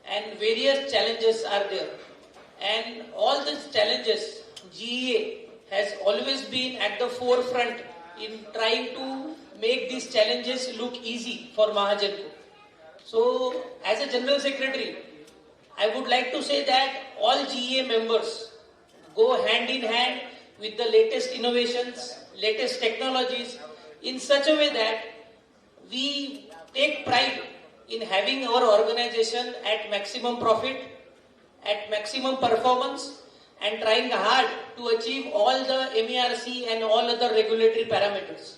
and various challenges are there. And all these challenges, GEA has always been at the forefront in trying to make these challenges look easy for Mahagenco. So, as a General Secretary, I would like to say that all GEA members go hand in hand with the latest innovations, latest technologies in such a way that we take pride in having our organization at maximum profit, at maximum performance, and trying hard to achieve all the MERC and all other regulatory parameters.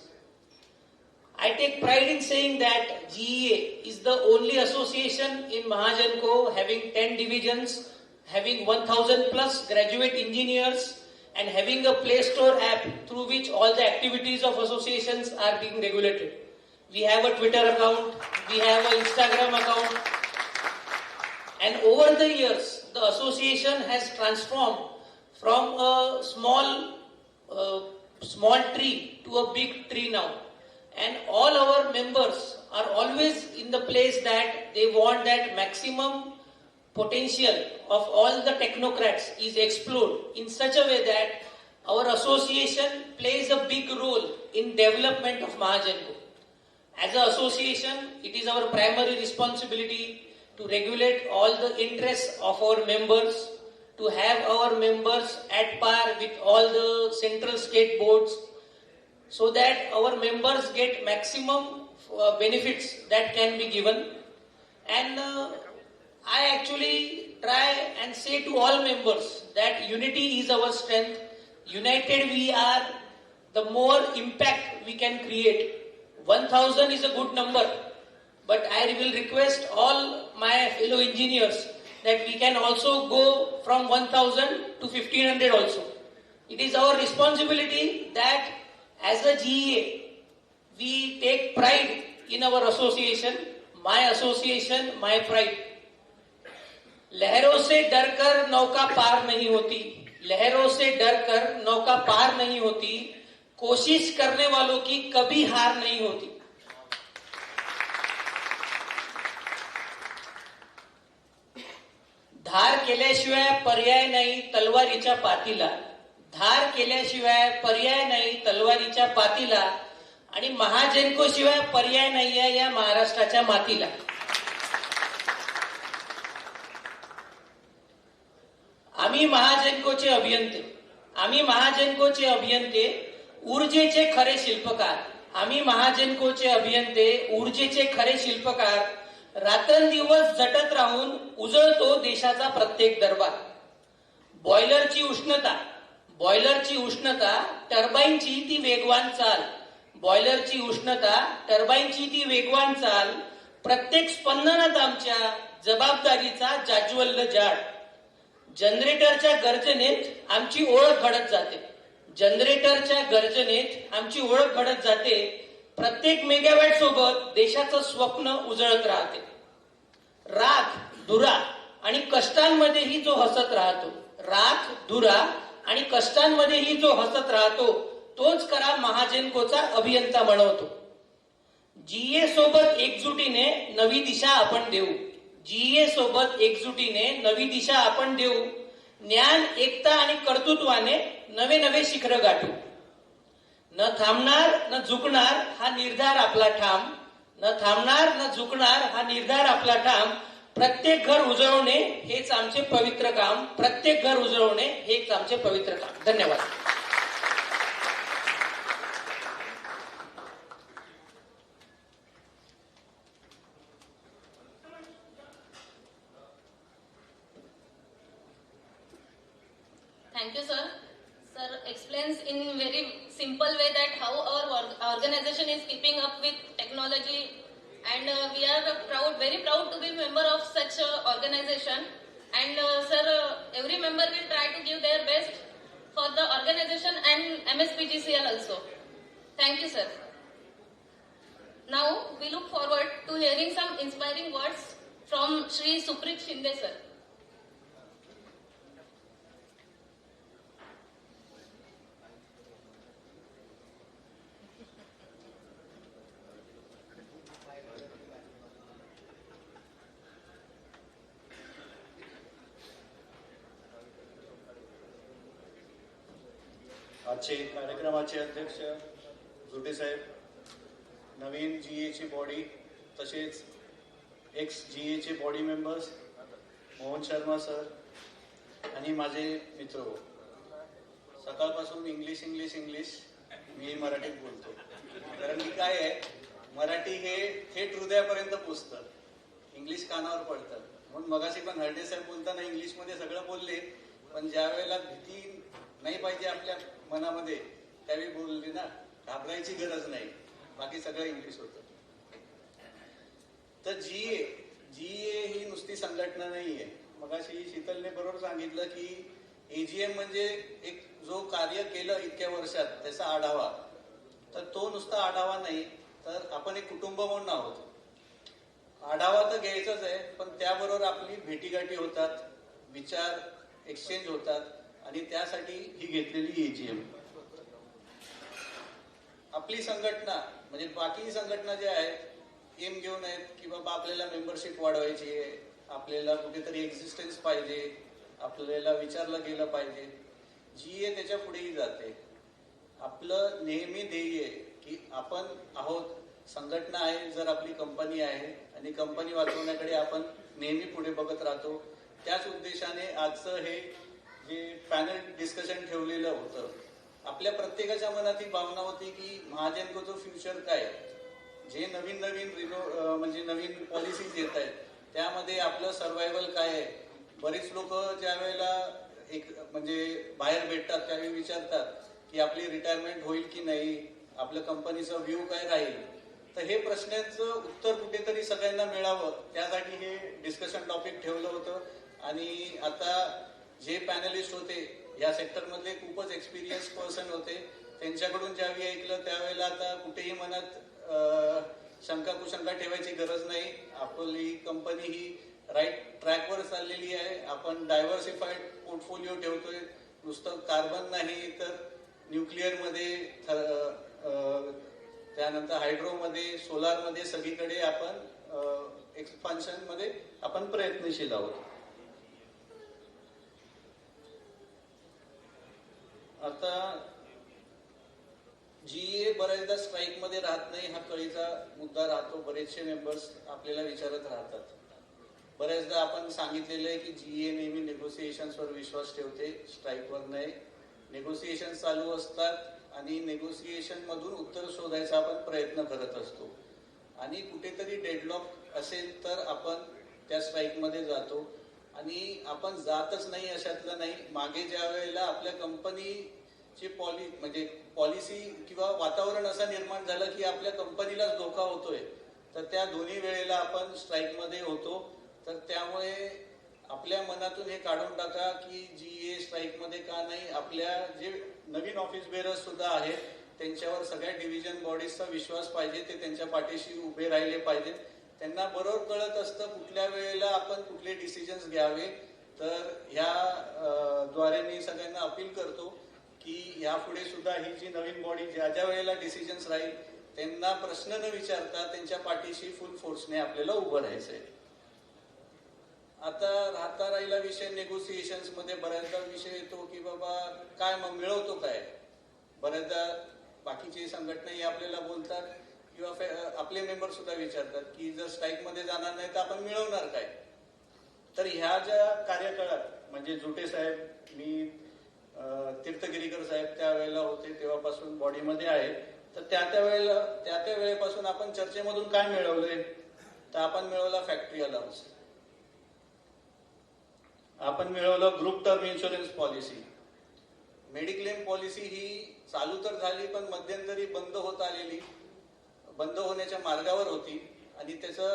I take pride in saying that GEA is the only association in Mahagenco having 10 divisions, having 1,000 plus graduate engineers, and having a Play Store app through which all the activities of associations are being regulated. We have a Twitter account, we have an Instagram account, and over the years, the association has transformed from a small tree to a big tree now. And all our members are always in the place that they want that maximum potential of all the technocrats is explored in such a way that our association plays a big role in development of Mahagenco. As an association, it is our primary responsibility to regulate all the interests of our members, to have our members at par with all the central state boards, so that our members get maximum benefits that can be given. And I actually try and say to all members that unity is our strength. United we are, the more impact we can create. 1,000 is a good number, but I will request all my fellow engineers that we can also go from 1,000 to 1,500 also. It is our responsibility that as a GEA, we take pride in our association, my pride. लहरों से डरकर नौका पार नहीं होती, लहरों से डरकर नौका पार नहीं होती, कोशिश करने वालों की कभी हार नहीं होती. धार केल्याशिवाय पर्याय नाही तलवारीच्या पातीला, धार केल्याशिवाय पर्याय नाही तलवारीच्या पातीला, आणि महाजेनको शिवाय पर्याय नाहीये या महाराष्ट्राच्या मातीला. आम्ही महाजेनकोचे अभियंते ऊर्जेचे खरे शिल्पकार, आम्ही महाजनकोचे अभियंते, ऊर्जेचे खरे शिल्पकार, रात्रंदिवस झटत राहून उजळतो देशाचा प्रत्येक दरबार. बॉयलरची उष्णता, टर्बाईनची ती वेगवान चाल, बॉयलरची उष्णता, टर्बाईनची ती वेगवान चाल, प्रत्येक स्पंदनात आमच्या जबाबदारीचा जाज्वल्य जाड. जनरेटरच्या गर्जनेत आमची ओळख घडत जाते, जनरेटरच्या गर्जनेत आमची ओळख घडत जाते. प्रत्येक मेगावॅट सोबत देशाचं स्वप्न उजळत राहते. राख, धुरा आणि कष्टांमध्येही जो हसत राहतो, राख, धुरा आणि कष्टांमध्येही जो हसत राहतो, तोच खरा महाजनकोचा अभियंता बनवतो. जीए सोबत एकजुटीने नवी दिशा आपण देऊ, जीए सोबत एकजुटीने नवी दिशा आपण देऊ. ज्ञान, एकता आणि कर्तृत्वाने नवे नवे शिखर गाठू. न थांबणार न झुकणार हा निर्धार आपला ठाम, न थांबणार न झुकणार हा निर्धार आपला ठाम. प्रत्येक घर उजळवणे हेच आमचे पवित्र काम, प्रत्येक घर उजळवणे हेच आमचे पवित्र काम. धन्यवाद. Thank you, sir. Sir explains in very simple way that how our organization is keeping up with technology, and we are very proud to be member of such organization. And sir, every member will try to give their best for the organization and MSPGCL also. Thank you, sir. Now we look forward to hearing some inspiring words from Shri Suprit Shinde, sir. आजचे कार्यक्रमाचे अध्यक्ष जुटे साहेब, नवीन जीएची body तसेच ex जीएचे body members, Mohan Sharma sir आणि माझे मित्र. सकाळपासून इंग्लिश इंग्लिश इंग्लिश, मी मराठीत बोलतो कारण की काय आहे, मराठी हे थेट हृदयापर्यंत पोचतं, इंग्लिश कानावर पडतं. म्हणून मगाशी पण हरडे साहेब बोलताना इंग्लिशमध्ये सगळं बोलले, पण ज्या वेळेला भीती नाही पाहिजे आपल्या मनामध्ये त्यावेळी बोलले ना, घाबरायची गरज नाही, बाकी सगळं इंग्लिश होतं. तर जीए ही नुसती संघटना नाहीये. मगाशी शीतलने बरोबर सांगितलं की एजीएम म्हणजे एक जो कार्य केलं इतक्या वर्षात त्याचा आढावा. तर तो नुसता आढावा नाही, तर आपण एक कुटुंब म्हणून आहोत. आढावा तर घ्यायचाच आहे, पण त्याबरोबर आपली भेटीगाठी होतात, विचार एक्सचेंज होतात, आणि त्यासाठी ही घेतलेली एजीएम. आपली संघटना म्हणजे बाकी संघटना ज्या आहेत एम घेऊन आहेत की बाबा आपल्याला मेंबरशिप वाढवायची आहे, आपल्याला कुठेतरी एक्झिस्टन्स पाहिजे, आपल्याला विचारलं गेलं पाहिजे. जीए त्याच्या पुढेही जाते. आपलं नेहमी ध्येय की आपण आहोत, संघटना आहे, जर आपली कंपनी आहे आणि कंपनी वाचवण्याकडे आपण नेहमी पुढे बघत राहतो. त्याच उद्देशाने आजचं हे जे पॅनल डिस्कशन ठेवलेलं होतं, आपल्या प्रत्येकाच्या मनात ही भावना होती की महाजनकोचं फ्युचर काय, जे नवीन म्हणजे नवीन पॉलिसीज येत आहेत त्यामध्ये आपलं सर्व्हायव्हल काय आहे. बरीच लोक ज्या वेळेला म्हणजे बाहेर भेटतात त्यावेळी विचारतात की आपली रिटायरमेंट होईल की नाही, आपल्या कंपनीचा व्ह्यू काय राहील. तर हे प्रश्नाचं उत्तर कुठेतरी सगळ्यांना मिळावं त्यासाठी हे डिस्कशन टॉपिक ठेवलं होतं. आणि आता जे पॅनलिस्ट होते या सेक्टरमधले खूपच एक्सपिरियन्स पर्सन होते, त्यांच्याकडून ज्यावेळी ऐकलं त्यावेळेला आता कुठेही मनात शंका कुशंका ठेवायची गरज नाही. आपली कंपनी ही राईट ट्रॅकवर चाललेली आहे. आपण डायव्हर्सिफाईड पोर्टफोलिओ ठेवतोय, नुसतं कार्बन नाही तर न्यूक्लिअरमध्ये, त्यानंतर हायड्रोमध्ये, सोलारमध्ये सगळीकडे आपण एक्सपान्शनमध्ये आपण प्रयत्नशील आहोत. आता जीए बऱ्याचदा स्ट्राईक मध्ये राहत नाही हा कळीचा मुद्दा राहतो. बरेचसे मेंबर्स आपल्याला विचारत राहतात. बऱ्याचदा आपण सांगितलेलं आहे की जीए नेहमी नेगोसिएशन्सवर विश्वास ठेवते, स्ट्राईकवर नाही. नेगोसिएशन चालू असतात आणि नेगोसिएशन मधून उत्तर शोधायचा आपण प्रयत्न करत असतो. आणि कुठेतरी डेडलॉक असेल तर आपण त्या स्ट्राईकमध्ये जातो. आणि आपण जातच नाही अशातलं नाही. मागे ज्या वेळेला आपल्या कंपनीची पॉलिसी किंवा वातावरण असं निर्माण झालं की आपल्या कंपनीलाच धोका होतोय, तर त्या दोन्ही वेळेला आपण स्ट्राईकमध्ये होतो. तर त्यामुळे आपल्या मनातून हे काढून टाका की GA स्ट्राईकमध्ये का नाही. आपल्या जे नवीन ऑफिस बेरर्स सुद्धा आहेत त्यांच्यावर सगळ्या डिव्हिजन बॉडीजचा विश्वास पाहिजे. ते त्यांच्या पाठीशी उभे राहिले पाहिजेत. त्यांना बरोबर कळत असतं कुठल्या वेळेला आपण कुठले डिसिजन्स घ्यावे. तर ह्या द्वारे मी सगळ्यांना अपील करतो की यापुढे सुद्धा ही जी नवीन बॉडी ज्या ज्या वेळेला डिसिजन्स राहील त्यांना प्रश्न न विचारता त्यांच्या पाठीशी फुल फोर्सने आपल्याला उभं राहायचंय. आता राहता राहिला विषय नेगोसिएशन्स मध्ये बऱ्याचदा विषय येतो की बाबा काय मग मिळवतो काय. बऱ्याचदा बाकीची संघटनाही आपल्याला बोलतात किंवा आपले मेंबर सुद्धा विचारतात की जर स्ट्राईक मध्ये जाणार नाही तर आपण मिळवणार काय. तर ह्या ज्या कार्यकाळात म्हणजे जुटे साहेब, मी तीर्थगिरीकर साहेब त्यावेळेला होते तेव्हापासून बॉडीमध्ये आहे. तर त्या वेळेपासून आपण चर्चेमधून काय मिळवलंय, तर आपण मिळवला फॅक्टरी अलाउन्स, आपण मिळवलं group term insurance policy. Mediclaim policy ही चालू तर झाली पण मध्यंतरी बंद होण्याच्या मार्गावर होती. आणि त्याचा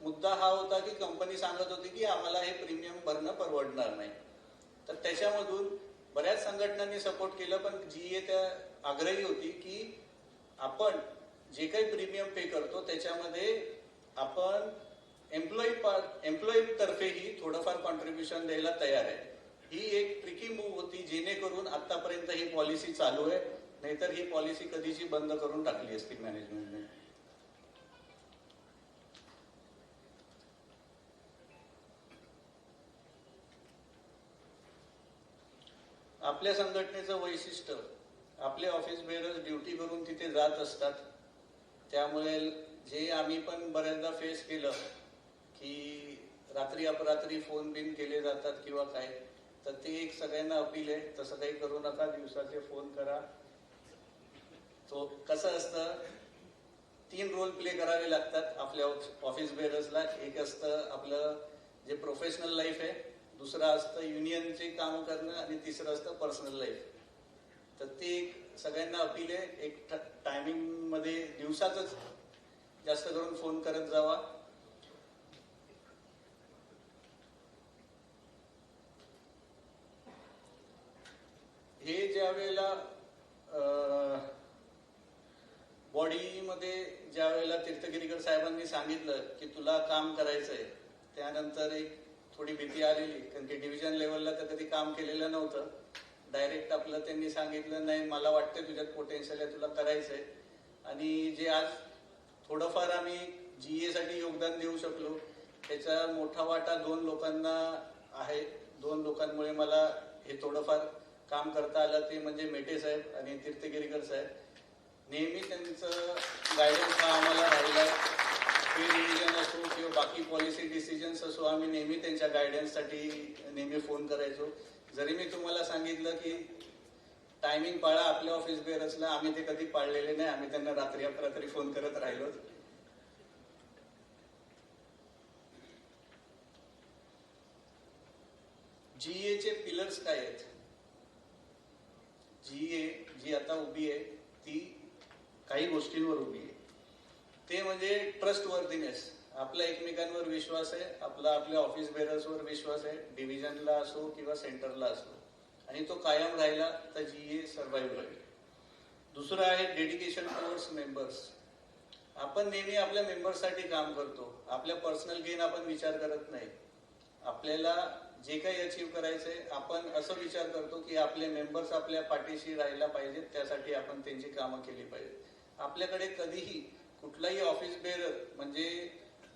मुद्दा हा होता की कंपनी सांगत होती की आम्हाला हे प्रीमियम भरणं परवडणार नाही. तर त्याच्यामधून बऱ्याच संघटनांनी सपोर्ट केलं पण GA त्या आग्रही होती की आपण जे काही प्रीमियम पे करतो त्याच्यामध्ये आपण एम्प्लॉई तर्फेही थोडंफार कॉन्ट्रीब्युशन द्यायला तयार आहे. ही एक ट्रिकी मूव्ह होती जेणेकरून आतापर्यंत ही पॉलिसी चालू आहे. नाहीतर ही पॉलिसी कधीची बंद करून टाकली असती मॅनेजमेंटने. आपल्या संघटनेचं वैशिष्ट्य, आपले ऑफिस बेरर्स ड्युटी करून तिथे जात असतात. त्यामुळे जे आम्ही पण बऱ्याचदा फेस केलं की रात्री अपरात्री फोन बिन केले जातात किंवा काय, तर ते एक सगळ्यांना अपील आहे तसं काही करू नका. दिवसाचे फोन करा. तो कसं असतं 3 रोल प्ले करावे लागतात आपल्या ऑफिस बेरर्सला. एक असतं आपलं जे प्रोफेशनल लाईफ आहे, दुसरं असतं युनियनचे काम करणं आणि तिसरं असतं पर्सनल लाईफ. तर ते सगळ्यांना अपील आहे एक टायमिंग मध्ये दिवसातच जास्त करून फोन करत जावा. हे ज्या वेळेला बॉडीमध्ये ज्या वेळेला तीर्थगिरीकर साहेबांनी सांगितलं की तुला काम करायचंय, त्यानंतर एक थोडी भीती आलेली कारण की डिव्हिजन लेवलला तर कधी काम केलेलं नव्हतं. डायरेक्ट आपलं त्यांनी सांगितलं नाही मला वाटतं तुझ्यात पोटेन्शियल आहे, तुला करायचंय. आणि जे आज थोडंफार आम्ही GA साठी योगदान देऊ शकलो त्याचा मोठा वाटा 2 लोकांना आहे. 2 लोकांमुळे मला हे थोडंफार काम करता आलं. ते म्हणजे मेटे साहेब आणि तीर्थगिरीकर साहेब. नेहमी त्यांचं गायडन्स हा आम्हाला राहिला. पे रिव्हिजन असो किंवा बाकी पॉलिसी डिसिजन्स असो, आम्ही नेहमी त्यांच्या गायडन्ससाठी नेहमी फोन करायचो. जरी मी तुम्हाला सांगितलं की टायमिंग पाळा आपल्या ऑफिस बेरर्सला, आम्ही ते कधी पाळलेले नाही. आम्ही त्यांना रात्री अपरात्री फोन करत राहिलो. GA चे पिलर्स काय आहेत? GA जी आता उभी आहे ती काही गोष्टींवर उभी आहे. ते म्हणजे ट्रस्ट वर्दीनेस. आपला एकमेकांवर विश्वास आहे, आपल्या ऑफिस बेरर्सवर विश्वास आहे, डिव्हिजनला असो किंवा सेंटरला असो. आणि तो कायम राहिला तर GA सर्व्हाइव्ह राहील. दुसरं आहे डेडिकेशन टुवर्ड्स मेंबर्स. आपण नेहमी आपल्या मेंबर्ससाठी काम करतो. आपल्या पर्सनल गेन आपण विचार करत नाही. आपल्याला जे काही अचीव्ह करायचंय आपण असं विचार करतो की आपले मेंबर्स आपल्या पाठीशी राहायला पाहिजेत, त्यासाठी आपण त्यांची कामं केली पाहिजेत. आपल्याकडे कधीही कुठलाही ऑफिस बेरर म्हणजे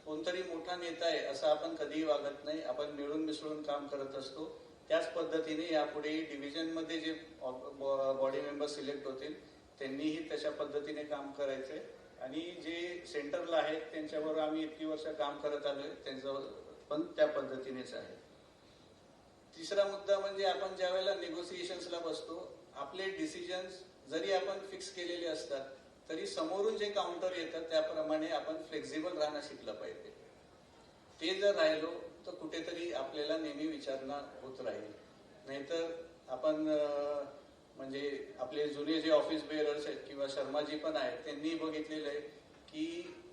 कोणतरी मोठा नेता आहे असं आपण कधीही वागत नाही. आपण मिळून मिसळून काम करत असतो. त्याच पद्धतीने यापुढे डिव्हिजनमध्ये जे बॉडी मेंबर सिलेक्ट होतील त्यांनीही तशा पद्धतीने काम करायचंय. आणि जे सेंटरला आहेत त्यांच्याबरोबर आम्ही इतकी वर्ष काम करत आलोय, त्यांचं पण त्या पद्धतीनेच आहे. तिसरा मुद्दा म्हणजे आपण ज्या वेळेला नेगोसिएशन्सला बसतो, आपले डिसिजन्स जरी आपण फिक्स केलेले असतात तरी समोरून जे काउंटर येतात त्याप्रमाणे आपण फ्लेक्झिबल राहणं शिकलं पाहिजे. ते जर राहिलो तर कुठेतरी आपल्याला नेहमी विचारणा होत राहील. नाहीतर आपण म्हणजे आपले जुने जे ऑफिस बेअरर्स आहेत किंवा शर्माजी पण आहेत त्यांनी बघितलेलं आहे की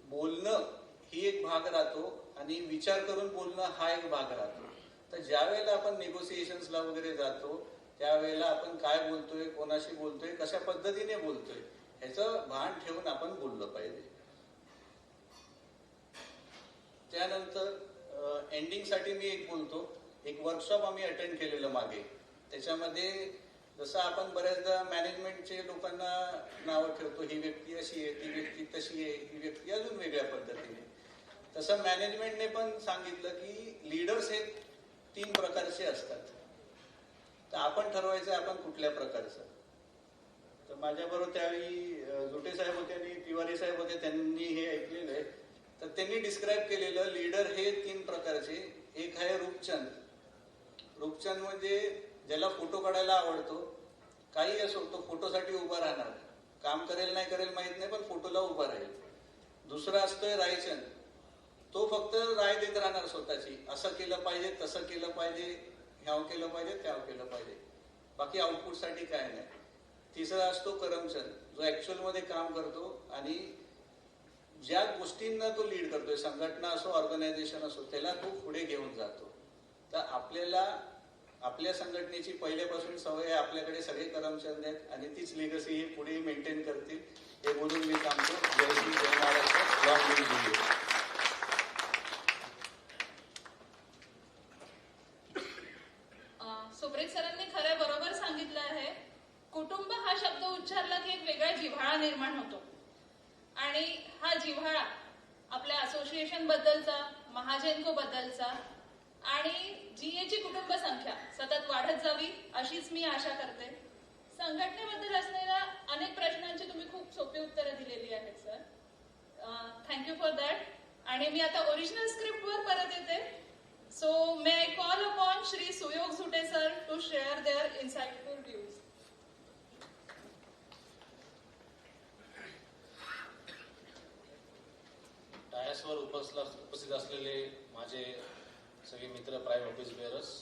बोलणं ही एक भाग राहतो आणि विचार करून बोलणं हा एक भाग राहतो. तर ज्या वेळेला आपण नेगोसिएशन्सला वगैरे जातो त्यावेळेला आपण काय बोलतोय, कोणाशी बोलतोय, कशा पद्धतीने बोलतोय ह्याचं भान ठेवून आपण बोललं पाहिजे. त्यानंतर एंडिंगसाठी मी एक बोलतो, एक वर्कशॉप आम्ही अटेंड केलेलं मागे. त्याच्यामध्ये जसं आपण बऱ्याचदा मॅनेजमेंटचे लोकांना नावं ठेवतो, ही व्यक्ती अशी आहे, ती व्यक्ती तशी आहे, ही व्यक्ती अजून वेगळ्या पद्धतीने, तसं मॅनेजमेंटने पण सांगितलं की लीडर्स हे 3 प्रकारचे असतात. तर आपण ठरवायचं आपण कुठल्या प्रकारचं. तर माझ्याबरोबर त्यावेळी जुटे साहेब होते आणि तिवारी साहेब होते, त्यांनी हे ऐकलेलं आहे. तर त्यांनी डिस्क्राईब केलेलं लीडर हे 3 प्रकारचे. एक आहे रूपचंद. रूपचंद म्हणजे ज्याला फोटो काढायला आवडतो, काही असो तो फोटोसाठी उभा राहणार, काम करेल नाही करेल माहित नाही पण फोटोला उभा राहील. दुसरा असतोय रायचंद. तो फक्त राय देत राहणार स्वतःची, असं केलं पाहिजे, तसं केलं पाहिजे, ह्याव केलं पाहिजे, त्याव केलं पाहिजे, बाकी आउटपुटसाठी काय नाही. तिसरा असतो करमचंद, जो ऍक्च्युअल मध्ये काम करतो आणि ज्या गोष्टींना तो लीड करतोय, संघटना असो ऑर्गनायझेशन असो, त्याला तो पुढे घेऊन जातो. तर आपल्याला आपल्या संघटनेची पहिल्यापासून सवय आहे, आपल्याकडे सगळे करमचंद आहेत आणि तीच लिगसी ही पुढे मेंटेन करतील हे बोलून मी सांगतो. जय श्री जय Maharashtra. Long live India. Supreet सरांनी खरं बरोबर सांगितलं आहे. कुटुंब हा शब्द उच्चारला की एक वेगळा जिव्हाळा निर्माण होतो आणि हा जिव्हाळा आपल्या असोसिएशन बद्दलचा, महाजनको बद्दलचा आणि जीएची कुटुंब संख्या सतत वाढत जावी अशीच मी आशा करते. संघटनेबद्दल असलेल्या अनेक प्रश्नांची तुम्ही खूप सोपी उत्तरं दिलेली आहेत सर. Thank you for that. आणि मी आता ओरिजिनल स्क्रिप्टवर परत येते. So may I call upon Shri Suyog Zute sir to share their insightful views. डायसवर उपस्थित असलेले माझे सगळे मित्र, प्राईम ऑफिस बेअरर्स,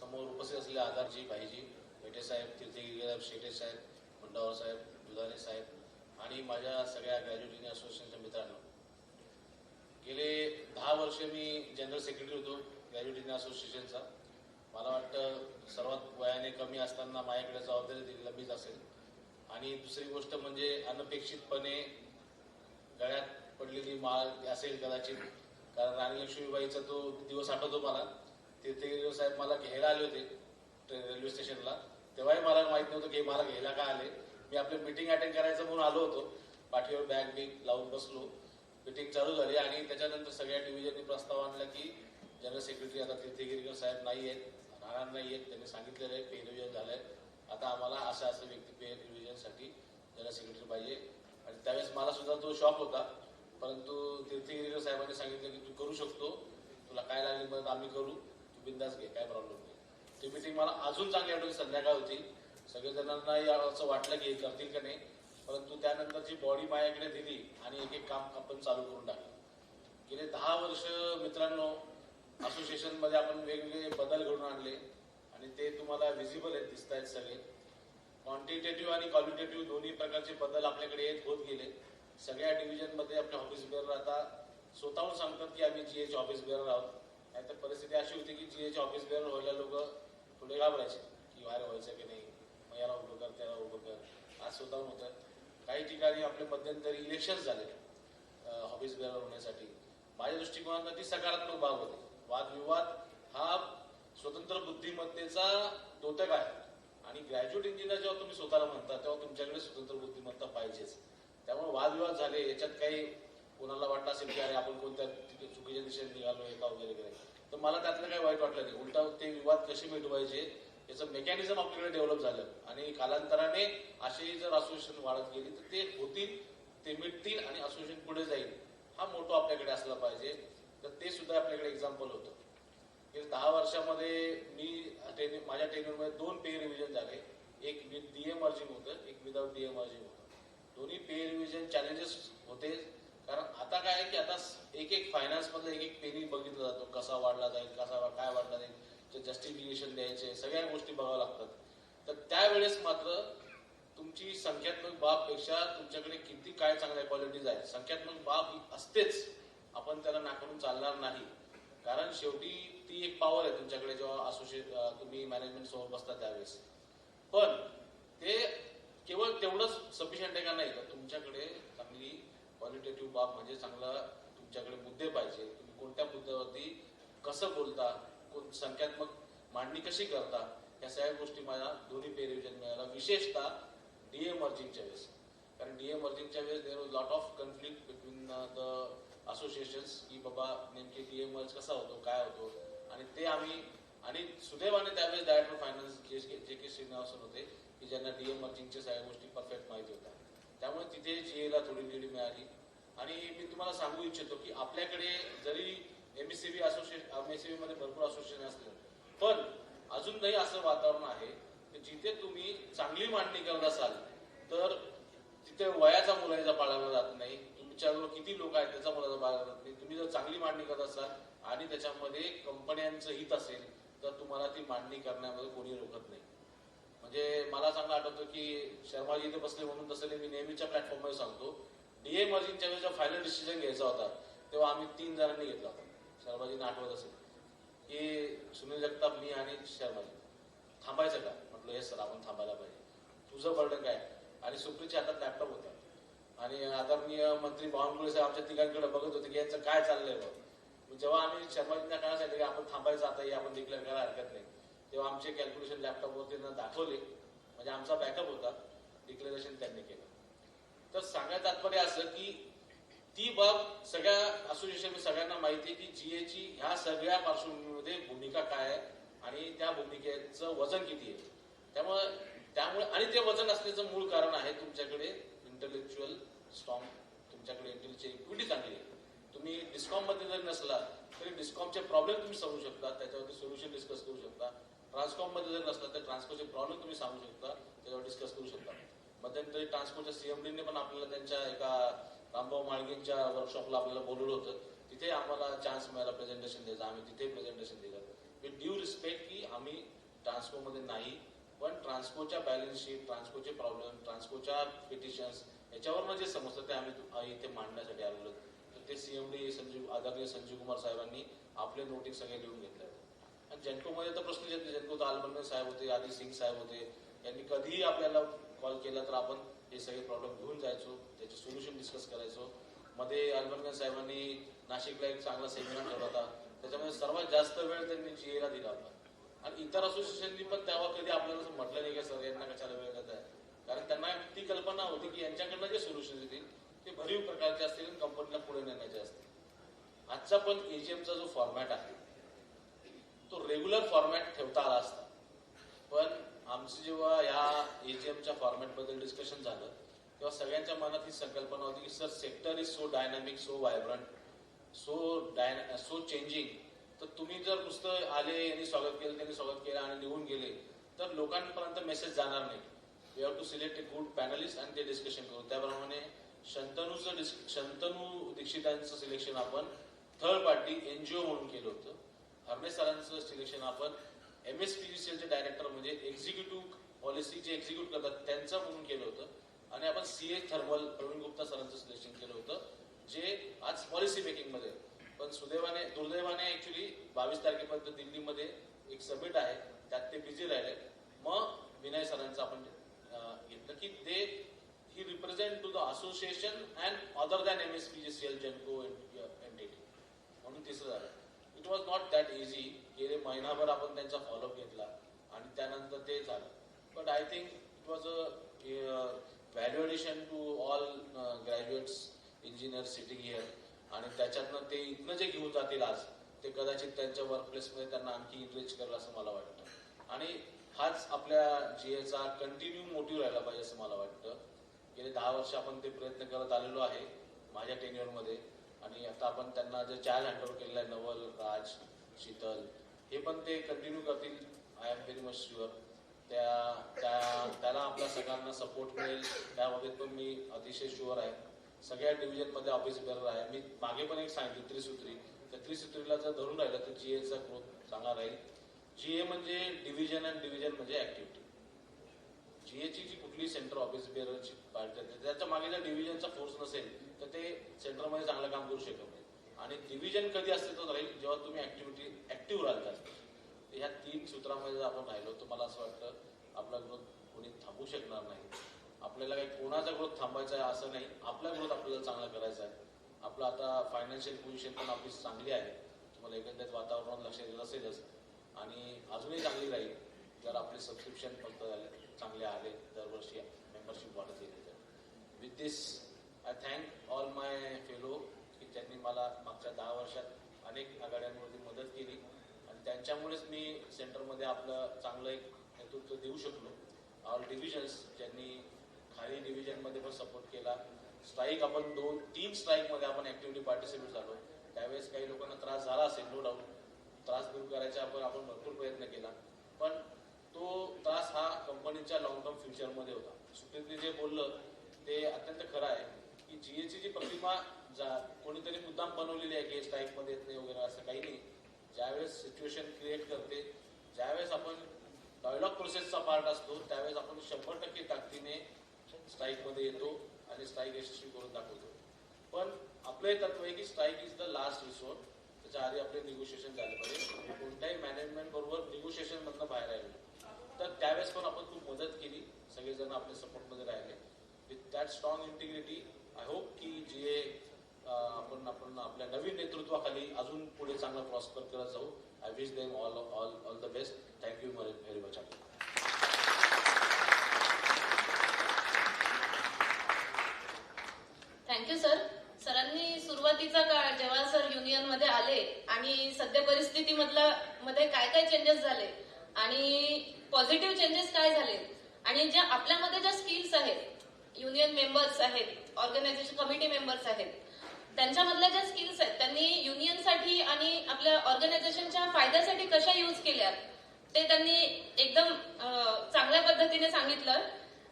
समोर उपस्थित असलेले आधारजी, भाईजी, मेटे साहेब, तीर्थगिरी साहेब, शेटे साहेब, मुंडावर साहेब, दुधाने साहेब आणि माझ्या सगळ्या ग्रॅज्युएट असोसिएशनच्या मित्रांनो, गेले 10 वर्ष मी जनरल सेक्रेटरी होतो ग्रॅज्युएट असोसिएशनचा. मला वाटतं सर्वात वयाने कमी असताना माझ्याकडे जबाबदारी दिलेला मीच असेल. आणि दुसरी गोष्ट म्हणजे अनपेक्षितपणे गळ्यात पडलेली माळ असेल कदाचित, कारण राणी लक्ष्मीबाईचा तो दिवस आठवतो मला. तीर्थगिरी साहेब मला घ्यायला आले होते रेल्वे स्टेशनला. तेव्हाही मला माहित नव्हतं की मला घ्यायला का आले. मी आपली मीटिंग अटेंड करायचं म्हणून आलो होतो. पाठीवर बॅग बिग लावून बसलो. मीटिंग चालू झाली आणि त्याच्यानंतर सगळ्या डिव्हिजननी प्रस्ताव आणला की जनरल सेक्रेटरी आता तीर्थगिरीकर साहेब नाही आहेत, राहणार नाही आहेत. त्यांनी सांगितलेलं आहे पे रिव्हिजन झालंय, आता आम्हाला असं व्यक्ती पे रिव्हिजनसाठी जनरल सेक्रेटरी पाहिजे. आणि त्यावेळेस मला सुद्धा तो शॉक होता. परंतु तीर्थगिरीकर साहेबांनी सांगितलं की तू करू शकतो, तुला काय लागेल मदत आम्ही करू, तू बिंदास घे, काय प्रॉब्लेम नाही. ती मीटिंग मला अजून चांगली आठवली. संध्याकाळ होती, सगळेजणांनाही असं वाटलं की हे करतील का नाही. परंतु त्यानंतरची बॉडी माझ्याकडे दिली आणि एक एक काम आपण चालू करून टाकलं. गेले 10 वर्ष मित्रांनो असोसिएशनमध्ये आपण वेगवेगळे बदल घडून आणले आणि ते तुम्हाला व्हिजिबल आहेत, दिसत आहेत सगळे. क्वांटिटेटिव्ह आणि क्वालिटेटिव्ह दोन्ही प्रकारचे बदल आपल्याकडे येत होत गेले. सगळ्या डिव्हिजनमध्ये आपले ऑफिस बेअर आता स्वतःहून सांगतात की आम्ही जीएचे ऑफिस बेअर आहोत. नाहीतर परिस्थिती अशी होती की जीएचे ऑफिस बेअर व्हायला लोक थोडे घाबरायचे की बाहेर व्हायचं की नाही, मग याला उभं कर, त्याला उभं कर. आज स्वतःहून होतं. काही ठिकाणी आपले मध्यंतरी इलेक्शन झाले ऑफिस बेअर होण्यासाठी. माझ्या दृष्टिकोनातून ती सकारात्मक बाब होती. वादविवाद हा स्वतंत्र बुद्धिमत्तेचा द्योतक आहे आणि ग्रॅज्युएट इंजिनियर जेव्हा तुम्ही स्वतःला म्हणता तेव्हा तुमच्याकडे स्वतंत्र बुद्धिमत्ता पाहिजेच. त्यामुळे वादविवाद झाले, याच्यात काही कोणाला वाटलं असेल की अरे आपण कोणत्या चुकीच्या दिशेने निघालो एका वगैरे वगैरे, तर मला त्यातलं काही वाईट वाटलं नाही. उलटा ते विवाद कसे मिटवायचे याचं मेकॅनिझम आपल्याकडे डेव्हलप झालं आणि कालांतराने अशी जर असोसिएशन वाढत गेली तर ते होतील, ते मिटतील आणि असोसिएशन पुढे जाईल. हा मोठो आपल्याकडे असला पाहिजे. तर ते सुद्धा आपल्याकडे एक्झाम्पल होतं. गेल्या 10 वर्षामध्ये मी माझ्या टेन्युअरमध्ये 2 पे रिव्हिजन झाले. एक विथ डीए मर्जिंग होतं, एक विदाउट डीए मर्जिंग होतं. दोन्ही पे रिव्हिजन चॅलेंजेस होते, कारण आता काय आहे की आता एक फायनान्समधलं एक पेनी बघितला जातो, कसा वाढला जाईल, काय वाढला जाईल, ते जस्टिफिकेशन द्यायचे, सगळ्या गोष्टी बघाव्या लागतात. तर त्यावेळेस मात्र तुमची संख्यात्मक बाबपेक्षा तुमच्याकडे किती काय चांगल्या क्वालिटीज आहेत, संख्यात्मक बाब असतेच, आपण त्याला नाकारून चालणार नाही. कारण शेवटी ती एक पॉवर आहे तुमच्याकडे जेव्हा तुम्ही मॅनेजमेंट समोर बसता त्यावेळेस. पण ते केवळ तेवढंच सफिशियंट आहे का नाही, तर तुमच्याकडे चांगली क्वालिटेटिव्ह बाब म्हणजे चांगला तुमच्याकडे मुद्दे पाहिजे. तुम्ही कोणत्या मुद्द्यावरती कसं बोलता, संख्यात्मक मांडणी कशी करता, या सगळ्या गोष्टी मला दोन्ही पे रिव्हिजन मिळाला, विशेषतः डीए मर्जिंगच्या वेळेस. कारण डीए मर्जिंगच्या वेळेस there was lot of conflict between the associations की बाबा नेमके डीए मर्ज कसा होतो, काय होतो. आणि ते आम्ही आणि सुदैवाने त्यावेळेस डायरेक्टर फायनान्स जे के श्रीनिवासन होते की ज्यांना डीए मर्जिंगच्या सगळ्या गोष्टी परफेक्ट माहिती होत्या. त्यामुळे तिथे जीएला थोडी लीड मिळाली. आणि मी तुम्हाला सांगू इच्छितो की आपल्याकडे जरी एमएससीबी मध्ये भरपूर असोसिएशन असलं, पण अजूनही असं वातावरण आहे की जिथे तुम्ही चांगली मांडणी करत असाल तर तिथे वयाचा मुलाचा पाळला जात नाही, तुमच्याजवळ किती लोक आहेत त्याचा मुलाचा पाळला जात नाही. तुम्ही जर चांगली मांडणी करत असाल आणि त्याच्यामध्ये कंपन्यांचं हित असेल तर तुम्हाला ती मांडणी करण्यामध्ये कोणी रोखत नाही. म्हणजे मला चांगलं आठवतं की शर्माजी इथे बसले म्हणून तसं मी नेहमीच्या प्लॅटफॉर्मवर सांगतो, डीए मर्जिंगच्या वेळेस जेव्हा फायनल डिसिजन घ्यायचा होता तेव्हा आम्ही 3 जणांनी घेतला होता. शर्माजींना आठवत असेल की सुनील जगताप, मी आणि शर्माजी थांबायचं का. म्हटलं हे सर आपण थांबायला पाहिजे, तुझं बर्डन काय. आणि सुप्रीच्या हातात लॅपटॉप होता आणि आदरणीय मंत्री बावनकुळे साहेब आमच्या तिघांकडे बघत होते की यांचं काय चाललंय बघ. जेव्हा आम्ही शर्माजींना काय सांगितलं की आपण थांबायचं आता, हे आपण डिक्लेअर करायला हरकत नाही, तेव्हा आमचे कॅल्क्युलेशन लॅपटॉपवरती दाखवले. म्हणजे आमचा बॅकअप होता, डिक्लेरेशन त्यांनी केलं. तर सांगायचं तात्पर्य असं की ती बाब सगळ्या असोसिएशन सगळ्यांना माहिती आहे की जीएची ह्या सगळ्या पार्श्वभूमीमध्ये भूमिका काय आहे आणि त्या भूमिकेचं वजन किती आहे. त्यामुळे आणि ते वजन असण्याचं मूळ कारण आहे तुमच्याकडे इंटेलेक्च्युअल स्ट्रॉंग, तुमच्याकडे इंटेलेक्च्युअल इक्विटी चांगली आहे. तुम्ही डिस्कॉम मध्ये जरी नसला तरी डिस्कॉमचे प्रॉब्लेम तुम्ही सांगू शकता, त्याच्यावरती सोल्युशन डिस्कस करू शकता. ट्रान्सकॉम मध्ये जर नसला तर ट्रान्सकोचे प्रॉब्लेम तुम्ही सांगू शकता, त्याच्यावर डिस्कस करू शकता. मध्यंतरी ट्रान्सकोच्या सीएमडीने पण आपल्याला त्यांच्या एका रामभाऊ माळगेंच्या वर्कशॉपला आपल्याला बोलवलं होतं. तिथे आम्हाला चान्स मिळाला प्रेझेंटेशन द्यायचा, आम्ही तिथे प्रेझेंटेशन दिलं. विथ ड्यू रिस्पेक्ट की आम्ही ट्रान्सकोमध्ये नाही, पण ट्रान्सकोच्या बॅलन्स शीट, ट्रान्सकोचे प्रॉब्लेम, ट्रान्सकोच्या पिटिशन्स याच्यावरनं जे समजतं ते आम्ही इथे मांडण्यासाठी आलेलो. तर ते सीएमडी आदरणीय संजीव कुमार साहेबांनी आपले नोटीस सगळे लिहून घेतले. आणि जेनको तर प्रश्न येत नाही, जेनको तर अलबर्गन साहेब होते, आदी सिंग साहेब होते, यांनी कधीही आपल्याला कॉल केला तर आपण हे सगळे प्रॉब्लेम घेऊन जायचो, त्याचे सोल्युशन डिस्कस करायचो. मध्ये अलबर्गन साहेबांनी नाशिकला एक चांगला सेमिनार ठेवला होता, त्याच्यामध्ये सर्वात जास्त वेळ त्यांनी जीएला दिला होता. आणि इतर असोसिएशननी पण तेव्हा कधी आपल्याला म्हटलं नाही की सर यांना कशाला वेळ देत आहे, कारण त्यांना ती कल्पना होती की यांच्याकडनं जे सोल्युशन येतील ते भरीव प्रकारचे असतील आणि कंपनीला पुढे नेण्याचे असतील. आजचा पण एजीएमचा जो फॉर्मॅट आहे तो रेग्युलर फॉर्मॅट ठेवता आला असता, पण आमचं जेव्हा या एजीएमच्या फॉर्मॅटबद्दल डिस्कशन झालं तेव्हा सगळ्यांच्या मनात ही संकल्पना होती की sir sector is so dynamic, so vibrant, so changing. तर तुम्ही जर नुसतं आले, यांनी स्वागत केलं, त्यांनी स्वागत केलं आणि निघून गेले तर लोकांपर्यंत मेसेज जाणार नाही. We have to select a good panelist आणि ते डिस्कशन करू. त्याप्रमाणे शंतनू दीक्षितांचं सिलेक्शन आपण थर्ड पार्टी एनजीओ म्हणून केलं होतं. हरणे सरांचं सिलेक्शन आपण एमएसपीजीसीएलचे डायरेक्टर म्हणजे एक्झिक्युटिव्ह पॉलिसी जे एक्झिक्यूट करतात त्यांचं म्हणून केलं होतं. आणि आपण सीए थर्मल प्रवीण गुप्ता सरांचं सिलेक्शन केलं होतं जे आज पॉलिसी मेकिंग मध्ये. पण दुर्दैवाने ऍक्च्युली 22 तारखेपर्यंत दिल्लीमध्ये एक समिट आहे, त्यात ते बिझी राहिले. मग विनय सरांचं आपण घेतलं की ते ही represent to the association and other than MSPGCL Genco entity म्हणून तिसरं झालं. It was not that easy. गेले महिनाभर आपण त्यांचा फॉलोअप घेतला आणि त्यानंतर ते झालं. But I think it was a valuation to all graduates engineers sitting here. आणि त्याच्यातनं ते इथनं जे घेऊन जातील आज ते कदाचित त्यांच्या वर्कप्लेसमध्ये त्यांना आणखी इनरिच करेल असं मला वाटतं. आणि हाच आपल्या जीएचा कंटिन्यू मोटिव्ह राहिला पाहिजे असं मला वाटतं. गेले 10 वर्ष आपण ते प्रयत्न करत आलेलो आहे माझ्या टेन्युअरमध्ये. आणि आता आपण त्यांना जे चॅलेंज हँडओव्हर केलेलं आहे, नवल, राज, शीतल, हे पण ते कंटिन्यू करतील. I am very much sure. त्याला आपल्या सगळ्यांना सपोर्ट मिळेल त्याबाबत पण मी अतिशय शुअर आहे. सगळ्या डिव्हिजनमध्ये ऑफिस बेरर आहे. मी मागे पण एक सांगितली त्रिसूत्री, त्या त्रिसूत्रीला जर धरून राहिलं तर जीएचा ग्रोथ चांगला राहील. जीए म्हणजे डिव्हिजन आणि डिव्हिजन म्हणजे ऍक्टिव्हिटी. जीएची जी कुठली सेंटर ऑफिस बेररची पार्टी आहे त्याच्या मागे जर डिव्हिजनचा फोर्स नसेल तर ते सेंटरमध्ये चांगलं काम करू शकत नाही. आणि डिव्हिजन कधी अस्तित्वात राहील जेव्हा तुम्ही ऍक्टिव्ह राहतात. ह्या 3 सूत्रामध्ये जर आपण राहिलो तर मला असं वाटतं आपला ग्रोथ कोणी थांबू शकणार नाही. आपल्याला काही कोणाचा ग्रोथ थांबायचा आहे असं नाही, आपला ग्रोथ आपल्याला चांगला करायचा आहे. आपलं आता फायनान्शियल पोझिशन पण आपली चांगली आहे, तुम्हाला एकंदरीत वातावरणात लक्षात येत असेलच. आणि अजूनही चांगली राहील जर आपले सबस्क्रिप्शन फक्त चांगले आले, दरवर्षी मेंबरशिप वाढत गेली तर. With this I thank all my fellow की त्यांनी मला मागच्या 10 वर्षात अनेक आघाड्यांवरती मदत केली आणि त्यांच्यामुळेच मी सेंटरमध्ये आपलं चांगलं एक नेतृत्व देऊ शकलो. ऑल डिव्हिजन्स ज्यांनी खाली डिव्हिजनमध्ये पण सपोर्ट केला. स्ट्राईक आपण 2-3 स्ट्राईकमध्ये आपण ऍक्टिव्हिटी पार्टिसिपेट झालो. त्यावेळेस काही लोकांना त्रास झाला असेल, नो डाऊट. त्रास दूर करायचा आपण भरपूर प्रयत्न केला, पण तो त्रास हा कंपनीच्या लॉंग टर्म फ्युचरमध्ये होता. सुप्रीतने जे बोललं ते अत्यंत खरं आहे की जीएची जी प्रतिमा कोणीतरी मुद्दाम बनवलेली आहे की स्ट्राईकमध्ये येत नाही वगैरे, असं काही नाही. ज्यावेळेस सिच्युएशन क्रिएट करते, ज्यावेळेस आपण डायलॉग प्रोसेसचा पार्ट असतो, त्यावेळेस आपण 100% ताकदीने स्ट्राईकमध्ये येतो आणि स्ट्राईक यशस्वी करून दाखवतो. पण आपलं हे तत्व आहे की strike is the last resort. त्याच्या आधी आपले निगोशिएशन झाले पाहिजे. कोणत्याही मॅनेजमेंट बरोबर निगोशिएशन मधनं बाहेर राहिलो तर त्यावेळेस पण आपण खूप मदत केली. सगळेजण आपल्या सपोर्टमध्ये राहिले. With that strong integrity I hope की जीए आपण आपल्या नवीन नेतृत्वाखाली अजून पुढे चांगला प्रॉस्पर करत जाऊ. I wish them all the best. Thank you very much. Thank you sir. सरांनी सुरुवातीचा काळ जेव्हा सर युनियनमध्ये आले आणि सध्या परिस्थितीमध्ये काय काय चेंजेस झाले आणि पॉझिटिव्ह चेंजेस काय झाले आणि ज्या आपल्यामध्ये ज्या स्किल्स आहेत, युनियन मेंबर्स आहेत, ऑर्गनायझेशन कमिटी मेंबर्स आहेत, त्यांच्यामधल्या ज्या स्किल्स आहेत त्यांनी युनियनसाठी आणि आपल्या ऑर्गनायझेशनच्या फायद्यासाठी कशा यूज केल्या ते त्यांनी एकदम चांगल्या पद्धतीने सांगितलं.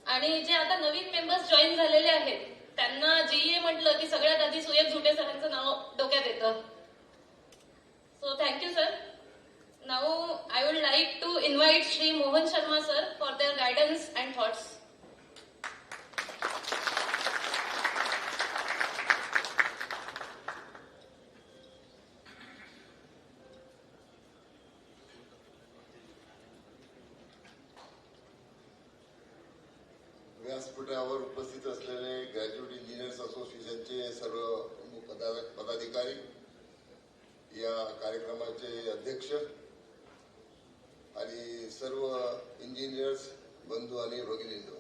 आणि जे आता नवीन मेंबर्स जॉईन झालेले आहेत त्यांना जीए म्हटलं की सगळ्यात आधी सुयक झुटे सरांचं नाव डोक्यात येतं. So thank you sir. Now I would like to invite Shri Mohan Sharma sir for their guidance and thoughts. व्यासपीठावर उपस्थित असलेले ग्रॅज्युएट इंजिनियर्स असोसिएशनचे सर्व प्रमुख पदाधिकारी, या कार्यक्रमाचे अध्यक्ष आणि सर्व इंजिनियर्स बंधू आणि भगिनींनो,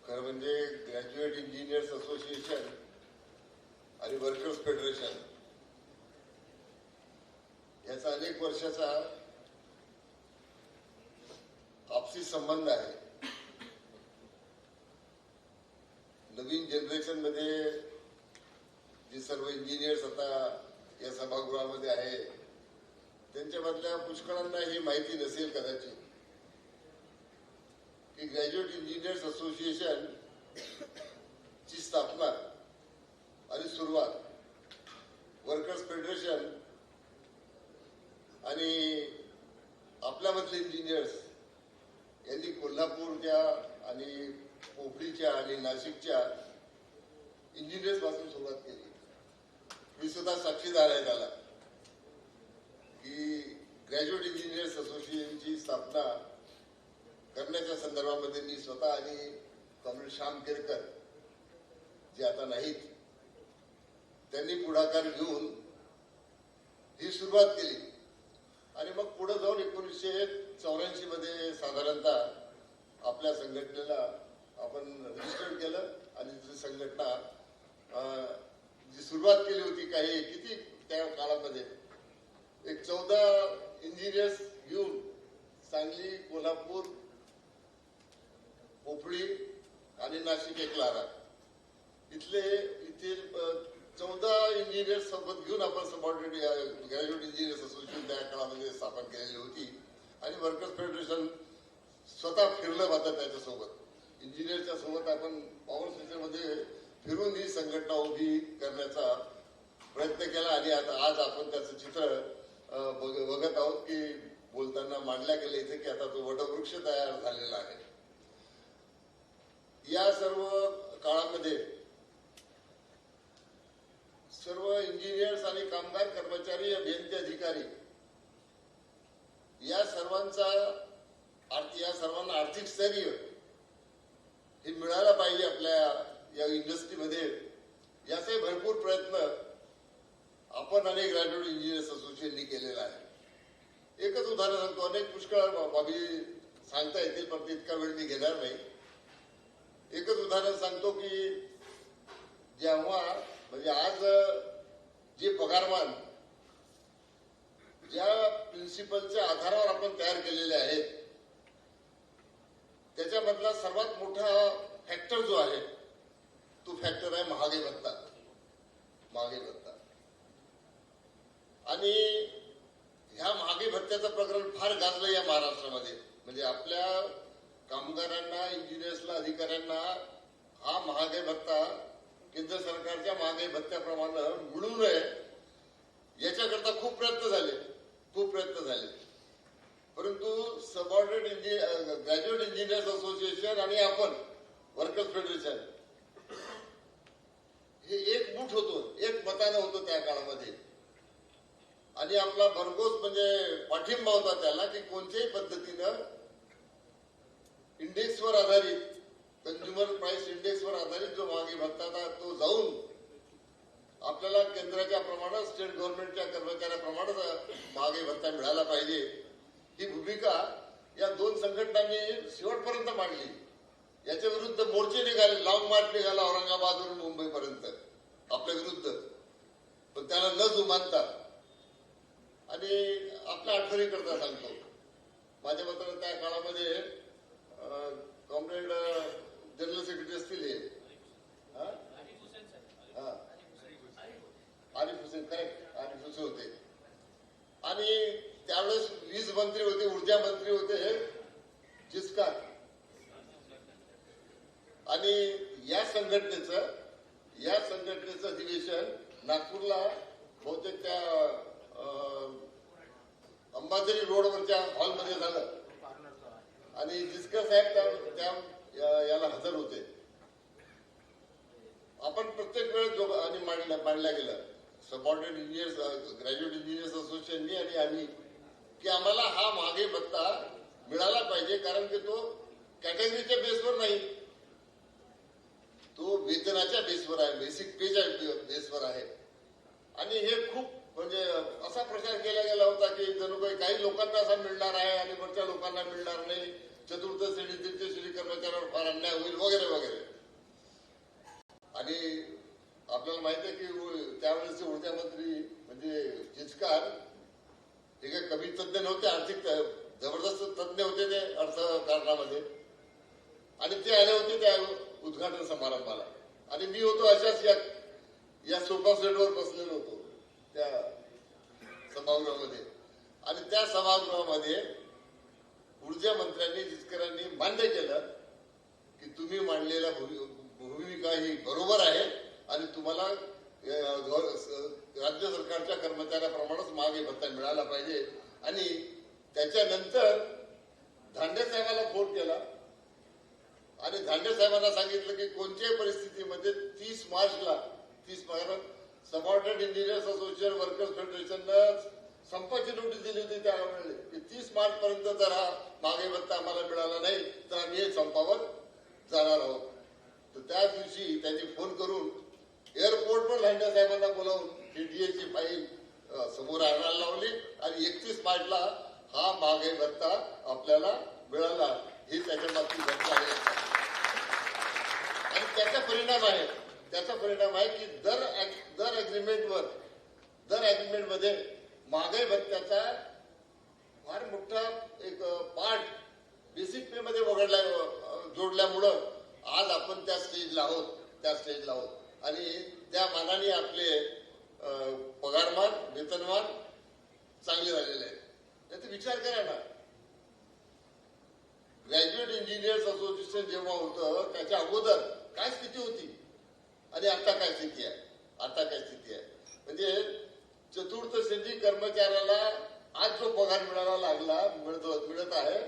खरं म्हणजे ग्रॅज्युएट इंजिनियर्स असोसिएशन आणि वर्कर्स फेडरेशन याचा अनेक वर्षाचा आपसी संबंध आहे. नवीन जनरेशन मध्ये जे सर्व इंजिनियर्स आता या सभागृहामध्ये आहे त्यांच्यामधल्या पुष्कळांना ही माहिती नसेल कदाचित की ग्रॅज्युएट इंजिनियर्स असोसिएशन ची स्थापना आणि सुरुवात वर्कर्स फेडरेशन आणि आपल्यामधले इंजिनियर्स यांनी कोल्हापूरच्या आणि पोफळीच्या आणि नाशिकच्या इंजिनियर्स पासून सुरुवात केली. मी सुद्धा साक्षीदार आहे त्याला की ग्रॅज्युएट इंजिनियर्स असोसिएशनची स्थापना करण्याच्या संदर्भामध्ये मी स्वतः आणि कॉम्रेड श्याम केरकर जे आता नाहीत त्यांनी पुढाकार घेऊन ही सुरुवात केली. आणि मग पुढे जाऊन 1984 मध्ये साधारणतः आपल्या संघटनेला आपण रजिस्टर केलं आणि ती संघटना जी सुरुवात केली होती किती त्या काळामध्ये एक 14 इंजिनियर्स घेऊन सांगली, कोल्हापूर, पोफळी आणि नाशिक एक लारा इथे 14 इंजिनियर्स सोबत घेऊन आपण सबऑर्डिनेट ग्रॅज्युएट इंजिनियर्स असोसिएशन त्या काळामध्ये स्थापन केलेली होती. आणि वर्कर्स फेडरेशन स्वतः फिरलं होतं त्याच्यासोबत. इंजिनियरच्या सोबत आपण पॉवर स्टेशनमध्ये फिरून ही संघटना उभी करण्याचा प्रयत्न केला आणि आता आज आपण त्याचं चित्र बघत आहोत की बोलताना मांडल्या गेले इथे की आता तो वटवृक्ष तयार झालेला आहे. या सर्व काळामध्ये सर्व इंजिनियर्स आणि कामगार कर्मचारी, अभियंते, अधिकारी या सर्वांना आर्थिक स्थैर्य हे मिळायला पाहिजे आपल्या या इंडस्ट्रीमध्ये. याचे भरपूर प्रयत्न आपण आणि ग्रॅज्युएट इंजिनियर्स असोसिएशननी केलेला आहे. एकच उदाहरण सांगतो, अनेक पुष्कळ बाबी सांगता येतील पण तितका वेळ मी घेणार नाही. एकच उदाहरण सांगतो की जेव्हा म्हणजे आज जे पगारमान ज्या प्रिन्सिपलच्या आधारावर आपण तयार केलेले आहेत त्याच्यामधला सर्वात मोठा फॅक्टर जो आहे तो फॅक्टर आहे महागाई भत्ता. महागाई भत्ता आणि ह्या महागाई भत्त्याचं प्रकरण फार गाजलं या महाराष्ट्रामध्ये. म्हणजे आपल्या कामगारांना, इंजिनियर्सला, अधिकाऱ्यांना हा महागाई भत्ता केंद्र सरकारच्या महागाई भत्त्याप्रमाणे मिळू नये याच्याकरता खूप प्रयत्न झाले. परंतु सबऑर्डिनेट ग्रॅज्युएट इंजिनियर्स असोसिएशन आणि आपण वर्कर्स फेडरेशन हे एक मूठ होतो, एक मतानं होतं त्या काळामध्ये आणि आपला भरघोस म्हणजे पाठिंबा होता त्याला की कोणत्याही पद्धतीनं इंडेक्सवर आधारित, कन्झ्युमर प्राइस इंडेक्सवर आधारित जो महागाई भत्ता तो जाऊन आपल्याला केंद्राच्या प्रमाणात, स्टेट गव्हर्नमेंटच्या कर्मचाऱ्याप्रमाणे महागाई भत्ता मिळाला पाहिजे. ही भूमिका या दोन संघटनांनी शेवटपर्यंत मांडली. याच्या विरुद्ध मोर्चे निघाले, लॉंग मार्च निघाला औरंगाबादवरून मुंबईपर्यंत आपल्या विरुद्ध, पण त्याला न जुमानता आणि आपल्या आठवणी करता सांगतो. माझ्या मतानं त्या काळामध्ये कॉम्रेड जनरल सेक्रेटरी असतील हे आरिफ हुसेन, करेक्ट, आरिफ हुसेन होते आणि त्यावेळेस वीज मंत्री होते, ऊर्जा मंत्री होते जिस्कार. आणि या संघटनेचं अधिवेशन नागपूरला बहुतेक त्या अंबाझरी रोडवरच्या हॉलमध्ये झालं आणि जिस्कर साहेब त्या याला हजर होते. आपण प्रत्येक वेळेस आणि मांडल्या गेलं सबऑर्डिनेट इंजिनियर्स, ग्रॅज्युएट इंजिनियर्स असोसिएशननी आणि आम्ही की आम्हाला हा महागाई भत्ता मिळाला पाहिजे, कारण की तो कॅटेगरीच्या बेसवर नाही, तो वेतनाच्या बेसवर आहे, बेसिक पेच्या बेसवर आहे. आणि हे खूप म्हणजे असा प्रचार केला गेला होता की जणू काही लोकांना असा मिळणार आहे आणि वरच्या लोकांना मिळणार नाही, चतुर्थ श्रेणी, तृतीय श्रेणी कर्मचाऱ्यांवर फार अन्याय होईल वगैरे वगैरे. आणि आपल्याला माहिती आहे की त्यावेळेसचे ऊर्जा मंत्री म्हणजे जिचकार हे काही कमी तज्ज्ञ नव्हते, आर्थिक जबरदस्त तज्ज्ञ होते ते अर्थकारणामध्ये आणि ते आले होते त्या उद्घाटन समारंभाला आणि मी होतो अशाच या सोफा सेटवर बसलेलो होतो त्या सभागृहामध्ये. आणि त्या सभागृहामध्ये ऊर्जा मंत्र्यांनी, जिचकरांनी मान्य केलं की तुम्ही मांडलेल्या भूमिका ही बरोबर आहे आणि तुम्हाला राज्य सरकारच्या कर्मचाऱ्याप्रमाणेच महागाई भत्ता मिळाला पाहिजे. आणि त्याच्यानंतर धांडे साहेबांना फोन केला आणि धांडे साहेबांना सांगितलं की कोणत्याही परिस्थितीमध्ये 30 मार्चला सबऑर्डिनेट इंजिनियर्स असोसिएशन, वर्कर्स फेडरेशननं संपाची नोटीस दिली होती त्यावेळेला की 30 मार्च पर्यंत जर हा महागाई भत्ता आम्हाला मिळाला नाही तर आम्ही हे संपावर जाणार आहोत. तर त्याच दिवशी त्यांनी फोन करून एअरपोर्टवर धांडे साहेबांना बोलावून टीडीएची फाईल समोर आणायला लावली आणि 31 मार्चला हा महागाई भत्ता आपल्याला मिळाला. ही त्याच्या बाबतीत घटना आहे आणि त्याचा परिणाम आहे की दर अग्रीमेंटमध्ये महागाई भत्त्याचा फार मोठा एक पार्ट बेसिक पे मध्ये जोडल्यामुळं आज आपण त्या स्टेजला आहोत आणि त्या मानाने आपले पगारमान, वेतनमान चांगले झालेले आहेत. त्याचा विचार करा ना, इंजिनियर्स असोसिएशन जेव्हा होतं त्याच्या अगोदर काय स्थिती होती आणि आता काय स्थिती आहे? आता काय स्थिती आहे म्हणजे चतुर्थ श्रेणी कर्मचाऱ्याला आज जो पगार मिळत आहे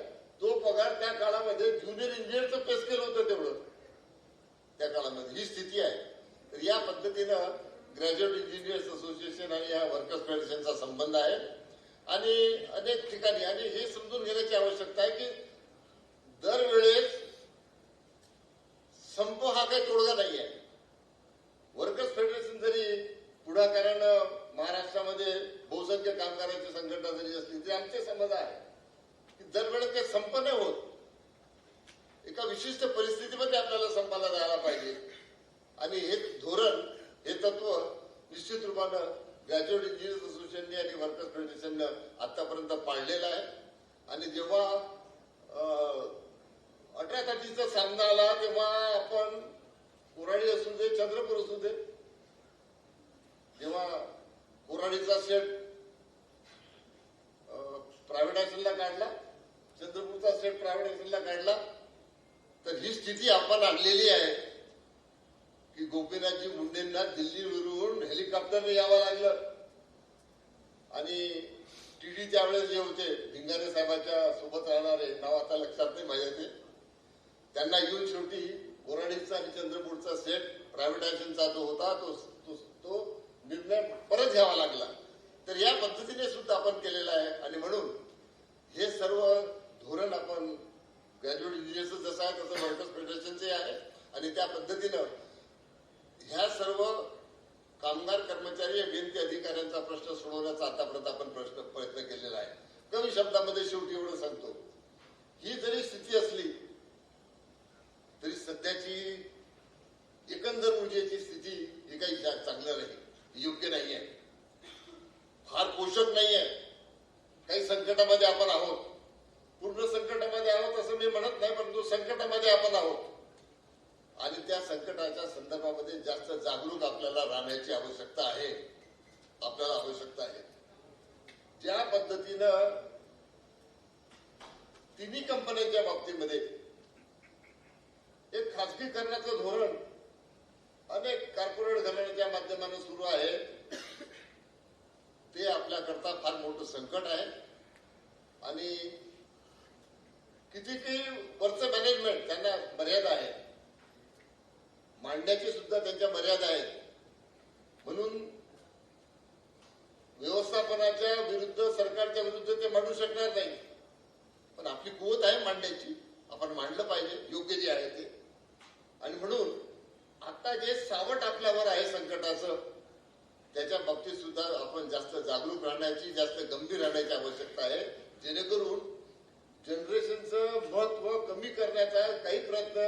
तो पगार त्या काळामध्ये ज्युनियर इंजिनियरचं पे स्केल होतं तेवढं त्या काळामध्ये. ही स्थिती आहे. तर या पद्धतीनं ग्रॅज्युएट इंजिनियर्स असोसिएशन आणि या वर्कर्स फेडरेशनचा संबंध आहे आणि अनेक ठिकाणी आणि हे समजून घेण्याची आवश्यकता आहे की दरवेळेस संप हा काही तोडगा नाही आहे. वर्कर्स फेडरेशन जरी पुढाकारानं महाराष्ट्रामध्ये बहुसंख्य कामगारांची संघटना जरी असली तरी आमचे समज आहे की दरवेळेस काही संप नाही होत. एका विशिष्ट परिस्थितीमध्ये आपल्याला संपाला जायला पाहिजे आणि हे धोरण हे तत्व निश्चित रूपानं ग्रॅज्युएट इंजिनियर्स असोसिएशनने आणि वर्कर्स फेडरेशननं आतापर्यंत पाळलेलं आहे. आणि जेव्हा 18-30चा सामना आला तेव्हा आपण कोराडी असू दे चंद्रपूर असू दे जेव्हा कोराडीचा सेट प्रायव्हेटायझेशनला काढला चंद्रपूरचा सेट प्रायव्हेटायझेशनला काढला तर ही स्थिती आपण आणलेली आहे की गोपीनाथजी मुंडेंना दिल्लीवरून हेलिकॉप्टरने यावं लागलं आणि टीडी त्यावेळेस जे होते भिंगारे साहेबांच्या सोबत राहणारे नाव आता लक्षात नाही माझ्या ते त्यांना येऊन शेवटी कोराडीचा आणि चंद्रपूरचा सेट प्रायव्हेटायझेशनचा जो होता तो निर्णय परत घ्यावा लागला. तर या पद्धतीने सुद्धा आपण केलेला आहे आणि म्हणून हे सर्व धोरण आपण ग्रॅज्युएट इंजिनियर्स जसं आहे तसं वर्कर्स फेडरेशनचे आहे आणि त्या पद्धतीनं ह्या सर्व कामगार कर्मचारी अभियंते अधिकाऱ्यांचा प्रश्न सोडवण्याचा आतापर्यंत आपण प्रयत्न केलेला आहे. कमी शब्दामध्ये शेवटी एवढं सांगतो, ही जरी स्थिती असली तरी सध्याची एकंदर ऊर्जेची स्थिती ही काही चांगलं नाही, योग्य नाही आहे, फार पोषक नाही आहे. काही संकटामध्ये आपण आहोत, पूर्ण संकटामध्ये आहोत असं मी म्हणत नाही, परंतु संकटामध्ये आपण आहोत आणि त्या संकटाच्या संदर्भामध्ये जास्त जागरूक आपल्याला राहण्याची आवश्यकता आहे. आपल्याला आवश्यकता आहे. ज्या पद्धतीनं तिन्ही कंपन्यांच्या बाबतीमध्ये एक खासगीकरणाचं धोरण अनेक कॉर्पोरेट घराण्याच्या माध्यमाने सुरू आहे ते आपल्याकरता फार मोठं संकट आहे आणि किती वरचं मॅनेजमेंट त्यांना मर्यादा आहे, मांडण्याची सुद्धा त्यांच्या मर्यादा आहेत. म्हणून व्यवस्थापनाच्या विरुद्ध सरकारच्या विरुद्ध ते मांडू शकणार नाही, पण आपली कुवत आहे मांडण्याची, आपण मांडलं पाहिजे योग्य जे आहे ते. आणि म्हणून आता जे सावट आपल्यावर आहे संकटाचं त्याच्या बाबतीत सुद्धा आपण जास्त जागरूक राहण्याची जास्त गंभीर राहण्याची आवश्यकता आहे जेणेकरून जनरेशनचं महत्व कमी करण्याचा काही प्रयत्न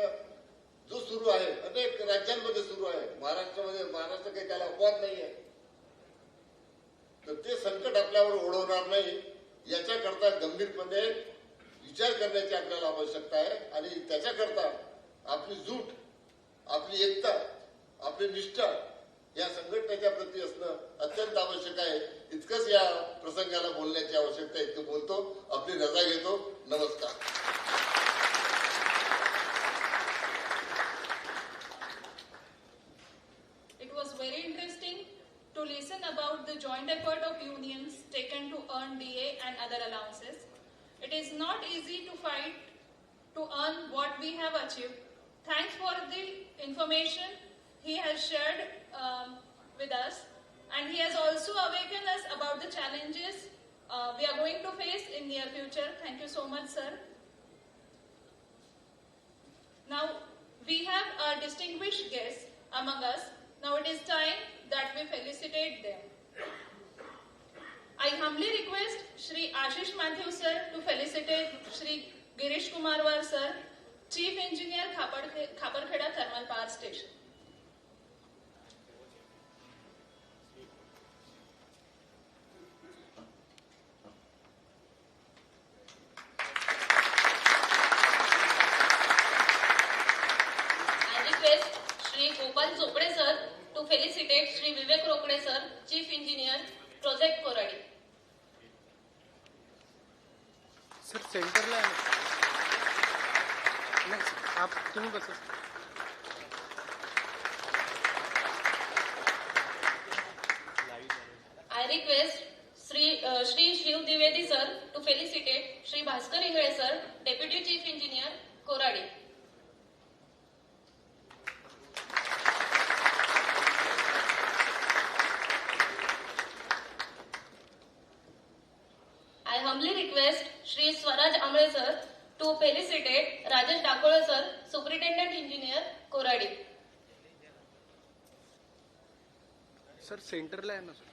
जो सुरू आहे अनेक राज्यांमध्ये सुरू आहे, महाराष्ट्र काही त्याला अपवाद नाही आहे, तर ते संकट आपल्यावर ओढवणार नाही याच्याकरता गंभीरपणे विचार करण्याची आपल्याला आवश्यकता आहे. आणि त्याच्याकरता आपली जूट, आपली एकता, आपली निष्ठा या संघटनेच्या प्रती असणं अत्यंत आवश्यक आहे. इतकंच या प्रसंगाला बोलण्याची आवश्यकता आहे. इतकं बोलतो, आपली रजा घेतो. नमस्कार. It was very interesting to listen about the joint effort of unions taken to earn DA and other allowances. It is not easy to fight to earn what we have achieved. Thanks for the information he has shared with us, and he has also awakened us about the challenges we are going to face in near future. Thank you so much, sir. Now we have our distinguished guests among us. Now it is time that we felicitate them. I humbly request Shri Ashish Mathew sir to felicitate Shri Girish Kumarwar sir, Chief Engineer, Khaparkheda Thermal Power Station. I request Shri Gopal Chopre sir to felicitate Shri Vivek Rokde sir, Chief Engineer, Project Koradi. Sir सेंटरला आहे ना. आप तुम्ही बसा. I request Shri Shiv Divedi sir to felicitate Shri Bhaskar Ingre sir, Deputy Chief Engineer, Koradi. I humbly request Shri Swaraj Amre sir to felicitate Rajesh Dakole sir, Superintendent Engineer, Koradi. Sir सेंटरला आहे ना sir.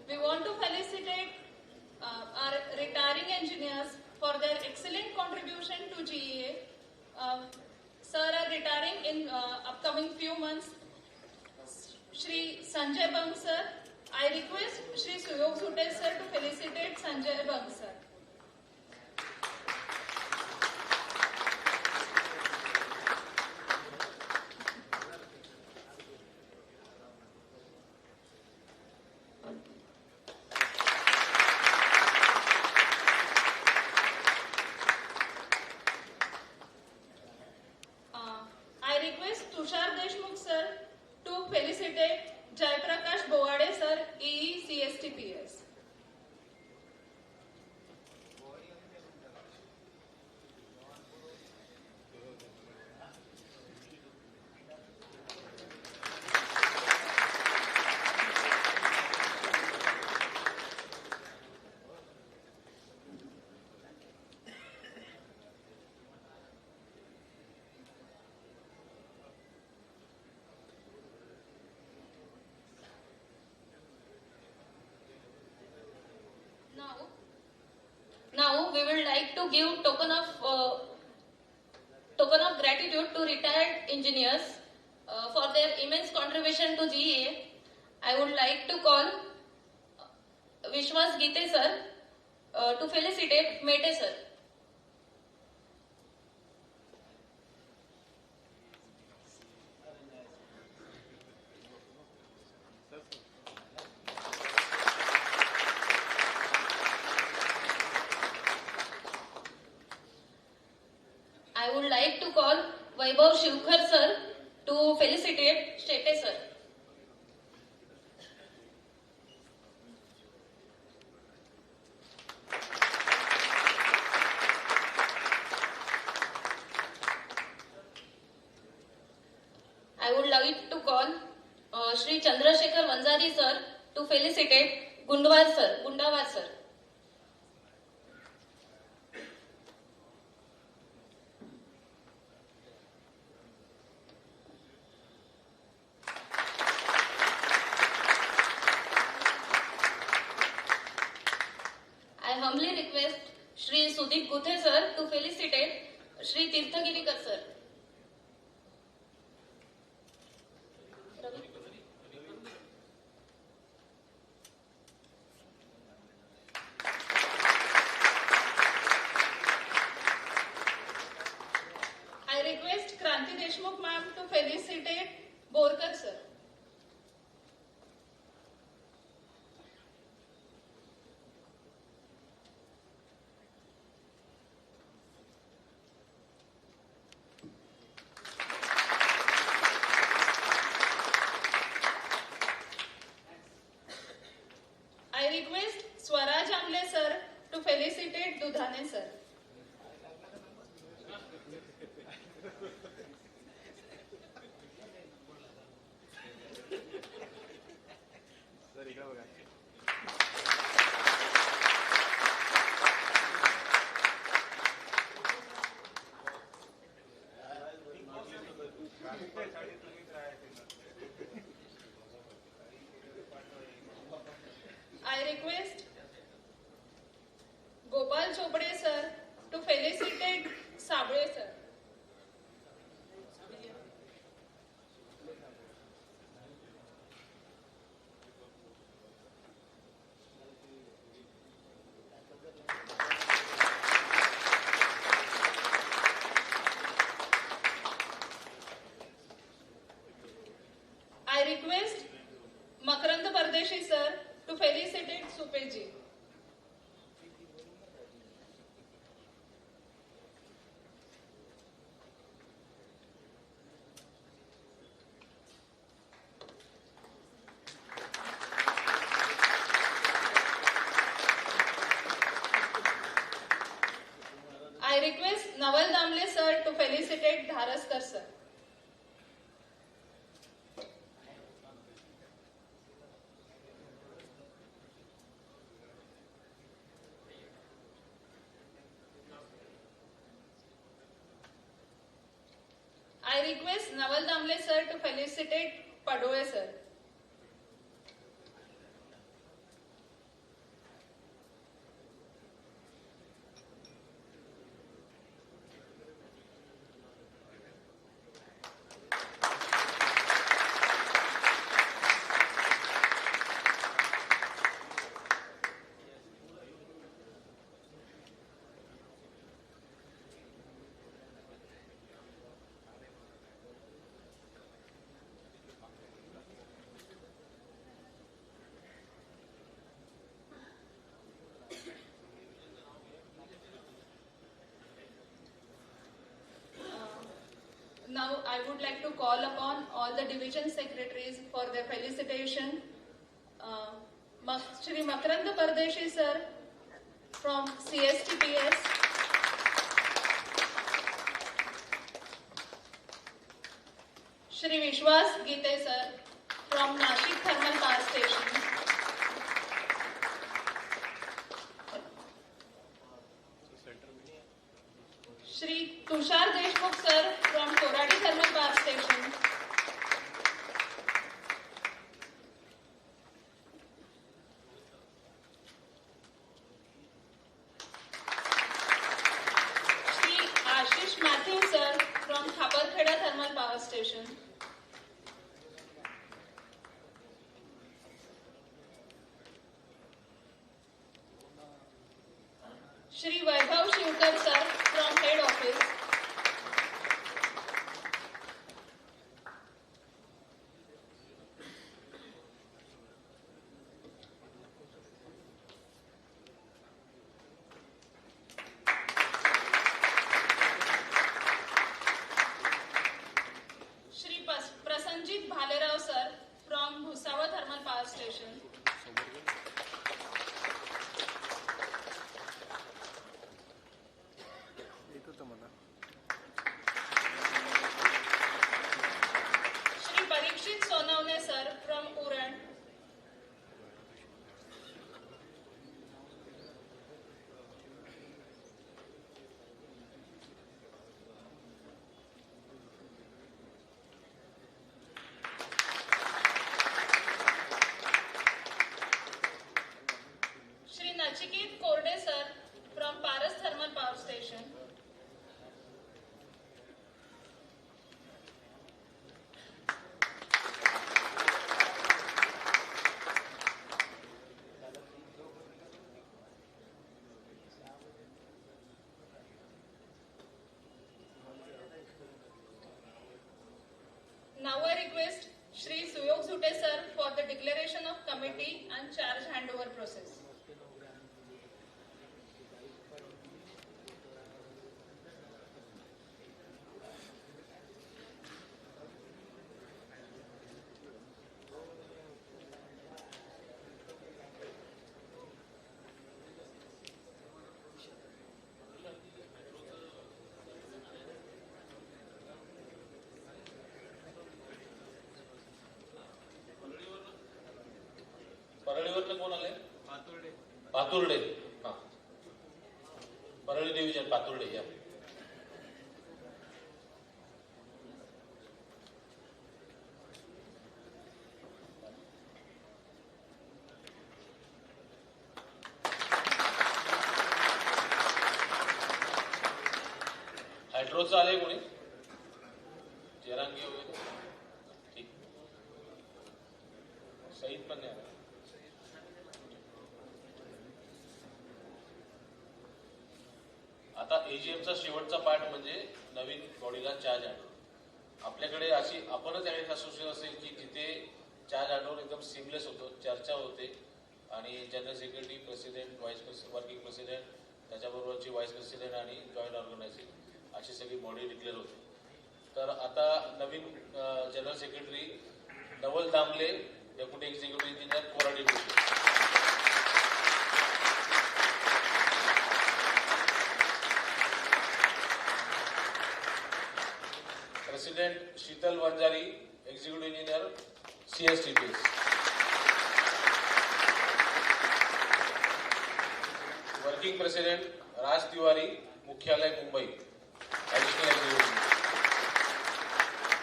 We want to felicitate our retiring engineers for their excellent contribution to GEA. Sir are retiring in upcoming few months. Shri Sanjay Bang sir, I request Shri Suyog Sute sir to felicitate Sanjay Bang sir. I request Tushar Deshmukh sir to felicitate Jaiprakash Bowade sir, EE CSTPS. Now we would like to give token of gratitude to retired engineers for their immense contribution to GEA. I would like to call Vishwas Gite sir to felicitate Mete sir. I would like to call Vaibhav Shivkar sir to felicitate Shete sir. I would like to call Shri Chandrasekhar Vanzari sir to felicitate Gundawar sir. I humbly request Shri Sudeep Guthe sir to felicitate Shri Tirthagirikar sir. I request Kranti Deshmukh ma'am to felicitate Borkar sir. I request Swaraj Amle sir to felicitate Dudhane sir. I request Gopal Chopade sir to felicitate Sabळे sir. I request Makarand Pardeshi sir to felicitate Supeji. I request Naval Damle sir to felicitate Dharaskar sir. I request Naval Damle sir to felicitate Padole sir. Now I would like to call upon all the division secretaries for their felicitation. Shri Makarand Pardeshi sir from CSTPS. Shri Vishwas Gite sir from Nashik Thermal Power Station. Shri Tushar Deshmukh sir from Koradi Thermal Power Station. Shri Ashish Matthew sir from Khaparkheda Thermal Power Station. Shri Vaibhav Shivkar sir from Head Office. Shri Prasanjit Bhalerao sir from Bhusawa Thermal Power Station. Shri Parikshit Sonavne sir from Uran. Shri Nachiket Korde sir from Paras Thermal Power Station. Now I request Shri Suyog Zute sir for the declaration of committee and charge handover process. परळीवरनं कोण आले? पातुर्डे. हा, Parli division पातुर्डे या. शेवटचं आले कोणी जरांगी वगैरे ठीक सईद पण नाही आला. आता एजीएमचा शेवटचा पार्ट म्हणजे नवीन बॉडीला चार्ज आणणं. आपल्याकडे अशी आपणच असोसिएशन असेल की जिथे चार्ज आणण्यावर एकदम सिमलेस होतो, चर्चा होते आणि general secretary, president, vice working president, त्याच्याबरोबरची व्हाईस प्रेसिडेंट आणि जॉईंट ऑर्गनायझिंग अशी सगळी बॉडी डिक्लेअर होते. तर आता नवीन general secretary Naval Damle, deputy executive engineer, Koradi district. President Sheetal Vanjari, executive engineer, CSTPS. Working president Raj Tiwari, मुख्यालय मुंबई, ऍडिशनल एक्झिक्युटिव्ह.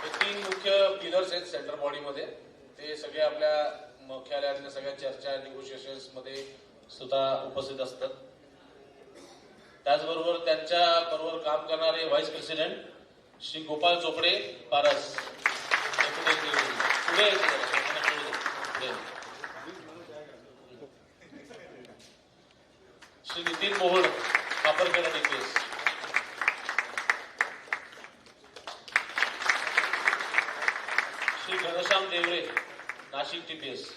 हे 3 मुख्य पिलर्स आहेत सेंट्रल बॉडीमध्ये. ते सगळे आपल्या मुख्यालयातल्या सगळ्या चर्चा, निगोशिएशन्स मध्ये सुद्धा उपस्थित असतात. त्याचबरोबर त्यांच्या बरोबर काम करणारे व्हाईस प्रेसिडेंट श्री गोपाल चोपडे, पारस, पुढे श्री नितीन मोहोळ, खापरखेडा DPS. श्री घनश्याम देवरे, नाशिक TPS.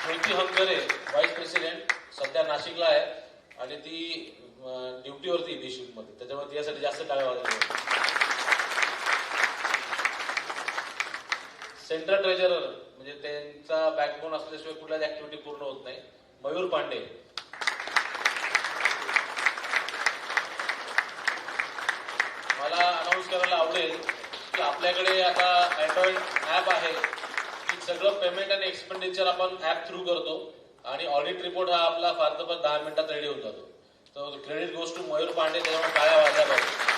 ज्योती हंगरे, व्हाईस प्रेसिडेंट, सध्या नाशिकला आहे आणि ती ड्युटीवरती डी शिफ्ट मध्ये, त्याच्यामुळे यासाठी जास्त टाळ्या वाजवल्या. सेंट्रल ट्रेजरर म्हणजे त्यांचा बॅकबोन असल्याशिवाय कुठल्याच ऍक्टिव्हिटी पूर्ण होत नाही, मयूर पांडे. मला अनाऊन्स करायला आवडेल की आपल्याकडे आता अँड्रॉइड ऍप आहे की सगळं पेमेंट आणि एक्सपेंडिचर आपण ऍप थ्रू करतो आणि ऑडिट रिपोर्ट हा आपला फार तर 10 मिनिटात रेडी होऊन जातो. तर क्रेडिट गोज टू मयूर पांडे, त्याच्यामुळे टाळ्या वाजल्या पाहिजे.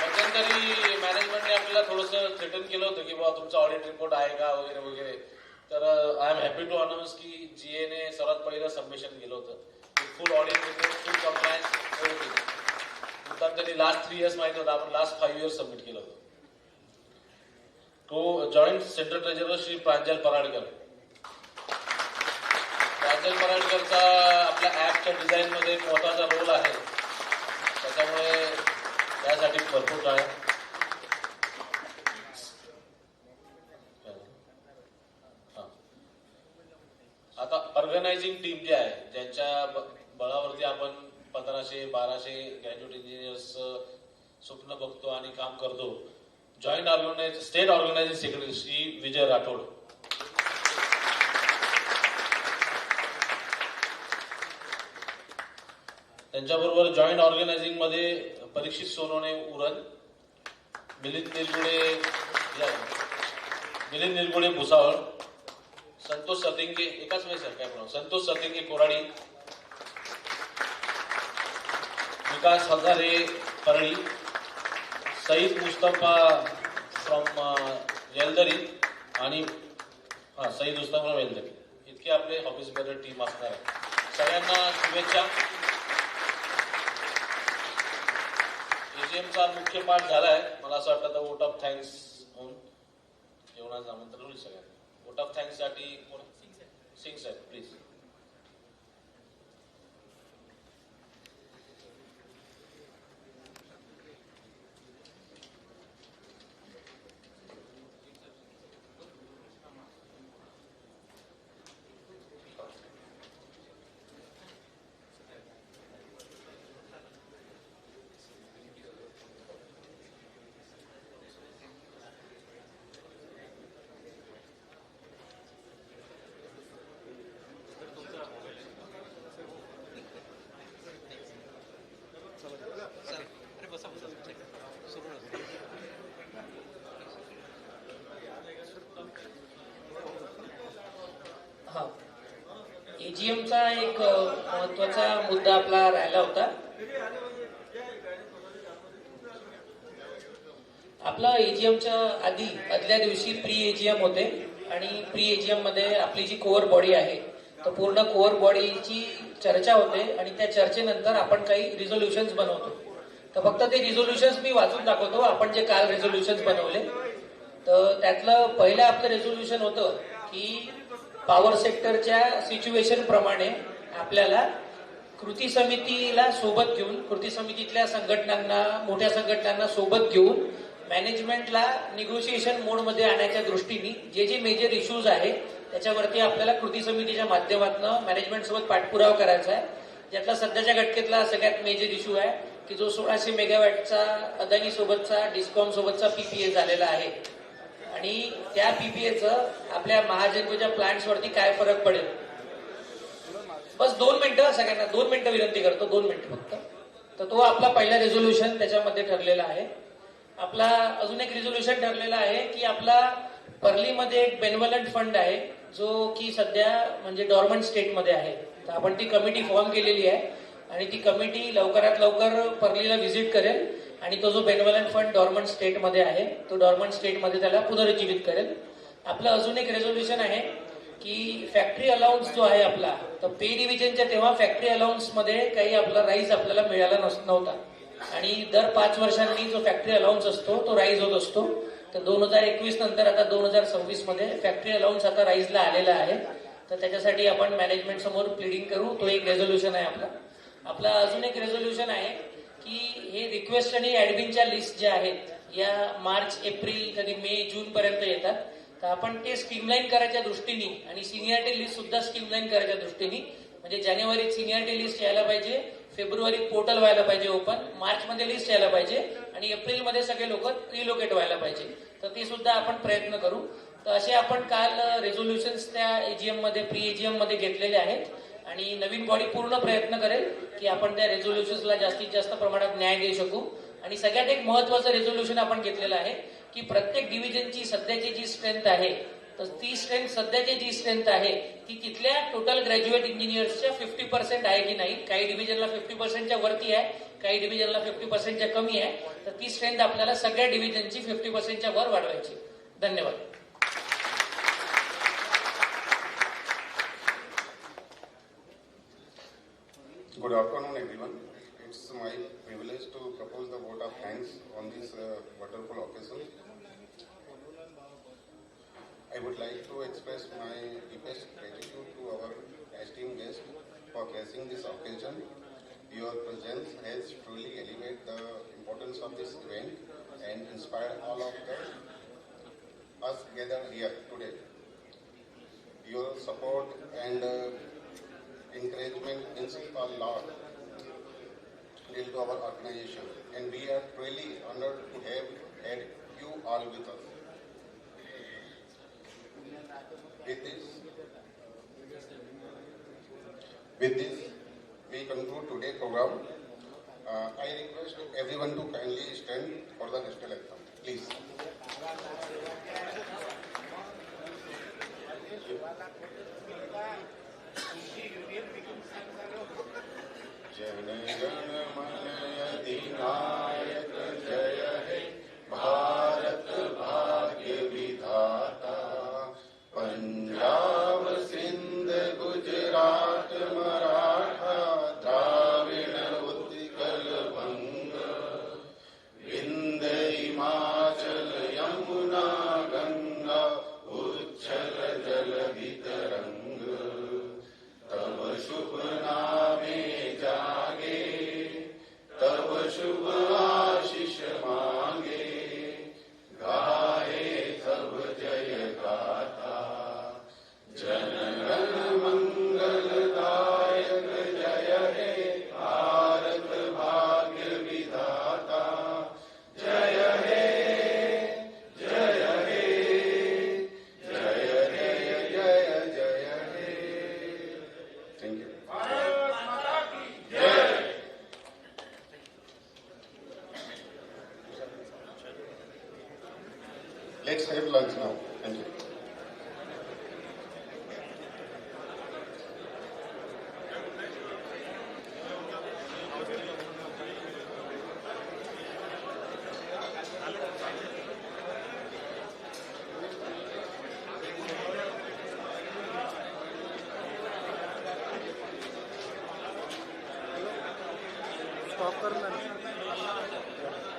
मध्यंतरी मॅनेजमेंटने आपल्याला थोडंसं थ्रेटन केलं होतं की बाबा तुमचा ऑडिट रिपोर्ट आहे का वगैरे वगैरे. तर I am happy to announce की GA ने सर्वात पहिलं सबमिशन केलं होतं. Full audit report, full compliance, everything. त्यांनी लास्ट 3 इयर्स माहिती होतं, आपण लास्ट 5 इयर्स सबमिट केलं होतं. तो जॉईंट सेंट्रल ट्रेजरर श्री प्रांजल पराडकर. प्रांजल पराडकरचा आपल्या ऍपच्या डिझाईन मध्ये एक महत्वाचा रोल आहे, त्याच्यामुळे त्यासाठी भरपूर टाळ्या. आता ऑर्गनायझिंग टीम जी आहे, ज्यांच्या बळावरती आपण 1500-1200 ग्रॅज्युएट इंजिनियर्स स्वप्न बघतो आणि काम करतो. Joint state organising secretary Shri Vijay Rathod. त्यांच्याबरोबर जॉईंट ऑर्गनायझिंग मध्ये परीक्षित सोनवणे उरण, मिलिंद निरगुडे भुसावळ, संतोष सतिंगे, एकाच वेळेस काय म्हणा, संतोष सतिंगे कोराडी, विकास हजारे परळी, सईद मुस्तफा फ्रॉम येलदरी आणि सईद मुस्तफा वेलदरी. इतके आपले ऑफिस बेरर टीम असणार आहे. सगळ्यांना शुभेच्छा. एजीएमचा मुख्य पाठ झालाय. मला असं वाटतं वोट ऑफ थँक्स म्हणून जेवणाचं आमंत्रण होईल सगळ्यांना. वोट ऑफ थँक्स साठी कोण? सिंग साहेब प्लीज. एजीएमचा एक महत्वाचा मुद्दा आपला राहिला होता. आपला एजीएमच्या आदल्या दिवशी प्री एजीएम होते आणि प्री एजीएम मध्ये आपली जी कोअर बॉडी आहे तर पूर्ण कोअर बॉडीची चर्चा होते आणि त्या चर्चेनंतर आपण काही रिझोल्युशन्स बनवतो. तर फक्त ते रिझोल्युशन्स मी वाचून दाखवतो. आपण जे काल रिझोल्युशन्स बनवले तर त्यातलं पहिलं आपलं रेझोल्युशन होतं की पॉवर सेक्टरच्या सिच्युएशन प्रमाणे आपल्याला कृती समितीला सोबत घेऊन, कृती समितीतल्या संघटनांना, मोठ्या संघटनांना सोबत घेऊन मॅनेजमेंटला निगोशिएशन मोडमध्ये आणण्याच्या दृष्टीने जे जे मेजर इश्यूज आहे त्याच्यावरती आपल्याला कृती समितीच्या माध्यमातून मॅनेजमेंट सोबत पाठपुरावा करायचा आहे. ज्यातला सध्याच्या घटकेतला सगळ्यात मेजर इश्यू आहे की जो 1600 मेगावॅटचा अदानी सोबतचा, डिस्कॉम सोबतचा पीपीए झालेला आहे आणि त्या पीपीएचं आपल्या महाजनकोच्या प्लांट्सवरती काय फरक पडेल. बस 2 मिनिटं, सगळ्यांना 2 मिनिटं विनंती करतो, 2 मिनिटं फक्त. तर तो आपला पहिला रेझोल्युशन त्याच्यामध्ये ठरलेला आहे. आपला अजून एक रिझोल्युशन ठरलेला आहे की आपला पर्लीमध्ये एक बेनवलंट फंड आहे जो की सध्या म्हणजे डॉर्मंट स्टेटमध्ये आहे. तर आपण ती कमिटी फॉर्म केलेली आहे आणि ती कमिटी लवकरात लवकर पर्लीला व्हिजिट करेल आणि तो जो बेनवलंट फंड डॉर्मंट स्टेटमध्ये आहे तो डॉर्मंट स्टेटमध्ये त्याला पुनरुज्जीवित करेल. आपलं अजून एक रेझोल्युशन आहे की फॅक्टरी अलाउन्स जो आहे आपला, तर पे डिव्हिजनच्या तेव्हा फॅक्टरी अलाउन्स मध्ये काही आपला राईज आपल्याला मिळाला नव्हता आणि दर 5 वर्षांनी जो फॅक्टरी अलाउन्स असतो तो राईज होत असतो. तर 2021 नंतर आता 2026 मध्ये फॅक्टरी अलाउन्स आता राईजला आलेला आहे. तर त्याच्यासाठी आपण मॅनेजमेंट समोर प्लीडिंग करू. तो एक रेझोल्युशन आहे आपला. आपला अजून एक रेझोल्युशन आहे की हे रिक्वेस्ट आणि ऍडमिनच्या लिस्ट ज्या आहेत या मार्च, एप्रिल, कधी मे, जून पर्यंत येतात. तर आपण ते स्ट्रीमलाईन करायच्या दृष्टीने आणि सिनियरिटी लिस्ट सुद्धा स्ट्रीमलाईन करायच्या दृष्टीने म्हणजे जानेवारीत सिनियरिटी लिस्ट यायला पाहिजे, फेब्रुवारीत पोर्टल व्हायला पाहिजे ओपन, मार्च मध्ये लिस्ट यायला पाहिजे आणि एप्रिल मध्ये सगळे लोक रिलोकेट व्हायला पाहिजे. तर ते सुद्धा आपण प्रयत्न करू. तर असे आपण काल रेझोल्युशन्स त्या एजीएम मध्ये, प्री एजीएम मध्ये घेतलेले आहेत आणि नवीन बॉडी पूर्ण प्रयत्न करेल की आपण त्या रेझोल्युशन्सला जास्तीत जास्त प्रमाणात न्याय देऊ शकू. आणि सगळ्यात एक महत्वाचं रेझोल्युशन आपण घेतलेलं आहे की प्रत्येक डिव्हिजनची सध्याची जी स्ट्रेंथ आहे तर ती स्ट्रेंथ, सध्याची जी स्ट्रेंथ आहे ती तिथल्या टोटल ग्रॅज्युएट इंजिनियर्सच्या 50% आहे की नाही. काही डिव्हिजनला 50%च्या वरती आहे, काही डिव्हिजनला 50%च्या कमी आहे. तर ती स्ट्रेंथ आपल्याला सगळ्या डिव्हिजनची 50%च्या वर वाढवायची. धन्यवाद. Good afternoon, everyone. It's my privilege to propose the vote of thanks on this wonderful occasion. I would like to express my deepest gratitude to our esteemed guests for gracing this occasion. Your presence has truly elevated the importance of this event and inspired all of us gathered here today. Your support and encouragement means a lot to our organization, and we are really honored to have had you all with us. With this, we conclude today's program. I request everyone to kindly stand for the national anthem, please. Jana Gana मन अधिनायक जय हे भारत भाग्य विधाता. पंजाब सिंध गुजरात मराठा द्राविण उत्कल बंग. विंध्य हिमाचल यमुना गंगा उच्छल जलधि तरंग. तब शुभ नामे जागे, तब शुभ आशीष मांगे. गाहे तब जय गाथा. जन गण मंगलदायक जय हे भारत भाग्य विधाता. जय हे जय हे जय हे जय जय हे. Thank you. Let's have lunch now. Thank you. Stop करणार